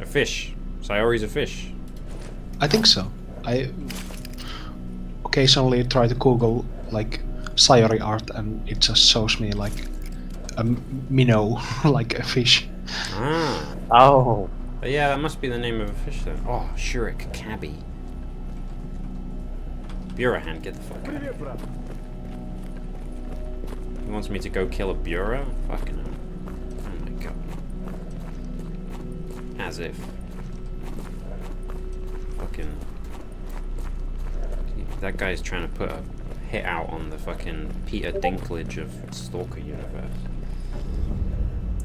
A fish. Sayori's a fish. I think so. I occasionally try to Google like Sayori art and it just shows me like a minnow, like a fish. Ah. Oh. Yeah, that must be the name of a fish then. Oh, Shurik Cabby. Burahan, get the fuck out of here. He wants me to go kill a Bura? Fucking hell. Oh my god. As if. Fucking... That guy's trying to put a hit out on the fucking Peter Dinklage of Stalker universe.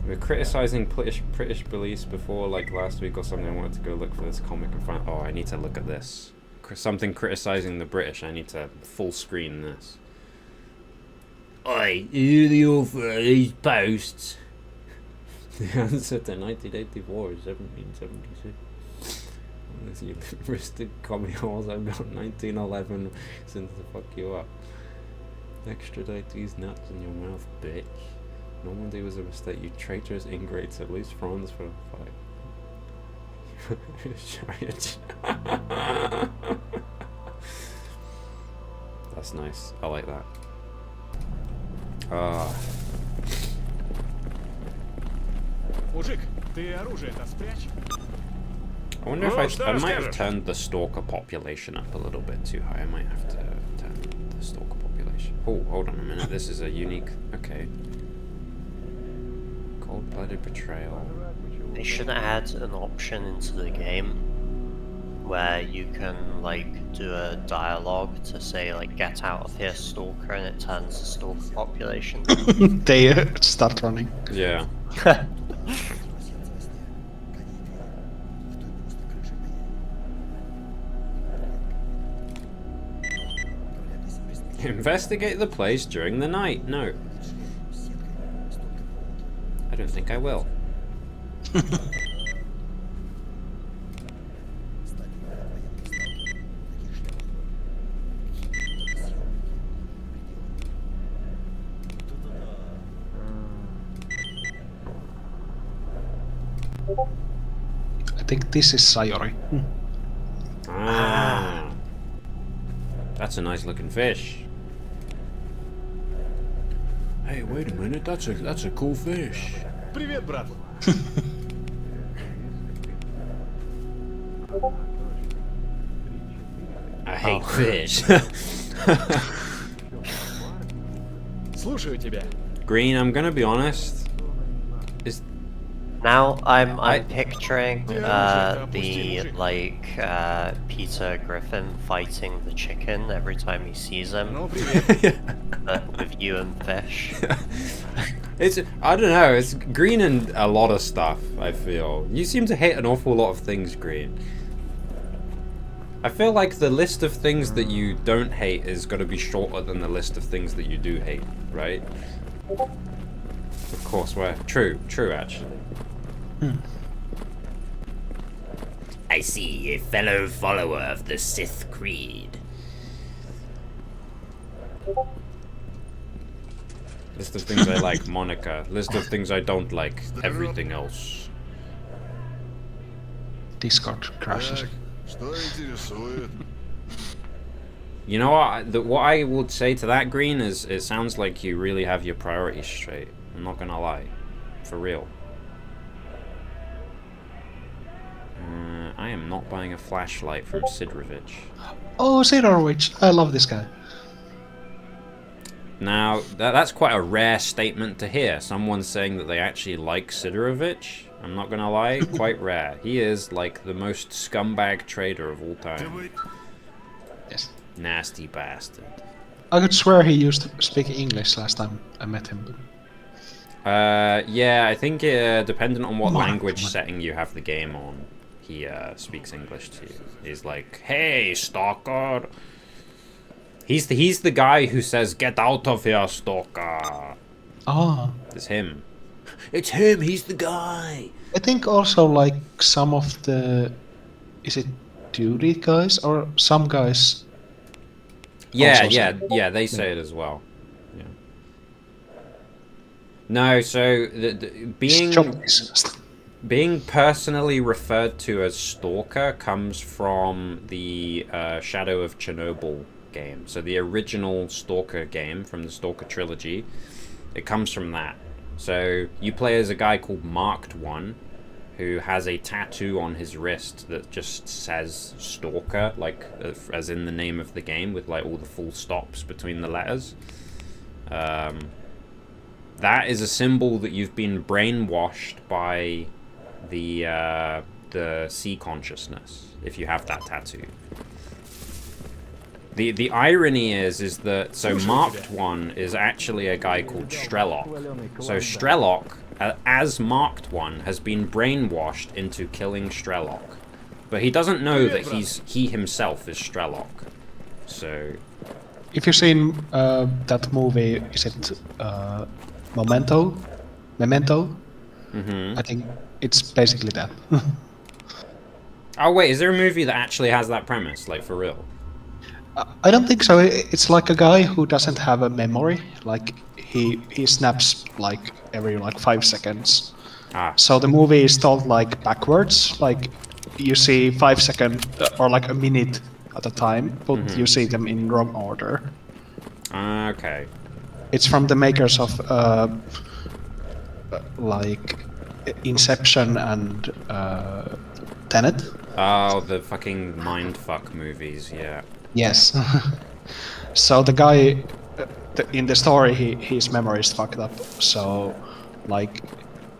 We were criticizing British police before, like last week or something. I wanted to go look for this comic and find... Oh, I need to look at this. Something criticizing the British. I need to full screen this. Oi, who the author of these posts? The answer to 1984 is 1776. You wristed commie holes, I've got 1911 since to fuck you up. Extradite these nuts in your mouth, bitch. Normandy was a mistake, you traitorous ingrates, at least France for a fight. That's nice, I like that. Мужик, ты оружие-то спрячь. I wonder if I might have turned the stalker population up a little bit too high. I might have to turn the stalker population. Oh, hold on a minute. This is a unique... Okay. Cold-blooded betrayal. They should add an option into the game where you can, like, do a dialogue to say, like, get out of here, stalker, and it turns the stalker population. They start running. Yeah. Investigate the place during the night. No. I don't think I will. I think this is Sayori. Ah. That's a nice looking fish. Hey, wait a minute, that's a cool fish. Привет, брат. I hate fish. Слушаю тебя. Green, I'm gonna be honest. Is Now I'm picturing the Peter Griffin fighting the chicken every time he sees him, Ну, привет. but with you and fish. it's I don't know, it's Green and a lot of stuff, I feel. You seem to hate an awful lot of things, Green. I feel like the list of things that you don't hate is gonna be shorter than the list of things that you do hate, right? Of course, true actually. I see, a fellow follower of the Sith Creed. List of things I like, Monica. List of things I don't like, everything else. Discord crashes. Что интересует? You know what I would say to that, Green, is it sounds like you really have your priorities straight. I'm not gonna lie. For real. I am not buying a flashlight from Sidrovich. Oh, Sidorowicz. I love this guy. Now, that's quite a rare statement to hear. Someone saying that they actually like Sidorovich. I'm not gonna lie, quite rare. He is like the most scumbag trader of all time. Yes. Nasty bastard. I could swear he used to speak English last time I met him. Yeah, I think depending on what Mark, language Mark. setting you have the game on, he speaks English to you. He's like, "Hey, stalker." He's the guy who says, "Get out of here, stalker." Ah. It's him. It's him. He's the guy. I think also like some of the... Is it duty guys or some guys? Yeah, Also yeah. They say it as well. Yeah. No, so being personally referred to as stalker comes from the Shadow of Chernobyl game. So the original Stalker game from the Stalker trilogy, it comes from that. So you play as a guy called Marked One, who has a tattoo on his wrist that just says Stalker, like as in the name of the game, with like all the full stops between the letters. That is a symbol that you've been brainwashed by the sea consciousness if you have that tattoo. The irony is that so marked one is actually a guy called S.T.A.L.K.E.R. So S.T.A.L.K.E.R, as marked one, has been brainwashed into killing S.T.A.L.K.E.R. But he doesn't know that he himself is S.T.A.L.K.E.R. So If you've seen that movie, is it Memento? I think it's basically that. oh wait, is there a movie that actually has that premise, like for real? I don't think so. It's like a guy who doesn't have a memory. Like he snaps like every like 5 seconds. Ah. So the movie is told like backwards. Like you see 5 seconds or like a minute at a time, but you see them in wrong order. Okay. It's from the makers of like Inception and Tenet. Oh, the fucking mindfuck movies, yeah. Yes. So the guy in the story, his memory is fucked up. So, like,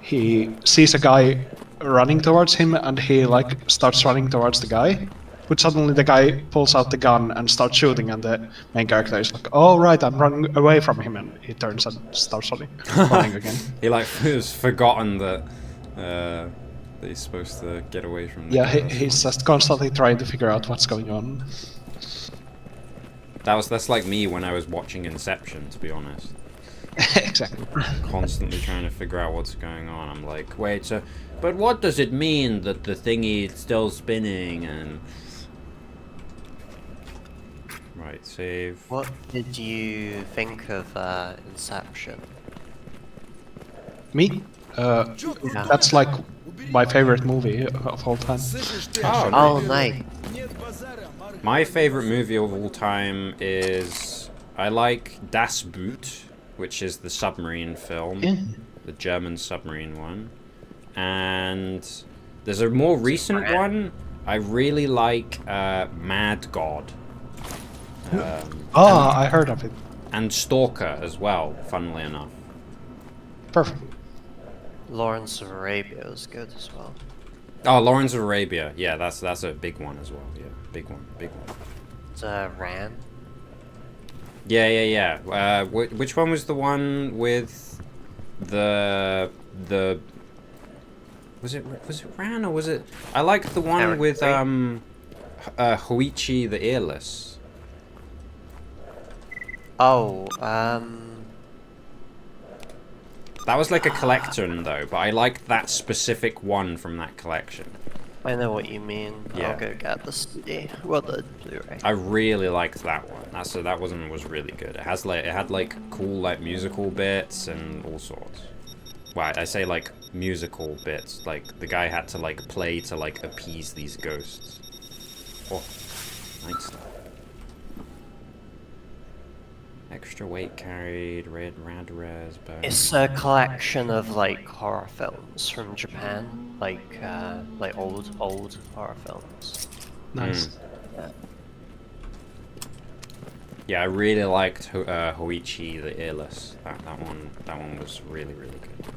he sees a guy running towards him, and he like starts running towards the guy. But suddenly the guy pulls out the gun and starts shooting, and the main character is like, "Oh right, I'm running away from him," and he turns and starts running again. He like has forgotten that he's supposed to get away from the Yeah, girls. he's just constantly trying to figure out what's going on. That's like me when I was watching Inception, to be honest. Exactly. Constantly trying to figure out what's going on. I'm like, wait, so, but what does it mean that the thingy is still spinning? And right, save. What did you think of Inception? Me? That's like my favorite movie of all time. Oh, Oh, nice. my favorite movie of all time is I like Das Boot, which is the submarine film, the German submarine one, and there's a more recent one. I really like Mad God. I heard of it. And Stalker as well, funnily enough. Perfect. Lawrence of Arabia was good as well. Oh, Lawrence of Arabia. Yeah, that's a big one as well. Yeah, big one. It's Ran. Yeah. Which one was the one with the was it Ran or was it? I liked the one Eric with Ray. Hoichi the Earless. Oh, That was like a collection though, but I liked that specific one from that collection. I know what you mean. Yeah. I'll go get the CD. Well, the Blu-ray. I really liked that one. That one was really good. It had like cool like musical bits and all sorts. Well, I say like musical bits. Like the guy had to like play to like appease these ghosts. Oh, nice stuff. Extra weight carried, rad res, bone. It's a collection of like horror films from Japan, like old horror films. Nice. Yeah, I really liked Hoichi the Earless. That one was really good.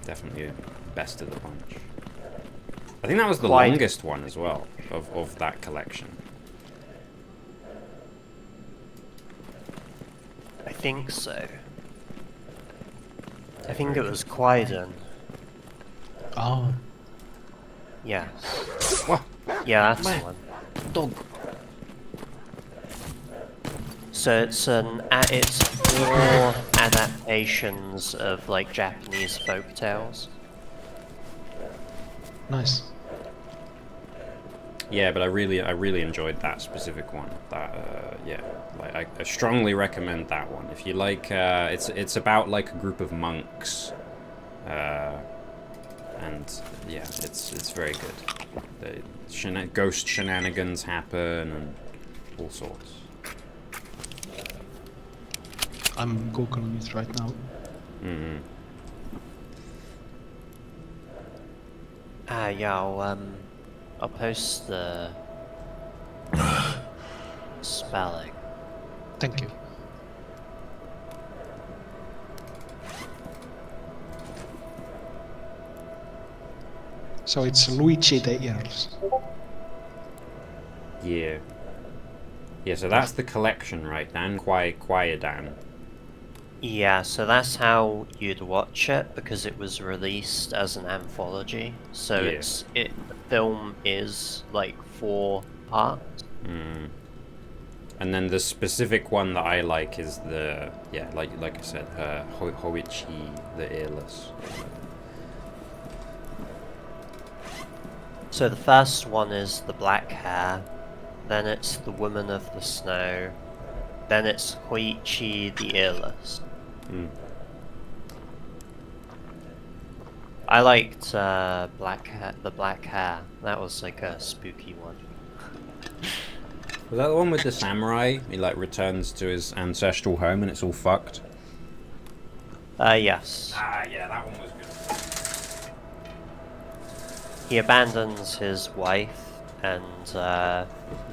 Definitely best of the bunch. I think that was the longest one as well of that collection. I think so. I think it was Quaiden. Oh. Yeah. What? Yeah, that's the one. Dog. So it's four adaptations of like Japanese folk tales. Nice. Yeah, but I really enjoyed that specific one. That yeah, like I strongly recommend that one. If you like, it's about like a group of monks, and yeah, it's very good. The ghost shenanigans happen and all sorts. I'm googling it right now. Mm-hmm. Yeah, I'll post the spelling. Thank you. So it's Luigi the Earls. Yeah. Yeah, so that's the collection, right, Dan? Dan. Yeah, so that's how you'd watch it because it was released as an anthology. So Yeah. the film is like 4 parts. Mm. And then the specific one that I like is the, yeah, like I said, Hoichi the Earless. So the first one is the black hair, then it's the woman of the snow, then it's Hoichi the Earless. Mm. I liked the black hair. That was like a spooky one. Was that the one with the samurai? He like returns to his ancestral home and it's all fucked? Yes. Ah, yeah, that one was good. He abandons his wife and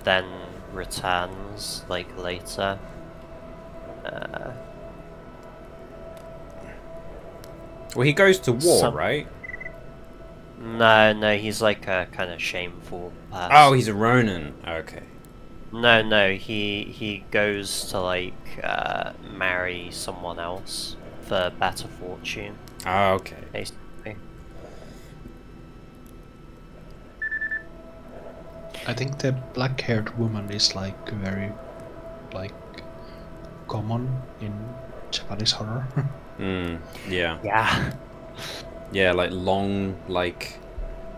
then returns like later. Well, he goes to war, Some- right? No, he's like a kind of shameful person. Oh, he's a Ronin. Okay. No, he goes to like marry someone else for better fortune, Oh, okay. basically. I think the black-haired woman is like very, like, common in Japanese horror. Yeah. Yeah. Yeah, like long, like,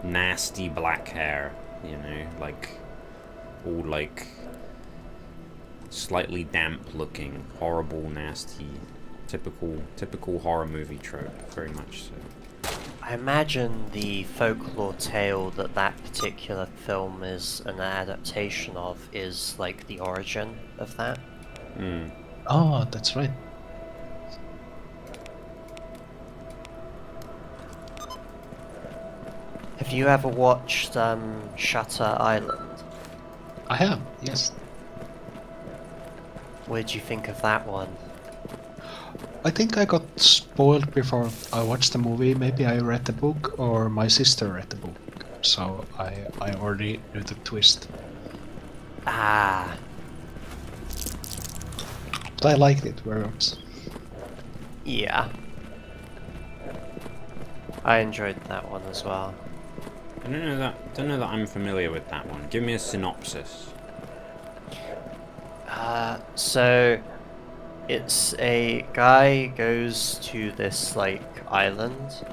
nasty black hair, you know, like, all like, slightly damp looking, horrible, nasty, typical horror movie trope, very much so. I imagine the folklore tale that particular film is an adaptation of is like the origin of that. Mm. Oh, that's right. Have you ever watched Shutter Island? I have, yes. What did you think of that one? I think I got spoiled before I watched the movie. Maybe I read the book or my sister read the book. So I already knew the twist. Ah, But I liked it very much. yeah. I enjoyed that one as well. I don't know that I'm familiar with that one. Give me a synopsis. So it's a guy goes to this like island.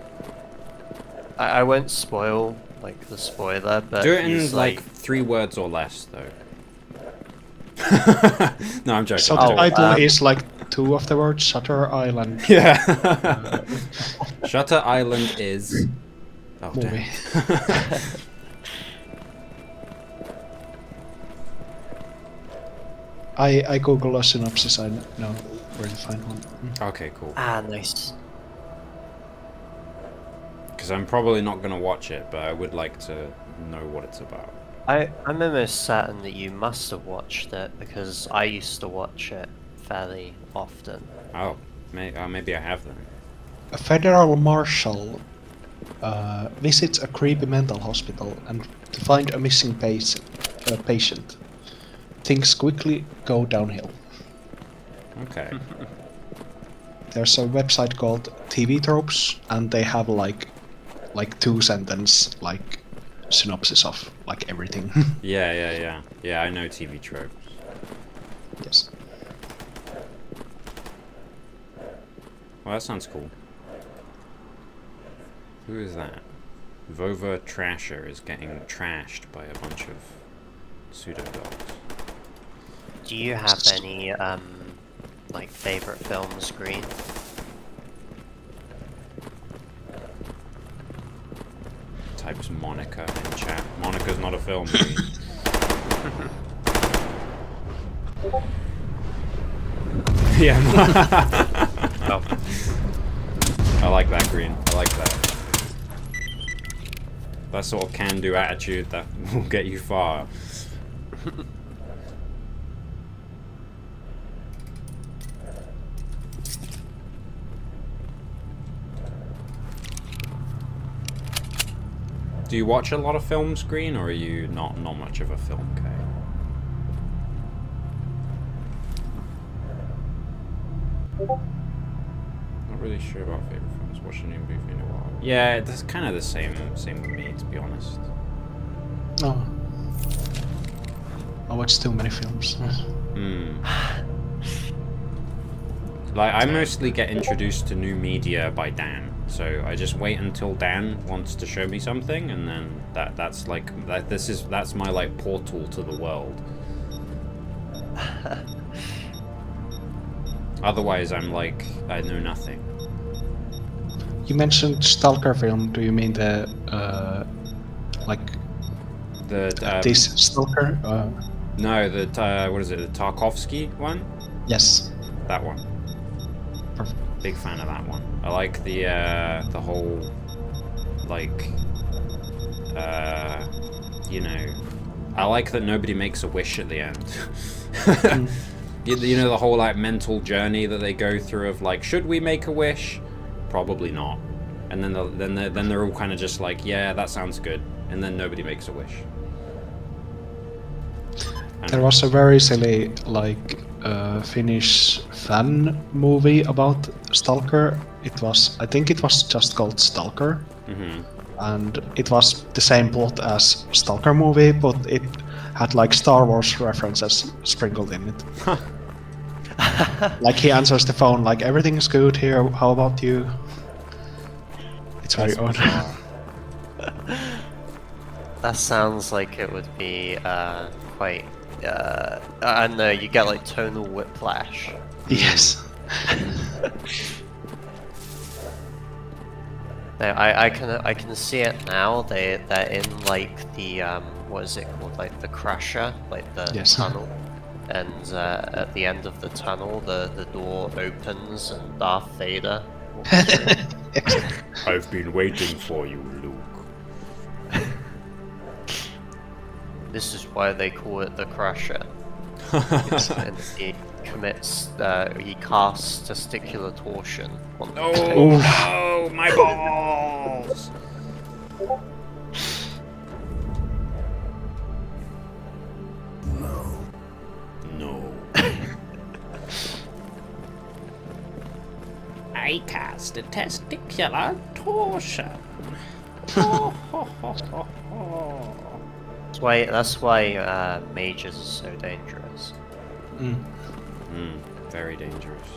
I won't spoil like the spoiler, but Do it in he's like 3 words or less, though. No, I'm joking. So Oh, the title um, is like 2 of the words, Shutter Island Yeah. Shutter Island is. Oh, movie. damn. I Google a synopsis, I know where to find one. Okay, cool. Ah, nice. Because I'm probably not going to watch it, but I would like to know what it's about. I'm almost certain that you must have watched it because I used to watch it fairly often. Oh, maybe I have then. A federal marshal visits a creepy mental hospital and to find a missing patient. Things quickly go downhill. Okay. There's a website called TV Tropes, and they have like 2 sentence like synopsis of like everything. Yeah. Yeah, I know TV tropes. Yes. Well, that sounds cool. Who is that? Vova Trasher is getting trashed by a bunch of pseudo-dogs. Do you have any like favorite films, Green? Types Monica in chat. Monica's not a film. Yeah. Oh. I like that, Green. I like that. That sort of can-do attitude that will get you far. Do you watch a lot of films, Green, or are you not much of a film guy? Not really sure about favorite films. Watched a new movie in a while. Yeah, it's kind of the same with me, to be honest. Oh. I watch too many films. Like, I mostly get introduced to new media by Dan, so I just wait until Dan wants to show me something, and then that's my like portal to the world. Otherwise, I'm like, I know nothing. You mentioned Stalker film. Do you mean the like this Stalker? No, the what is it? The Tarkovsky one? Yes. That one. Perfect. Big fan of that one. I like the whole like you know, I like that nobody makes a wish at the end. You know, the whole like mental journey that they go through of like, should we make a wish? Probably not. And then they're all kind of just like, yeah, that sounds good. And then nobody makes a wish. There was a very silly like Finnish fan movie about Stalker. I think it was just called Stalker. And it was the same plot as Stalker movie, but it had like Star Wars references sprinkled in it. Like he answers the phone like, everything is good here, how about you? It's very odd. That sounds like it would be quite I don't know, you get like tonal whiplash. Yes. No, I can see it now. They're in like the what is it called, like the crusher, like the tunnel, and at the end of the tunnel, the door opens and Darth Vader walks through. I've been waiting for you, Luke. This is why they call it the crusher. And he casts testicular torsion on the Oh, no, my balls! No. I cast a testicular torsion. That's why mages are so dangerous. Very dangerous.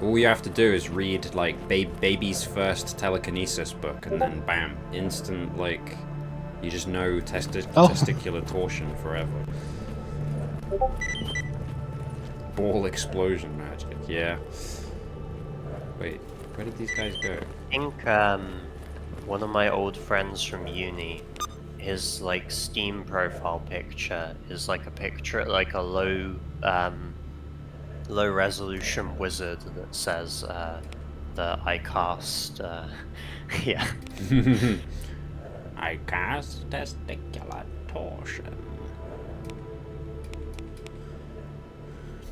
All you have to do is read like baby's first telekinesis book, and then bam, instant like you just know testicular torsion forever. Ball explosion magic, yeah. Wait, where did these guys go? I think one of my old friends from uni, his like Steam profile picture is like a picture, like a low resolution wizard that says that I cast yeah. I cast testicular torsion.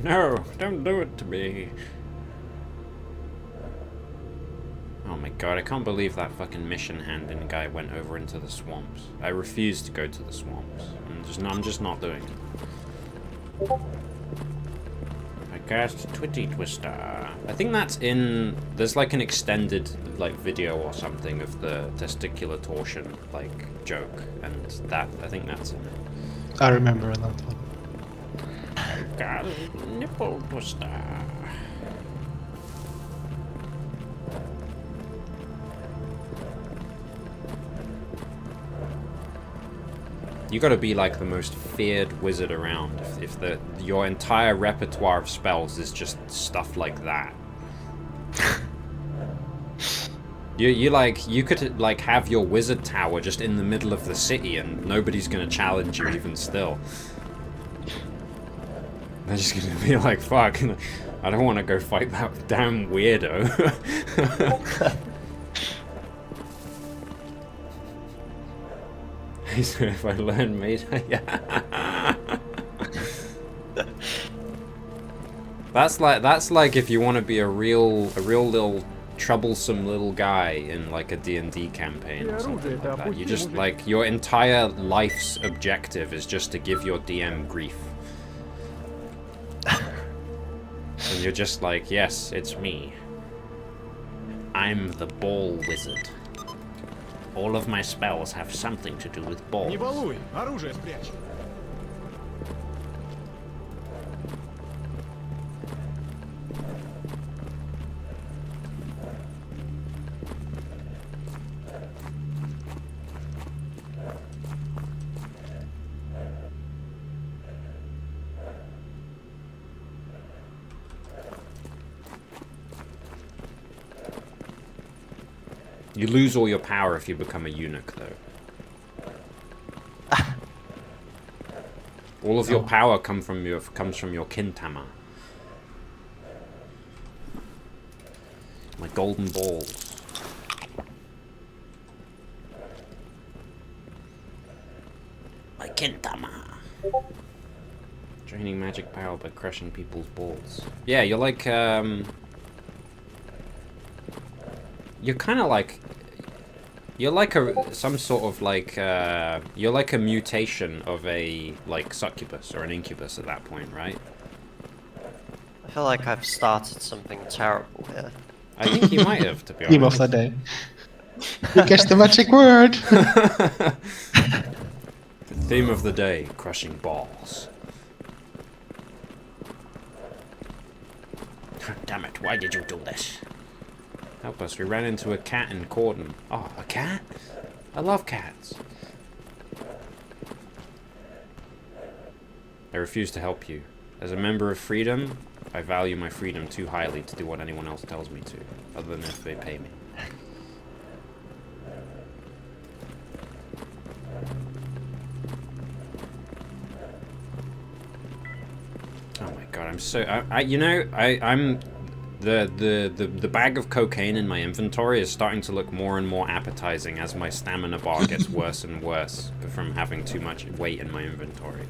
No, don't do it to me. Oh my god, I can't believe that fucking mission handing guy went over into the swamps. I refuse to go to the swamps. I'm just not doing it. I cast Twitty Twister. I think that's in... There's like an extended like video or something of the testicular torsion like joke, and that, I think that's in it. I remember that one. I cast Nipple Twister. You gotta be like the most feared wizard around if your entire repertoire of spells is just stuff like that. You could like have your wizard tower just in the middle of the city and nobody's gonna challenge you even still. They're just gonna be like, fuck, I don't wanna go fight that damn weirdo. So if I learn mage, yeah. That's like if you want to be a real little troublesome little guy in like a D&D campaign or something like that. You just like your entire life's objective is just to give your DM grief. And you're just like, yes, it's me. I'm the ball wizard. All of my spells have something to do with balls. Не балуй, оружие спрячь. You lose all your power if you become a eunuch, though. All of your power comes from your kintama. My golden balls. My kintama. Draining magic power by crushing people's balls. Yeah, you're like, you're kind of like, you're like some sort of like, you're like a mutation of a, like, succubus or an incubus at that point, right? I feel like I've started something terrible here. I think you might have, to be Theme of honest. the day. Who guess the magic word? Theme of the day, crushing balls. Damn it, why did you do this? Help us, we ran into a cat in Corden. Oh, a cat? I love cats. I refuse to help you. As a member of Freedom, I value my freedom too highly to do what anyone else tells me to, other than if they pay me. Oh my god, I'm so... I'm... The bag of cocaine in my inventory is starting to look more and more appetizing as my stamina bar gets worse and worse from having too much weight in my inventory.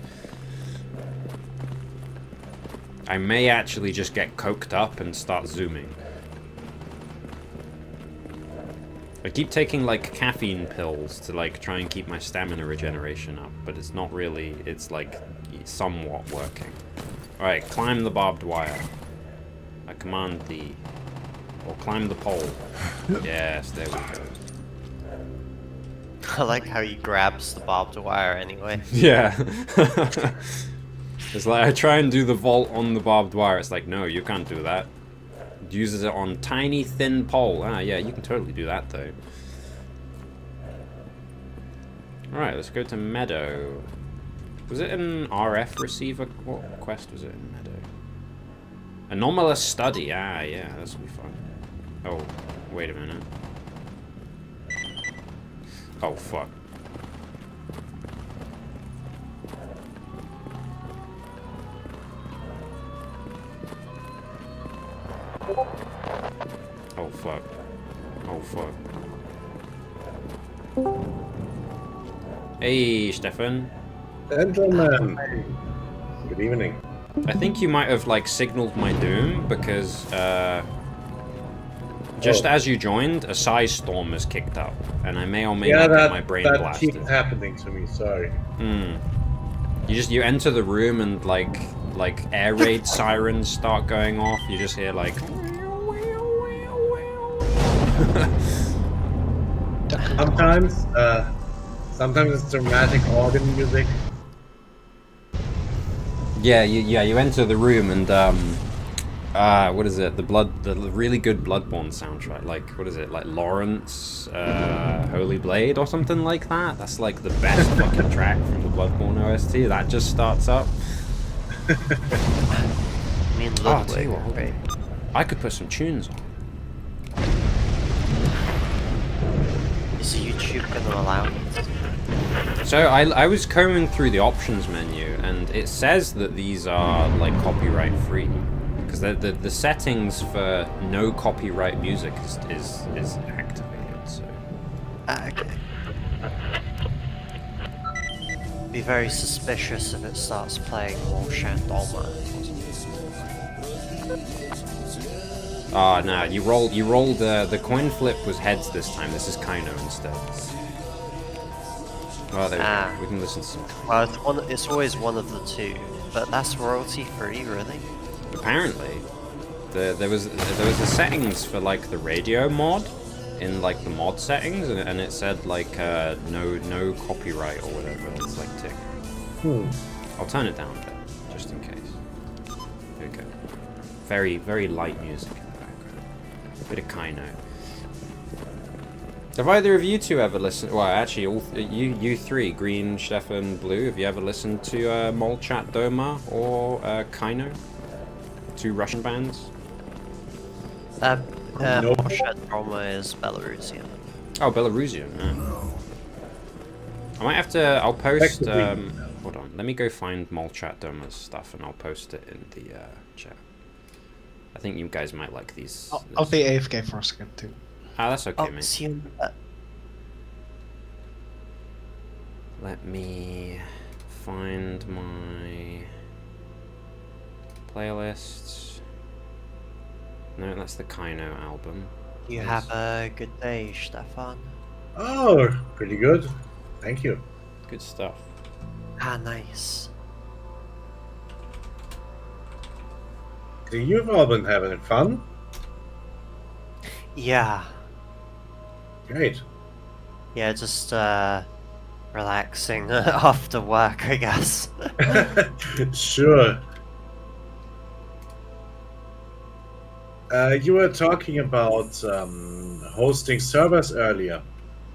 I may actually just get coked up and start zooming. I keep taking like caffeine pills to like try and keep my stamina regeneration up, but it's not really, it's like somewhat working. Alright, climb the barbed wire. I command thee. Or climb the pole. Yes, there we go. I like how he grabs the barbed wire anyway. Yeah. It's like I try and do the vault on the barbed wire. It's like, no, you can't do that. It uses it on tiny, thin pole. Ah, yeah, you can totally do that, though. Alright, let's go to Meadow. Was it an RF receiver? What quest was it in Meadow? Anomalous study. Ah, yeah, this will be fun. Oh, wait a minute. Oh, fuck. Oh, fuck. Oh, fuck. Hey, Stefan. Gentlemen, good evening. I think you might have, like, signaled my doom, because, just as you joined, a size storm has kicked up, and I may or may not get my brain that blasted. keeps happening to me, sorry. You enter the room and, like air raid sirens start going off, you just hear, like... Sometimes it's dramatic organ music. Yeah, you enter the room and what is it? The really good Bloodborne soundtrack. Like, what is it? Like Lawrence, Holy Blade or something like that. That's like the best fucking track from the Bloodborne OST. That just starts up. I mean, Ludwig, right? I could put some tunes on. Is YouTube gonna allow me to do that? So I was combing through the options menu, and it says that these are like copyright free, because the settings for no copyright music is activated. So Okay. Be very suspicious if it starts playing more Shandoma. Ah, nah, you rolled the coin flip was heads this time. This is Kaino instead. Well, there we go. We can listen to some Kaino. Well, it's always one of the two, but that's royalty free, really. Apparently, there was the settings for like the radio mod in like the mod settings, and it said like no copyright or whatever. It's like tick. I'll turn it down a bit, just in case. There we go. Very, very light music in the background. A bit of Kaino. Have either of you two ever listened? Well, actually, all you three, Green, Stefan, Blue. Have you ever listened to S.T.A.L.K.E.R G.A.M.M.A or Kaino? Two Russian bands. S.T.A.L.K.E.R is Belarusian. Oh, Belarusian. Yeah. I might have to. I'll post. Hold on. Let me go find S.T.A.L.K.E.R.'s stuff, and I'll post it in the chat. I think you guys might like these. I'll be AFK for a second too. Ah, that's okay, Oh, mate. assume Let me find my playlists. No, that's the Kaino album. you have a good day, Stefan. Oh, pretty good. Thank you. Good stuff. Ah, nice. So you've all been having fun? Yeah. Great. Yeah, just relaxing after work, I guess. Sure. You were talking about hosting servers earlier.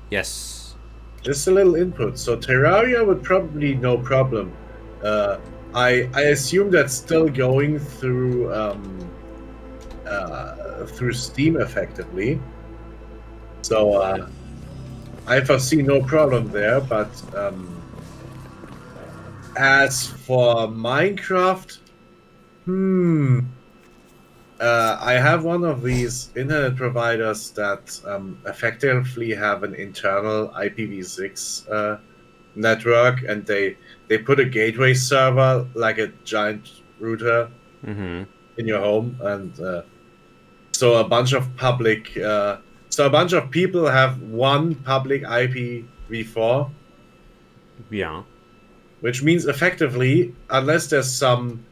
Yes. Just a little input. So Terraria would probably no problem. I assume that's still going through through Steam effectively. So I foresee no problem there. But as for Minecraft, I have one of these internet providers that effectively have an internal IPv6 network, and they put a gateway server like a giant router in your home, and so a bunch of public, so a bunch of people have one public IPv4. Yeah. Which means effectively, unless there's some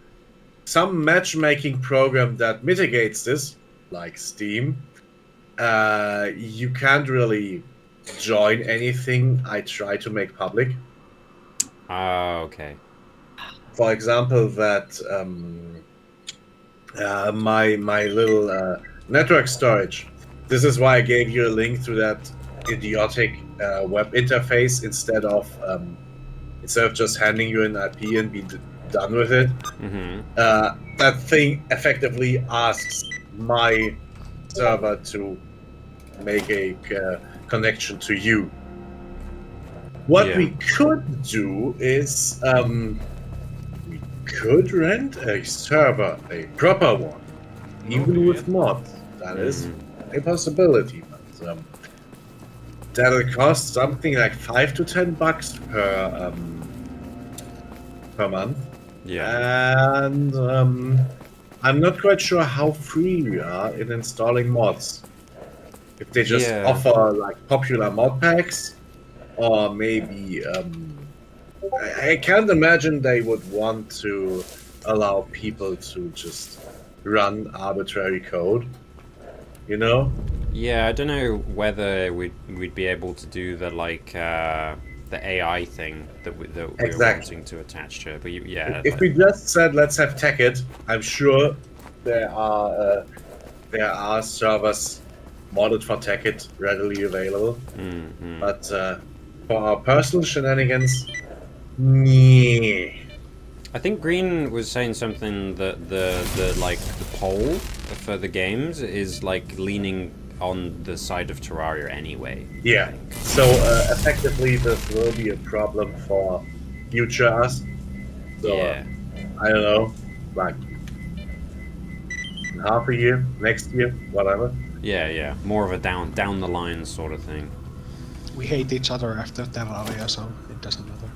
matchmaking program that mitigates this, like Steam, you can't really join anything I try to make public. Okay. For example, that my little network storage. This is why I gave you a link to that idiotic web interface instead of just handing you an IP and be done with it. That thing effectively asks my server to make a connection to you. What we could do is we could rent a server, a proper one, even with mods. That is a possibility, but that'll cost something like $5 to $10 per month. Yeah. And I'm not quite sure how free we are in installing mods. If they just offer like popular mod packs, or maybe I can't imagine they would want to allow people to just run arbitrary code, you know? Yeah, I don't know whether we'd be able to do the like the AI thing that we're wanting to attach to it. But yeah, if we just said let's have Tech.it, I'm sure there are servers modded for Tech.it readily available. But for our personal shenanigans, yeah. I think Green was saying something that the poll for the games is like leaning on the side of Terraria anyway. Yeah. So effectively, this will be a problem for future us. So, yeah. I don't know, like in half a year, next year, whatever. Yeah. More of a down the line sort of thing. We hate each other after Terraria, so it doesn't matter.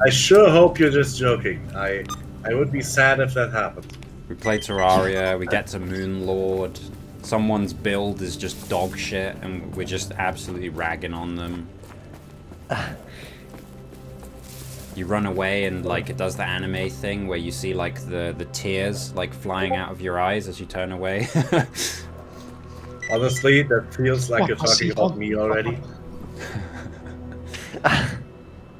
I sure hope you're just joking. I would be sad if that happened. We play Terraria, we get to Moon Lord. Someone's build is just dog shit, and we're just absolutely ragging on them. You run away and like it does the anime thing where you see like the tears like flying out of your eyes as you turn away. Honestly, that feels like you're talking about me already.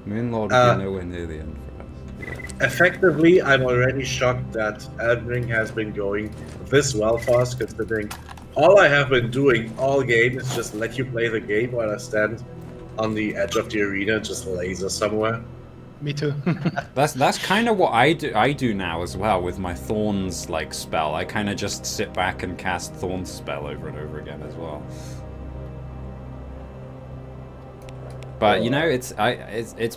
Moon Lord will be nowhere near the end for us. Yeah. Effectively, I'm already shocked that Elden Ring has been going this well for us, considering all I have been doing all game is just let you play the game while I stand on the edge of the arena and just laser somewhere. Me too. That's kind of what I do now as well with my Thorns like spell. I kind of just sit back and cast Thorns spell over and over again as well. But you know, it's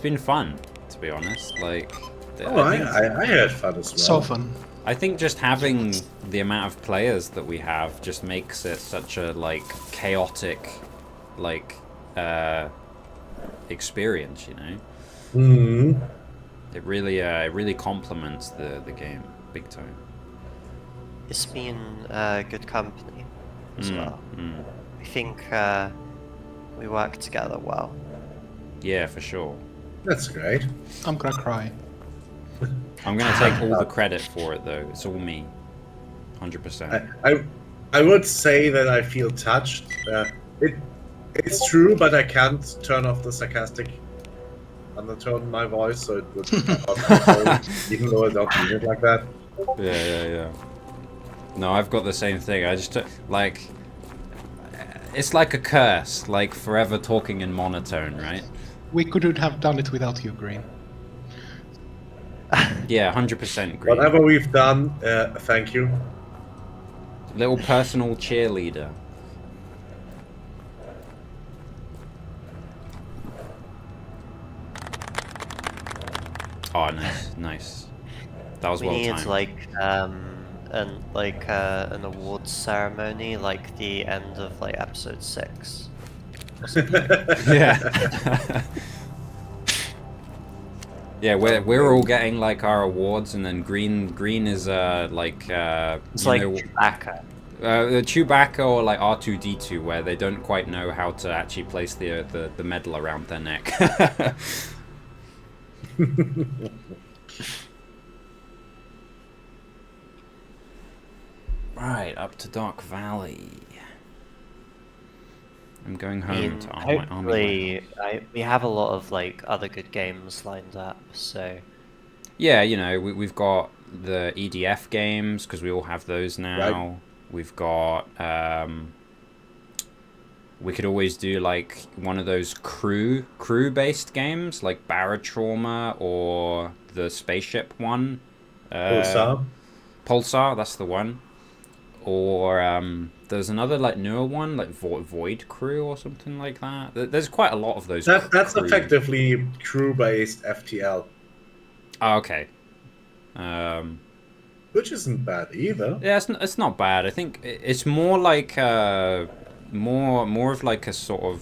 been fun, to be honest. Like, I had fun as well. So fun. I think just having the amount of players that we have just makes it such a like chaotic, like experience. You know. Mm-hmm. It really complements the game big time. It's been good company as well. I think we work together well. Yeah, for sure. That's great. I'm gonna cry. I'm gonna take all the credit for it though. It's all me, 100%. I would say that I feel touched. It's true, but I can't turn off the sarcastic undertone in my voice, so it would come out my phone, even though I don't mean it like that. Yeah. No, I've got the same thing. I just like it's like a curse, like forever talking in monotone, right? We couldn't have done it without you, Green. Yeah, 100% Green. Whatever we've done, thank you. Little personal cheerleader. Oh, nice. That was We well need timed. an awards ceremony, like the end of like episode 6. Yeah. Yeah, we're all getting like our awards, and then Green is like It's you like know, Chewbacca. Chewbacca or like R2-D2, where they don't quite know how to actually place the medal around their neck. Right, up to Dark Valley. I'm going home to arm my army. Hopefully, we have a lot of like other good games lined up, so Yeah, you know, we've got the EDF games, because we all have those now. Right. We've got, we could always do like one of those crew-based games, like Barotrauma or the spaceship one. Pulsar, that's the one. Or there's another like newer one, like Void Crew or something like that. There's quite a lot of those. That's crew. effectively crew-based FTL. Oh, okay. Which isn't bad either. Yeah, it's not bad. I think it's more like more of like a sort of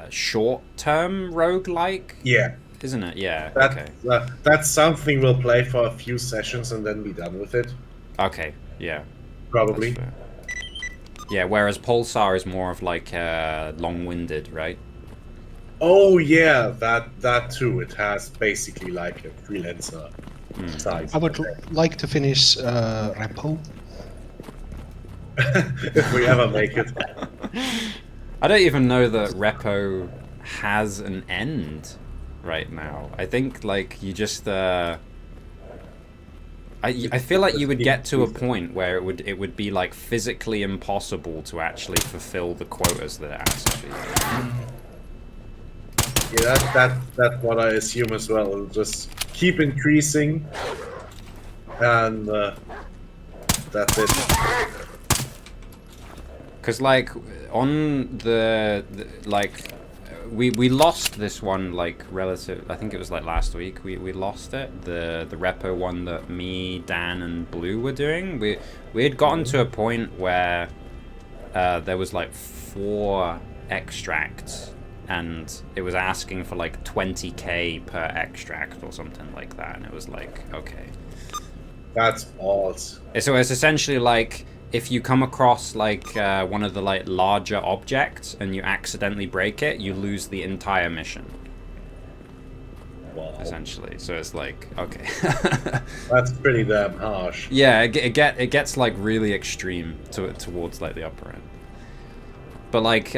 short-term roguelike. Yeah. Isn't it? Yeah. That's something we'll play for a few sessions and then be done with it. Okay. Yeah. Probably. Yeah. Whereas Pulsar is more of like long-winded, right? Oh yeah, that too. It has basically like a freelancer size. I would like to finish Repo. If we ever make it. I don't even know that Repo has an end right now. I think like you just I feel like you would get to a point where it would be like physically impossible to actually fulfill the quotas that it has to be. Yeah, that's what I assume as well. It'll just keep increasing, and that's it. Because like on the like we lost this one like relative. I think it was like last week. We lost it. The repo one that me, Dan, and Blue were doing. We had gotten to a point where there was like 4 extracts. And it was asking for like 20k per extract or something like that, and it was like, okay. That's balls. So it's essentially like if you come across like one of the like larger objects and you accidentally break it, you lose the entire mission. Wow. Essentially, so it's like okay. That's pretty damn harsh. Yeah, it gets like really extreme towards like the upper end. But like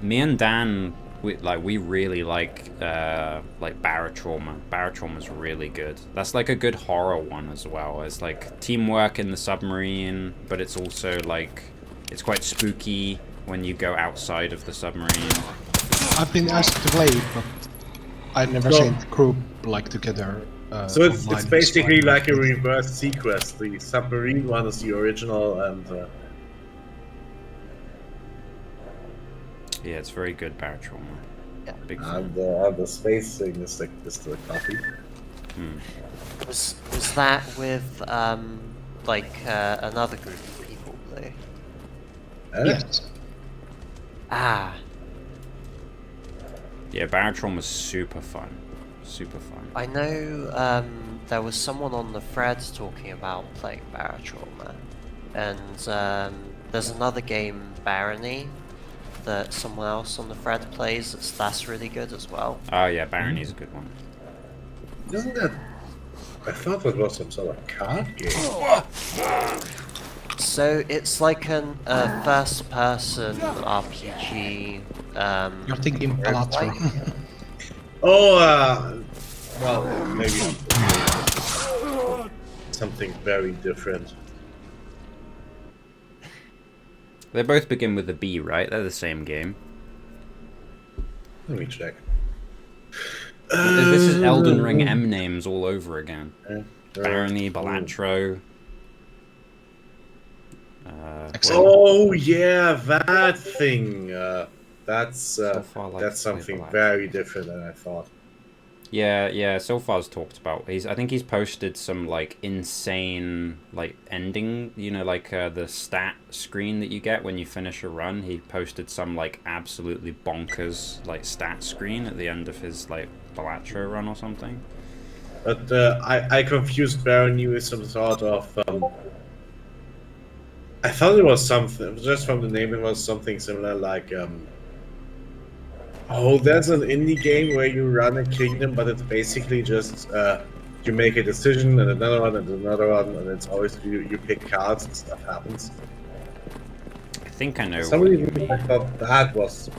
me and Dan, we really like Barotrauma. Barotrauma's really good. That's like a good horror one as well. It's like teamwork in the submarine, but it's also like it's quite spooky when you go outside of the submarine. I've been asked to play it, but I've never seen the group like together. So it's online, basically so like a reverse Sequest. The submarine one is the original, and Yeah, it's very good Barotrauma. Yeah. Big fan. the space thing is the copy. Was that with another group of people, Blue? yes. Ah, Yeah, Barotrauma was super fun. Super fun. I know there was someone on the thread talking about playing Barotrauma, and there's another game, Barony, that someone else on the thread plays. That's really good as well. Oh yeah, Barony's a good one. Isn't that? I thought that was some sort of card game. So it's like a first-person RPG. You're thinking Palatra. Oh, well, maybe something very different. They both begin with a B, right? They're the same game. Let me check. This is Elden Ring M names all over again. Barony, Balatro. Oh yeah, that thing. That's So far, like, that's something Balatro. very different than I thought. Yeah, so far's talked about. I think he's posted some like insane like ending, you know, like the stat screen that you get when you finish a run. He posted some like absolutely bonkers like stat screen at the end of his like Balatro run or something. But I confused Barony with some sort of. I thought it was something just from the name. It was something similar like. Oh, there's an indie game where you run a kingdom, but it's basically just you make a decision and another one and another one, and it's always you pick cards and stuff happens. I think I know. For some what you reason, mean. I thought that was.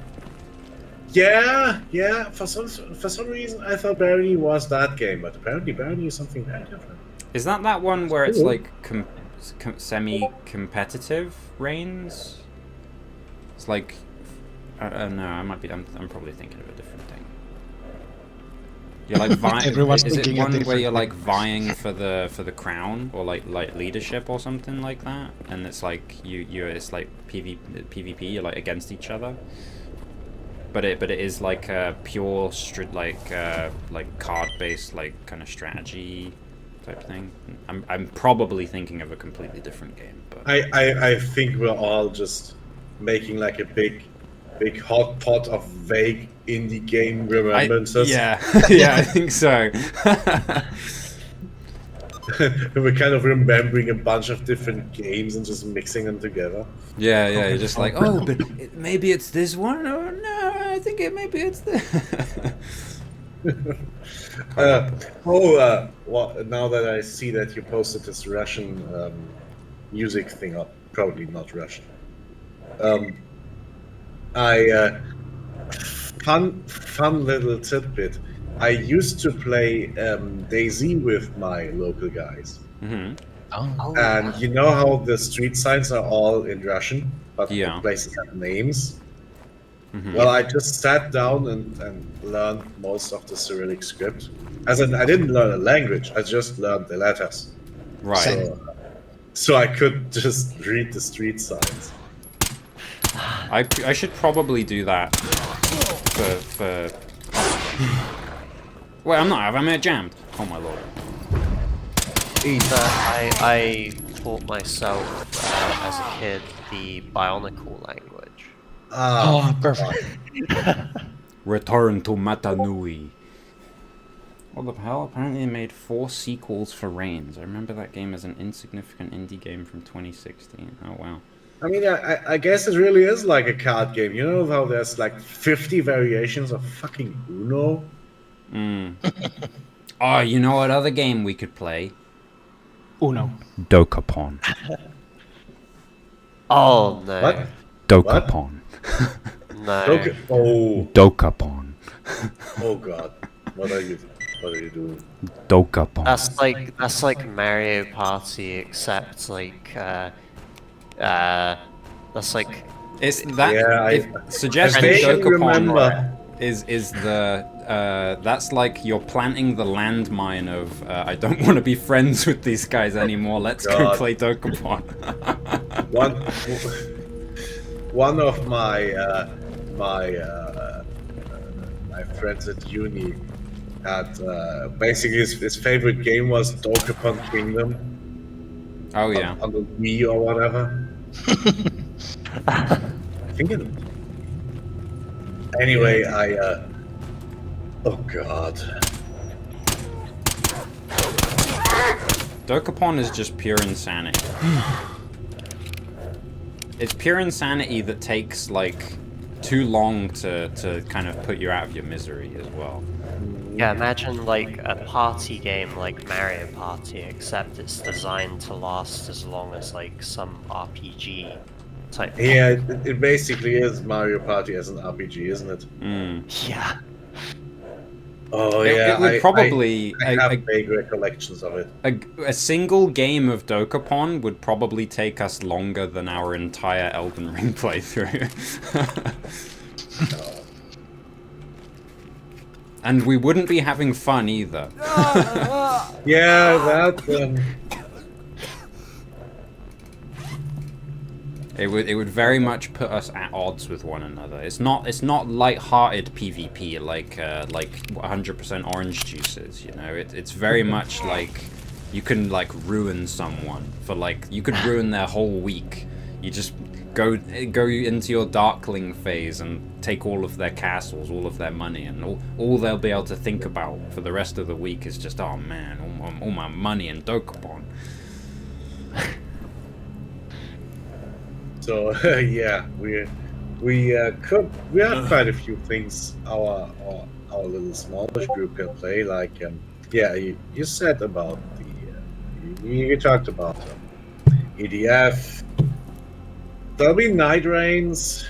Yeah. For some reason, I thought Barony was that game, but apparently Barony is something very different. Is that one where it's Cool. like semi-competitive reigns? It's like. No, I might be. I'm probably thinking of a different thing. You're like vying. Everyone's Is it thinking a one where different you're like thing. vying for the crown or like leadership or something like that? And it's like it's like PvP. You're like against each other. But it is like a pure like card based like kind of strategy type thing. I'm probably thinking of a completely different game. But I think we're all just making like a big hot pot of vague indie game remembrances. yeah, I think so. We're kind of remembering a bunch of different games and just mixing them together. Yeah, you're just like, oh, but maybe it's this one, or no, I think maybe it's this. Well, now that I see that you posted this Russian music thing up, probably not Russian. Fun little tidbit. I used to play DayZ with my local guys. Mm-hmm. Oh. And you know how the street signs are all in Russian, but Yeah. the places have names? Mm-hmm. Well, I just sat down and learned most of the Cyrillic script. As in, I didn't learn a language, I just learned the letters. Right. So I could just read the street signs. I should probably do that for... Wait, I'm not. I'm jammed. Oh my lord. I taught myself as a kid the Bionicle language. Oh, perfect. Return to Matanui. What the hell? Apparently they made 4 sequels for Reigns. I remember that game as an insignificant indie game from 2016. Oh, wow. I mean, I guess it really is like a card game. You know how there's like 50 variations of fucking Uno? Oh, you know what other game we could play? Uno. Dokapon. Oh no. What? Dokapon. No. Oh, Dokapon. oh god. What are you doing? Dokapon. That's like Mario Party, except like that's like It's that. Yeah, suggesting I vaguely Dokapon remember. is the that's like you're planting the landmine of I don't want to be friends with these guys anymore. Let's go God. play Dokapon. One of my my friends at uni had basically his favorite game was Dokapon Kingdom Oh yeah. on the Wii or whatever. I think it. Anyway, oh god. Dokapon is just pure insanity. It's pure insanity that takes like too long to kind of put you out of your misery as well. yeah, imagine like a party game like Mario Party, except it's designed to last as long as like some RPG type. Yeah, it basically is Mario Party as an RPG, isn't it? Yeah. Oh It- yeah, it would probably- I have vague recollections of it. A single game of Dokapon would probably take us longer than our entire Elden Ring playthrough. And we wouldn't be having fun either. Yeah, that. It would very much put us at odds with one another. It's not light-hearted PvP like 100% orange juices, you know. It's very much like you can like ruin someone for like you could ruin their whole week. You just go into your Darkling phase and take all of their castles, all of their money, and all they'll be able to think about for the rest of the week is just, oh man, all my money in Dokapon. So yeah, we have quite a few things our little smallish group can play. Like yeah, you said about the you talked about EDF. There'll be Night Rains.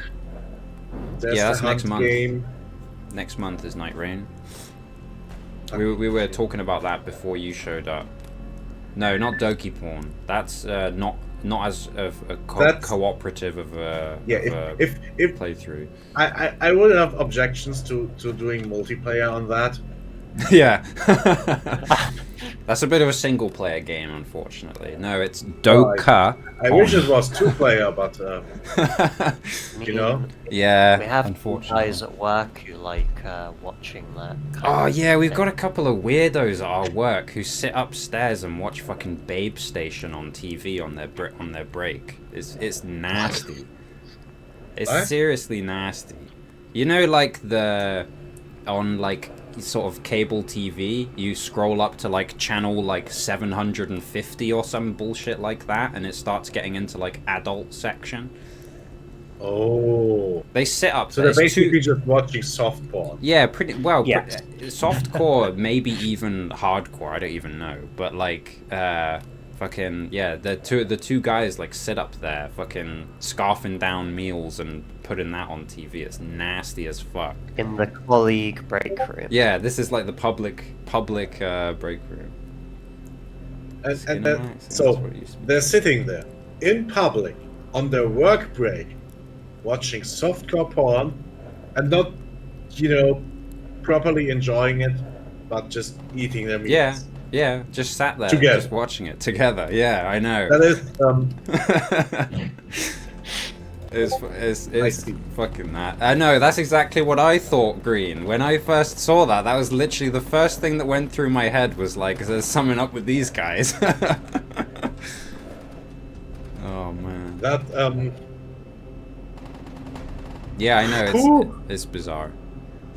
There's Yeah, the that's next Hunt month. game. Next month is Night Rain. We were talking about that before you showed up. No, not Doki Porn. That's not as of a That's- cooperative of a, Yeah, of if a playthrough. I would have objections to doing multiplayer on that. Yeah. That's a bit of a single player game, unfortunately. No, it's Doka. I wish it was 2-player, but you know. Yeah, We have unfortunately. guys at work who like watching that. kind Oh of yeah, we've thing. got a couple of weirdos at our work who sit upstairs and watch fucking Babe Station on TV on their break. It's nasty. It's What? seriously nasty. You know, like on like sort of cable TV, you scroll up to like channel like 750 or some bullshit like that, and it starts getting into like adult section. Oh, They sit up. so they're there's two- basically just watching soft porn. Yeah, pretty well. Yeah. Softcore, maybe even hardcore. I don't even know. But like, fucking yeah, the two guys like sit up there, fucking scarfing down meals and putting that on TV. It's nasty as fuck. in the colleague break room. Yeah, this is like the public break room. And Skin then, Max, that's so what it used to be. they're sitting there in public on their work break, watching softcore porn, and not, you know, properly enjoying it, but just eating their meals. Yeah, just sat there, Together. just watching it together. Yeah, I know. That is It's see. fucking that. I know, that's exactly what I thought, Green. When I first saw that, that was literally the first thing that went through my head was like, there's something up with these guys. Oh man. that Yeah, I know, Cool. it's bizarre.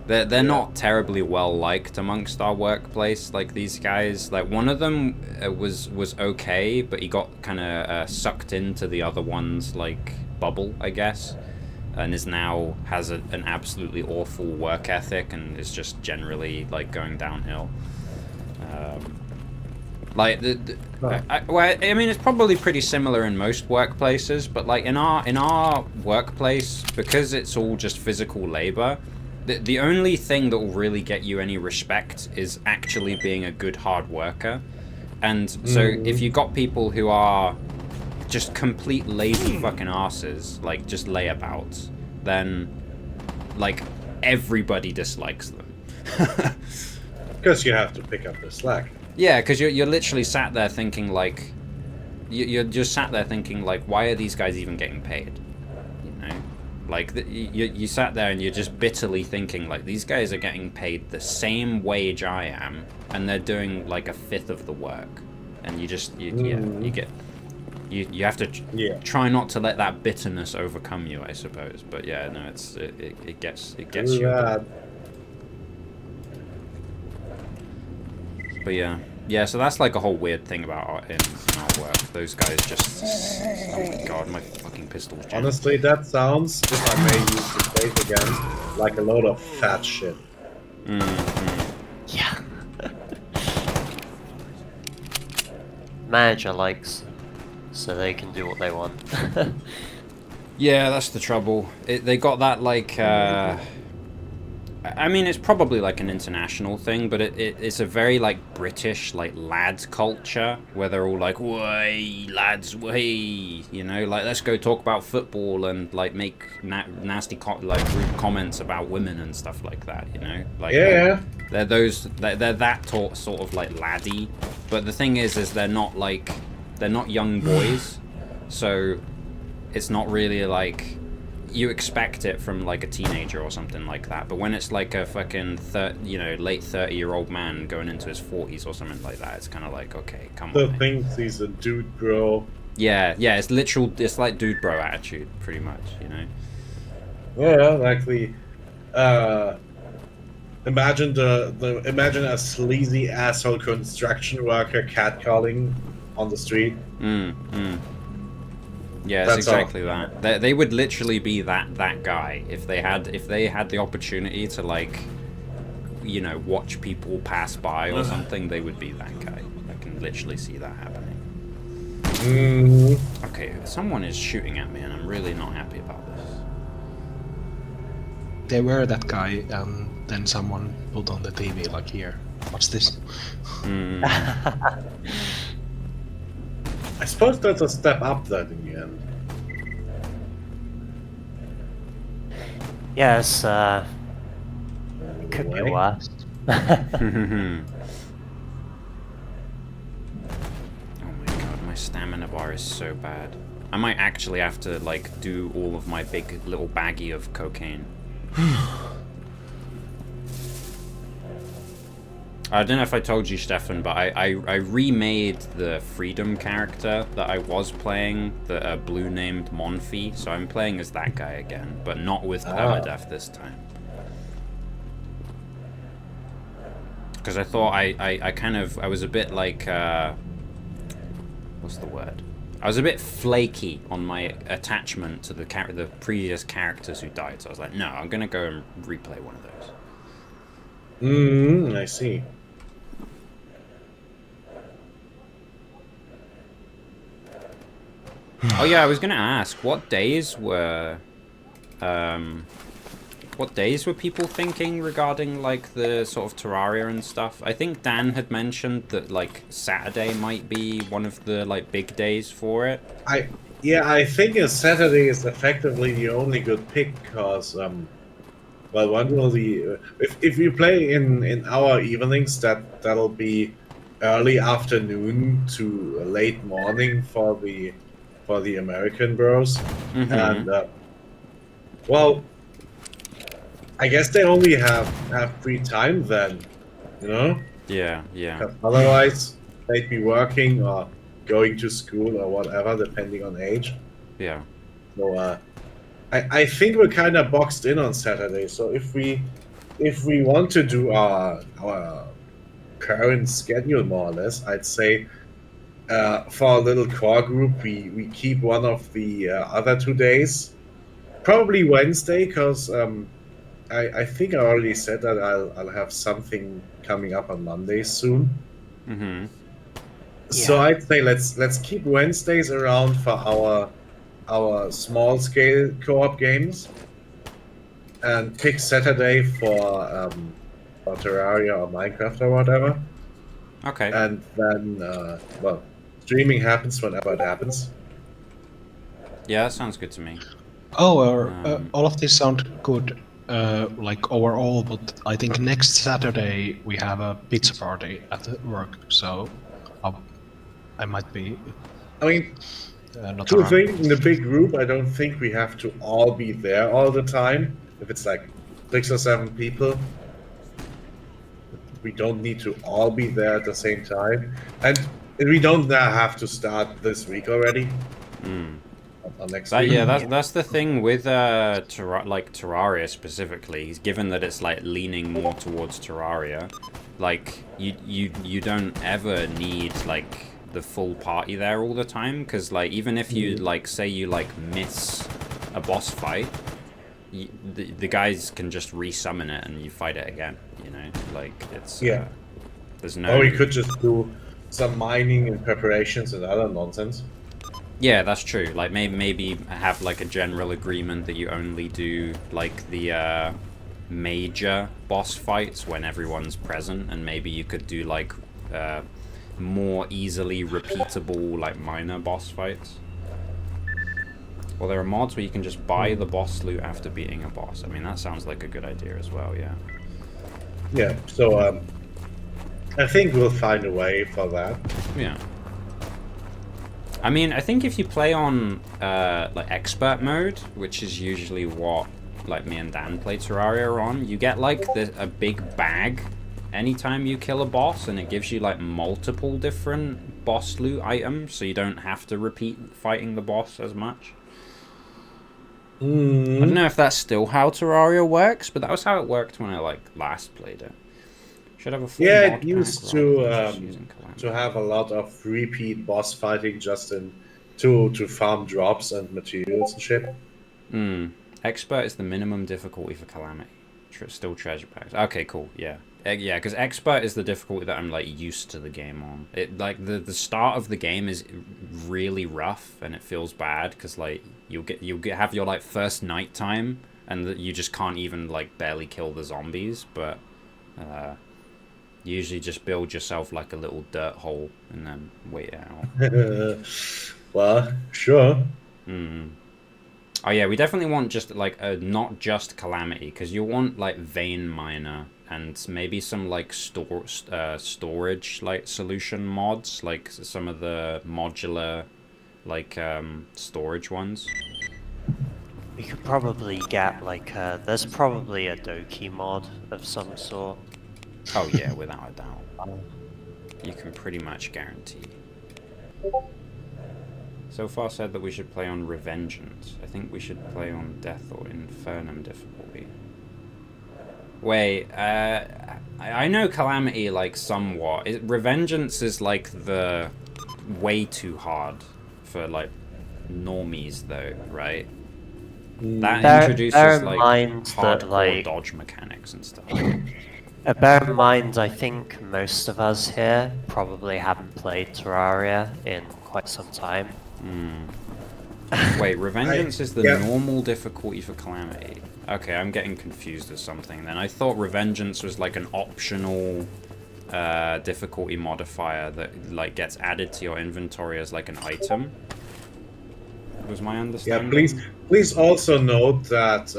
They're not terribly well liked amongst our workplace. Like these guys, like one of them was okay, but he got kind of sucked into the other one's like bubble, I guess, and is now has an absolutely awful work ethic and is just generally like going downhill. Like well, I mean, it's probably pretty similar in most workplaces, but like in our workplace, because it's all just physical labor. The only thing that will really get you any respect is actually being a good hard worker. And so if you got people who are just complete lazy fucking asses, like just layabouts, then like everybody dislikes them. Because you have to pick up the slack. Yeah, because you're literally sat there thinking like, you're just sat there thinking like, why are these guys even getting paid? You know? Like, you sat there and you're just bitterly thinking, like, these guys are getting paid the same wage I am, and they're doing, like, a fifth of the work. And you just, you have to try not to let that bitterness overcome you, I suppose. But yeah, no, it gets you. But yeah, so that's like a whole weird thing about in our work. Those guys just, oh my god, my fucking pistol's jammed. Honestly, that sounds, if I may use the phrase again, like a load of fat shit. Yeah. Manager likes, so they can do what they want. Yeah, that's the trouble. They got that like, I mean, it's probably like an international thing, but it's a very like British like lad culture where they're all like, "Way lads, way," you know, like let's go talk about football and like make nasty like rude comments about women and stuff like that, you know, like they're that sort of like laddie. But the thing is they're not young boys, so it's not really like. You expect it from like a teenager or something like that, but when it's like a fucking late 30-year-old man going into his 40s or something like that, it's kind of like, okay, come on. Still thinks he's a dude, bro. Yeah, it's like dude bro attitude, pretty much, you know. Yeah, like imagine imagine a sleazy asshole construction worker catcalling on the street. Yeah, it's exactly that. They would literally be that guy if they had the opportunity to like, you know, watch people pass by or something. They would be that guy. I can literally see that happening. Okay, someone is shooting at me, and I'm really not happy about this. They were that guy, and then someone put on the TV like, "Here, watch this." I suppose that's a step up then in the end. Yes, it could be worse. Oh my god, my stamina bar is so bad. I might actually have to like do all of my big little baggie of cocaine. I don't know if I told you, Stefan, but I remade the Freedom character that I was playing, the blue named Monfy, so I'm playing as that guy again, but not with permadeath this time. Because I thought I was a bit like, what's the word? I was a bit flaky on my attachment to the previous characters who died, so I was like, no, I'm gonna go and replay one of those. I see. Oh yeah, I was gonna ask, what days were people thinking regarding like the sort of Terraria and stuff? I think Dan had mentioned that like Saturday might be one of the like big days for it. I think a Saturday is effectively the only good pick because well, one will be if you play in our evenings, that'll be early afternoon to late morning for the American bros, and well, I guess they only have free time then, you know. Yeah. Otherwise, they'd be working or going to school or whatever, depending on age. Yeah. So I think we're kind of boxed in on Saturday. So if we if we want to do our current schedule more or less, I'd say for our little core group, we keep one of the other 2 days, probably Wednesday, because I think I already said that I'll have something coming up on Monday soon. Mm-hmm. So Yeah. I'd say let's keep Wednesdays around for our small scale co-op games, and pick Saturday for Terraria or Minecraft or whatever. Okay. And then well, streaming happens whenever it happens. Yeah, that sounds good to me. Oh, Um, all of this sound good, like overall, but I think next Saturday we have a pizza party at work, so I might be I mean, not to around. think in the big group, I don't think we have to all be there all the time. If it's like 6 or 7 people, we don't need to all be there at the same time, and we don't have to start this week already. Or next week. yeah, that's the thing with like Terraria specifically. Given that it's like leaning more towards Terraria, like you don't ever need like the full party there all the time, because like even if you like say you like miss a boss fight, the guys can just resummon it and you fight it again. You know, like it's Yeah. there's no. Or we could just do some mining and preparations and other nonsense. Yeah, that's true. Like maybe have like a general agreement that you only do like the major boss fights when everyone's present, and maybe you could do like more easily repeatable like minor boss fights. Well, there are mods where you can just buy the boss loot after beating a boss. I mean, that sounds like a good idea as well. Yeah. Yeah. So I think we'll find a way for that. Yeah. I mean, I think if you play on like expert mode, which is usually what like me and Dan play Terraria on, you get like a big bag anytime you kill a boss, and it gives you like multiple different boss loot items, so you don't have to repeat fighting the boss as much. I don't know if that's still how Terraria works, but that was how it worked when I like last played it. Should have a full Yeah, mod it used pack rather than just using to Calamity. have a lot of repeat boss fighting just to farm drops and materials and shit. Expert is the minimum difficulty for Calamity. Still treasure packs. Okay, cool. Yeah, yeah. Because Expert is the difficulty that I'm like used to the game on. It like the start of the game is really rough and it feels bad because like you'll have your like first nighttime and you just can't even like barely kill the zombies, but you usually just build yourself like a little dirt hole and then wait it out. Well, sure. Oh yeah, we definitely want just like not just Calamity, because you want like Vein Miner and maybe some like storage like solution mods, like some of the modular like storage ones. We could probably get like there's probably a Doki mod of some sort. Oh yeah, without a doubt. You can pretty much guarantee. So far said that we should play on Revengeance. I think we should play on Death or Infernum difficulty. Wait, I know Calamity like somewhat. Revengeance is like the way too hard for like normies though, right? That introduces bear in like mind that, hardcore like, dodge mechanics and stuff. Bear in mind, I think most of us here probably haven't played Terraria in quite some time. Wait, Revengeance is the yeah. normal difficulty for Calamity. Okay, I'm getting confused with something then. I thought Revengeance was like an optional difficulty modifier that like gets added to your inventory as like an item. Was my understanding? Yeah, please also note that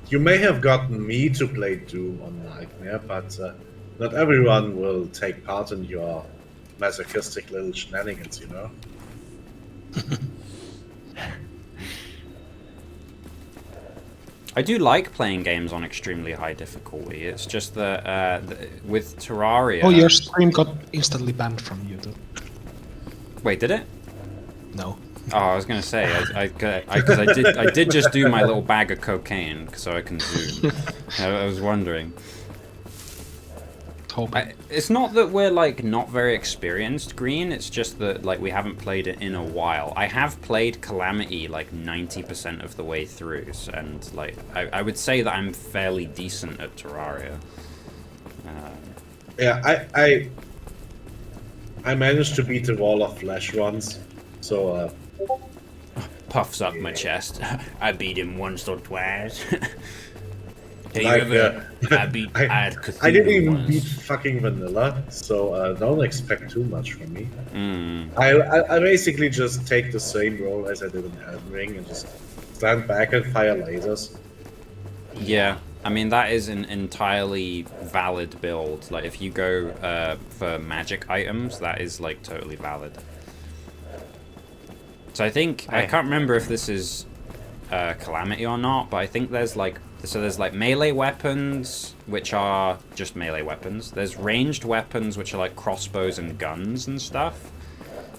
you may have gotten me to play Doom on Nightmare, but not everyone will take part in your masochistic little shenanigans, you know? I do like playing games on extremely high difficulty. It's just that with Terraria... Oh, your stream got instantly banned from YouTube. Wait, did it? No. Oh, I was gonna say, because I did just do my little bag of cocaine, so I can zoom. I was wondering. It's not that we're like not very experienced, Green. It's just that like we haven't played it in a while. I have played Calamity like 90% of the way through, and like I would say that I'm fairly decent at Terraria. Yeah, I managed to beat the wall of flesh once, so Puffs up my chest. I beat him once or twice. Hey, like, I beat Ad Cthulhu I didn't even once. beat fucking vanilla, so don't expect too much from me. Mm. I basically just take the same role as I did in Elden Ring and just stand back and fire lasers. Yeah, I mean that is an entirely valid build. Like if you go for magic items, that is like totally valid. So I think I can't remember if this is Calamity or not, but I think there's like melee weapons, which are just melee weapons. There's ranged weapons, which are like crossbows and guns and stuff.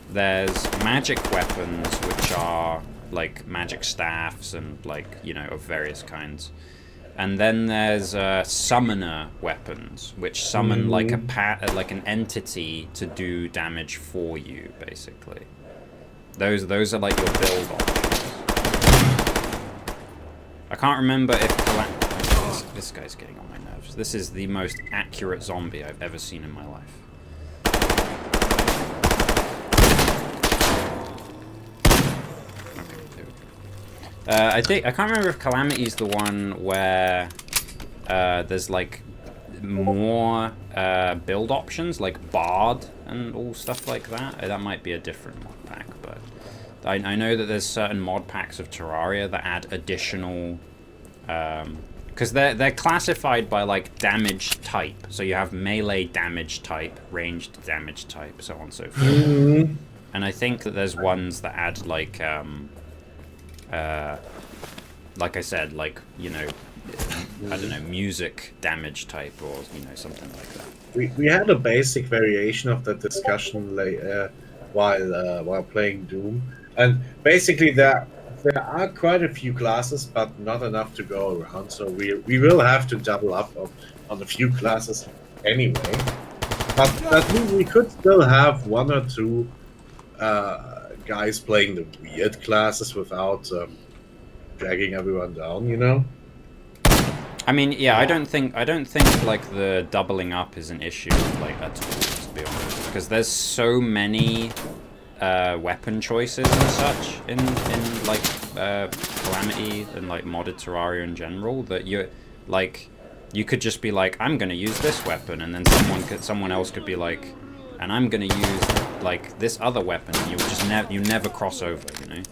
There's magic weapons, which are like magic staffs and like, you know, of various kinds. And then there's summoner weapons, which summon like an entity to do damage for you, basically. Those are like your build options. I can't remember if this guy's getting on my nerves. This is the most accurate zombie I've ever seen in my life. Okay, there we go. I can't remember if Calamity's the one where there's like more build options, like Bard and all stuff like that. That might be a different mod pack, but I know that there's certain mod packs of Terraria that add additional, because they're classified by like damage type. So you have melee damage type, ranged damage type, so on and so forth. And I think that there's ones that add like I said, like, you know, I don't know, music damage type or, you know, something like that. We had a basic variation of that discussion while playing Doom, and basically there are quite a few classes, but not enough to go around. So we will have to double up on a few classes anyway. But that means we could still have one or two guys playing the weird classes without dragging everyone down, you know. I mean, yeah, I don't think like the doubling up is an issue, like at all, to be honest, because there's so many weapon choices and such in like Calamity and like modded Terraria in general that you could just be like, I'm gonna use this weapon, and then someone else could be like, and I'm gonna use like this other weapon, and you would just never cross over, you know.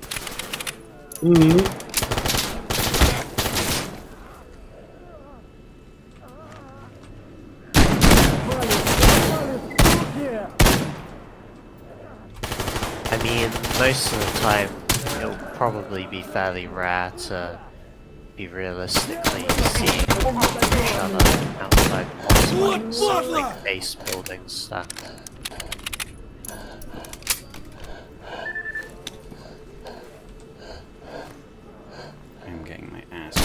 I mean, most of the time, it'll probably be fairly rare to be realistically seeing each other outside boss fights, like base building stuff. I'm getting my ass.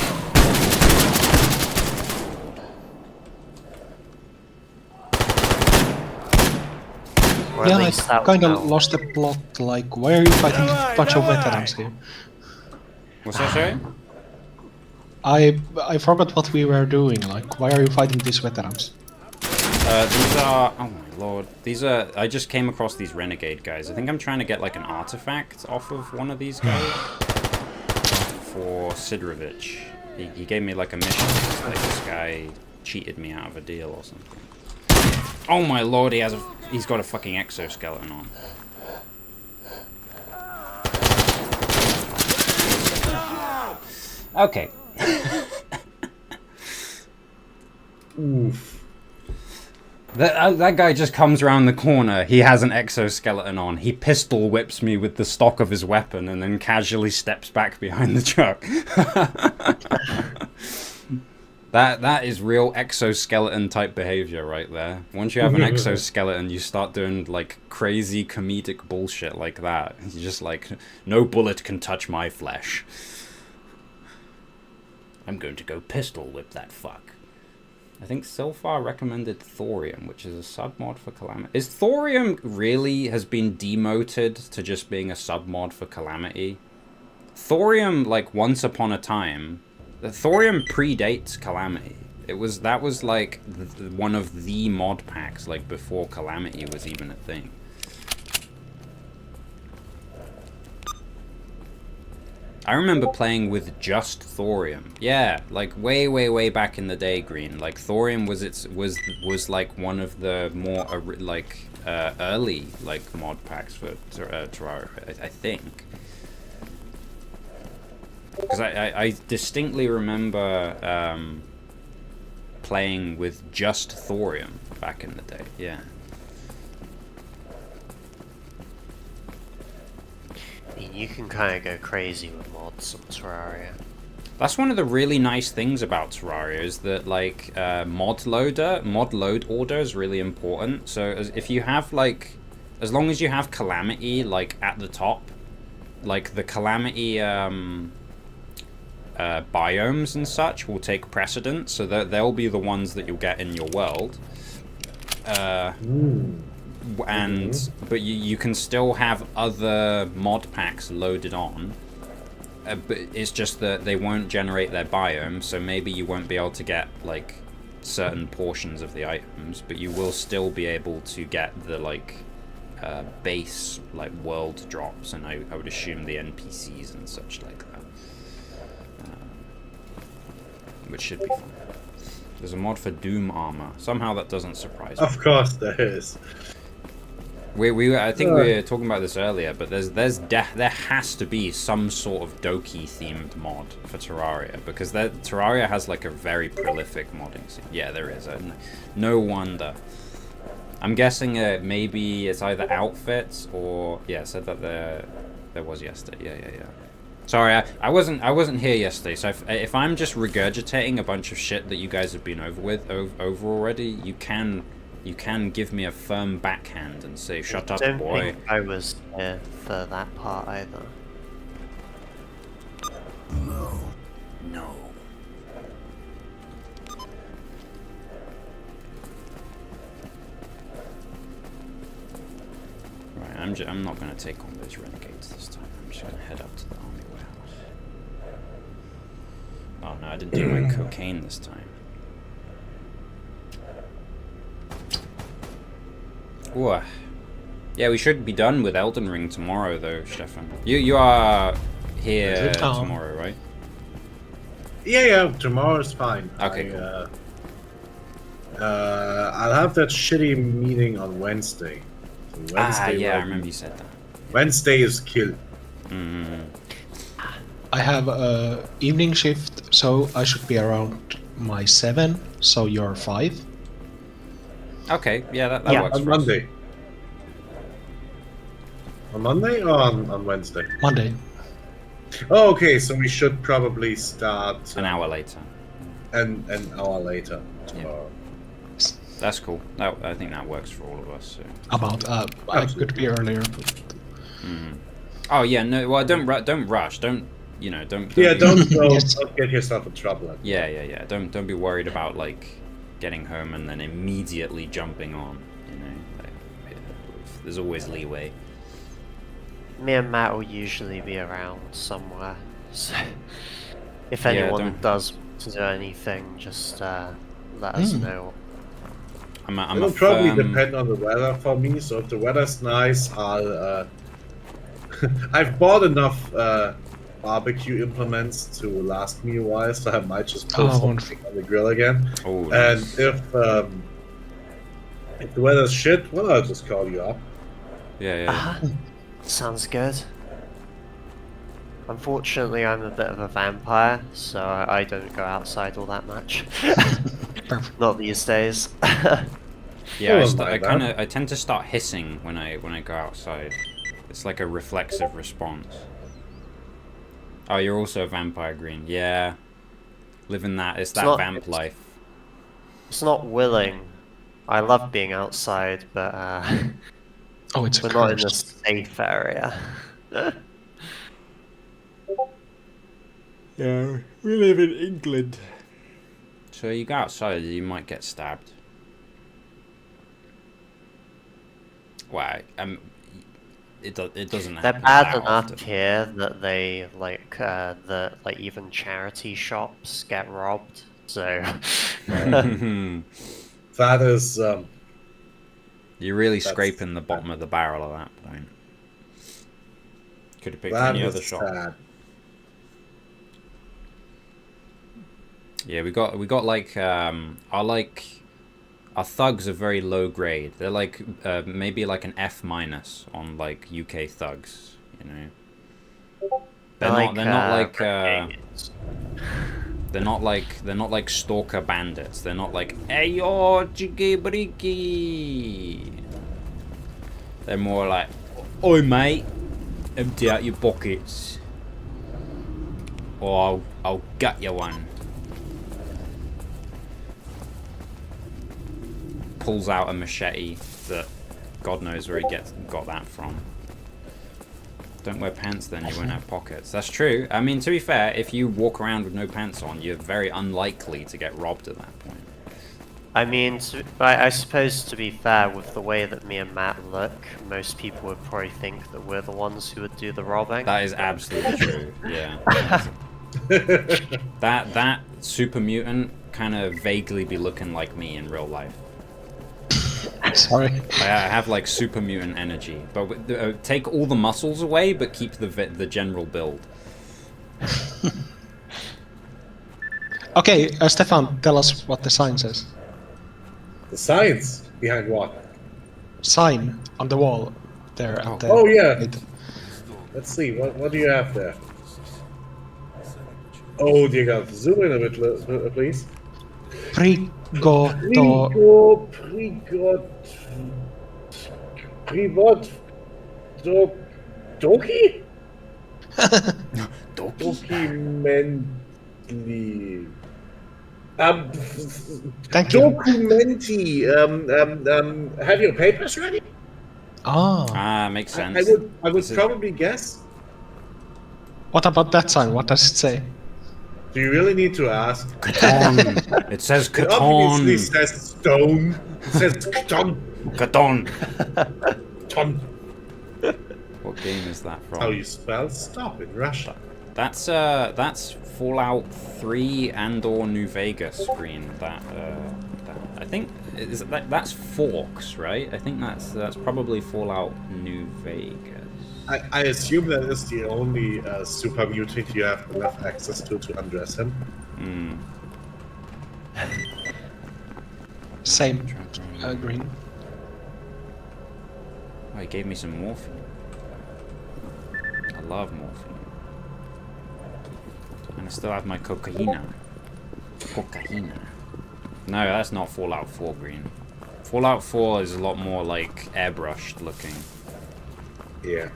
Yeah, I kind of lost the plot. Like, why are you fighting a bunch of veterans here? What's that, sorry? I forgot what we were doing. Like, why are you fighting these veterans? These are... Oh my lord. These are... I just came across these renegade guys. I think I'm trying to get like an artifact off of one of these guys. For Sidrovich. He gave me like a mission. Like this guy cheated me out of a deal or something. Oh my lord, he's got a fucking exoskeleton on. Okay. Oof. That guy just comes around the corner, he has an exoskeleton on, he pistol whips me with the stock of his weapon and then casually steps back behind the truck. That is real exoskeleton type behavior right there. Once you have an exoskeleton, you start doing like crazy comedic bullshit like that. You're just like, no bullet can touch my flesh. I'm going to go pistol whip that fuck. I think S.T.A.L.K.E.R recommended thorium, which is a submod for Calamity. Is thorium really has been demoted to just being a submod for Calamity? Thorium, like, once upon a time, the thorium predates Calamity. That was like one of the mod packs, like, before Calamity was even a thing. I remember playing with just thorium. Yeah, like way back in the day, Green. Like thorium was like one of the more early like mod packs for Terraria, I think. Because I distinctly remember playing with just thorium back in the day. Yeah. You can kind of go crazy with mods on Terraria. That's one of the really nice things about Terraria is that like mod load order is really important. So if you have like, as long as you have Calamity like at the top, like the Calamity biomes and such will take precedence. So that they'll be the ones that you'll get in your world. But you can still have other mod packs loaded on, but it's just that they won't generate their biome, so maybe you won't be able to get like certain portions of the items, but you will still be able to get the like base like world drops, and I would assume the NPCs and such like that, which should be fun. There's a mod for Doom armor. Somehow that doesn't surprise me. Of course there is. I think we were talking about this earlier, but there has to be some sort of Doki themed mod for Terraria, because Terraria has like a very prolific modding scene. Yeah, there is. No wonder. I'm guessing maybe it's either outfits or yeah. It said that there was yesterday. Yeah. Sorry, I wasn't here yesterday. So if I'm just regurgitating a bunch of shit that you guys have been over already, you can give me a firm backhand and say, shut up, boy. I don't think I was here for that part either. No. Right, I'm not going to take on those renegades this time. I'm just going to head up to the army warehouse. Oh no, I didn't do my cocaine this time. Ooh. Yeah, we should be done with Elden Ring tomorrow, though, Stefan. You are here tomorrow, right? Yeah, tomorrow's fine. Okay, cool. I'll have that shitty meeting on Wednesday. So Wednesday I remember you said that. Wednesday is kill. I have a evening shift, so I should be around my 7, so you're 5. Okay, yeah, that works On for us. Monday. On Monday or on Wednesday? Monday. Oh, okay, so we should probably start An hour later. an hour later tomorrow. That's cool. I think that works for all of us. So. About, I could be earlier. But... Oh yeah, no. Well, don't rush. Don't Don't Yes. don't get yourself in trouble. Yeah. Don't be worried about like getting home and then immediately jumping on. There's always leeway. Me and Matt will usually be around somewhere, so if anyone does to do anything, just let us know. It'll probably depend on the weather for me. So if the weather's nice, I'll. I've bought enough barbecue implements to last me a while, so I might just put something on the grill again. Oh, and nice. if the weather's shit, well, I'll just call you up. Yeah. Sounds good. Unfortunately, I'm a bit of a vampire, so I don't go outside all that much. Not these days. Yeah, I tend to start hissing when I go outside. It's like a reflexive response. Oh, you're also a vampire, Green. Yeah. Living that, it's It's that not- vamp life. It's not willing. I love being outside, but Oh, it's a we're not in a curse. safe area. Yeah, we live in England. So you go outside, you might get stabbed. Wow, it doesn't They're happen bad that enough often. here that they like even charity shops get robbed. So That is You're really That's scraping the bottom of the barrel at that point. Could have picked that any is other shop. sad. Yeah, we got like our thugs are very low grade. They're like maybe like an F- on like UK thugs, you know. They're not like stalker bandits. They're not like ayo jiggy briki. They're more like, oi mate, empty out your pockets, or I'll gut you one. Pulls out a machete that God knows where he got that from. Don't wear pants, then you won't have pockets. That's true. I mean, to be fair, if you walk around with no pants on, you're very unlikely to get robbed at that point. I mean, I suppose to be fair, with the way that me and Matt look, most people would probably think that we're the ones who would do the robbing. That is absolutely true. Yeah. that super mutant kind of vaguely be looking like me in real life. Sorry. I have like super mutant energy, but take all the muscles away, but keep the general build. Okay, Stefan, tell us what the sign says. The science behind what? Sign on the wall there. At the Oh yeah. gate. Let's see. What do you have there? Oh dear God! Zoom in a bit, please. Prigoto. Privot. Doki? Documently. Thank you. Documenti. Have your papers ready? Ah. Makes I sense. would probably guess. What about that sign? What does it say? Do you really need to ask? Caton. It says It obviously Caton. says stone. It says Caton. Caton. Ton. What game is that from? How you spell stop in Russian? That's Fallout 3 and/or New Vegas green. That I think that's Forks, right? I think that's probably Fallout New Vegas. I assume that is the only super mutant you have enough access to undress him. Same. Green. Oh, he gave me some morphine. I love morphine. And I still have my cocaina. Cocaina. No, that's not Fallout 4 green. Fallout 4 is a lot more like airbrushed looking. Yeah.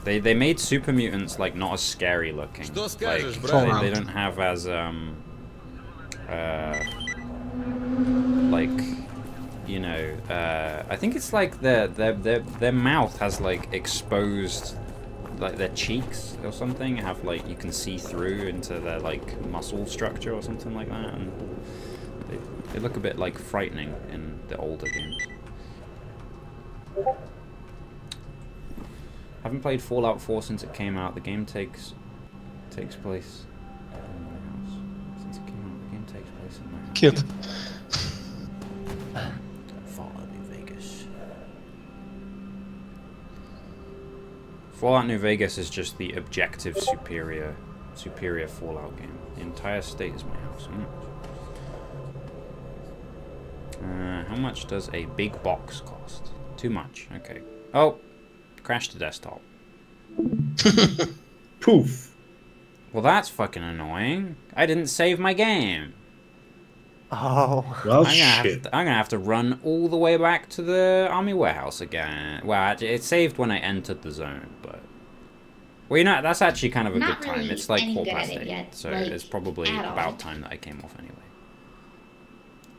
They made super mutants like not as scary looking. Что Like скажешь, брат? they don't have as like, you know, I think it's like their mouth has like exposed, like their cheeks or something have like you can see through into their like muscle structure or something like that, and they look a bit like frightening in the older games. Haven't played Fallout 4 since it came out. The game takes place in my house. Since it came out, the game takes place in my house. Cute. Fallout New Vegas. Fallout New Vegas is just the objective superior Fallout game. The entire state is my house. How much does a big box cost? Too much. Okay. Oh, crashed the desktop. Poof. Well, that's fucking annoying. I didn't save my game. Oh. Well, I'm gonna have to run all the way back to the army warehouse again. Well, it saved when I entered the zone, but Well, you know, that's actually kind of a Not good time. really It's like any good at 8:15, it yet, so like, it's probably at all. about time that I came off anyway.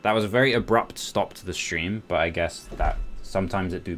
That was a very abrupt stop to the stream, but I guess that sometimes it do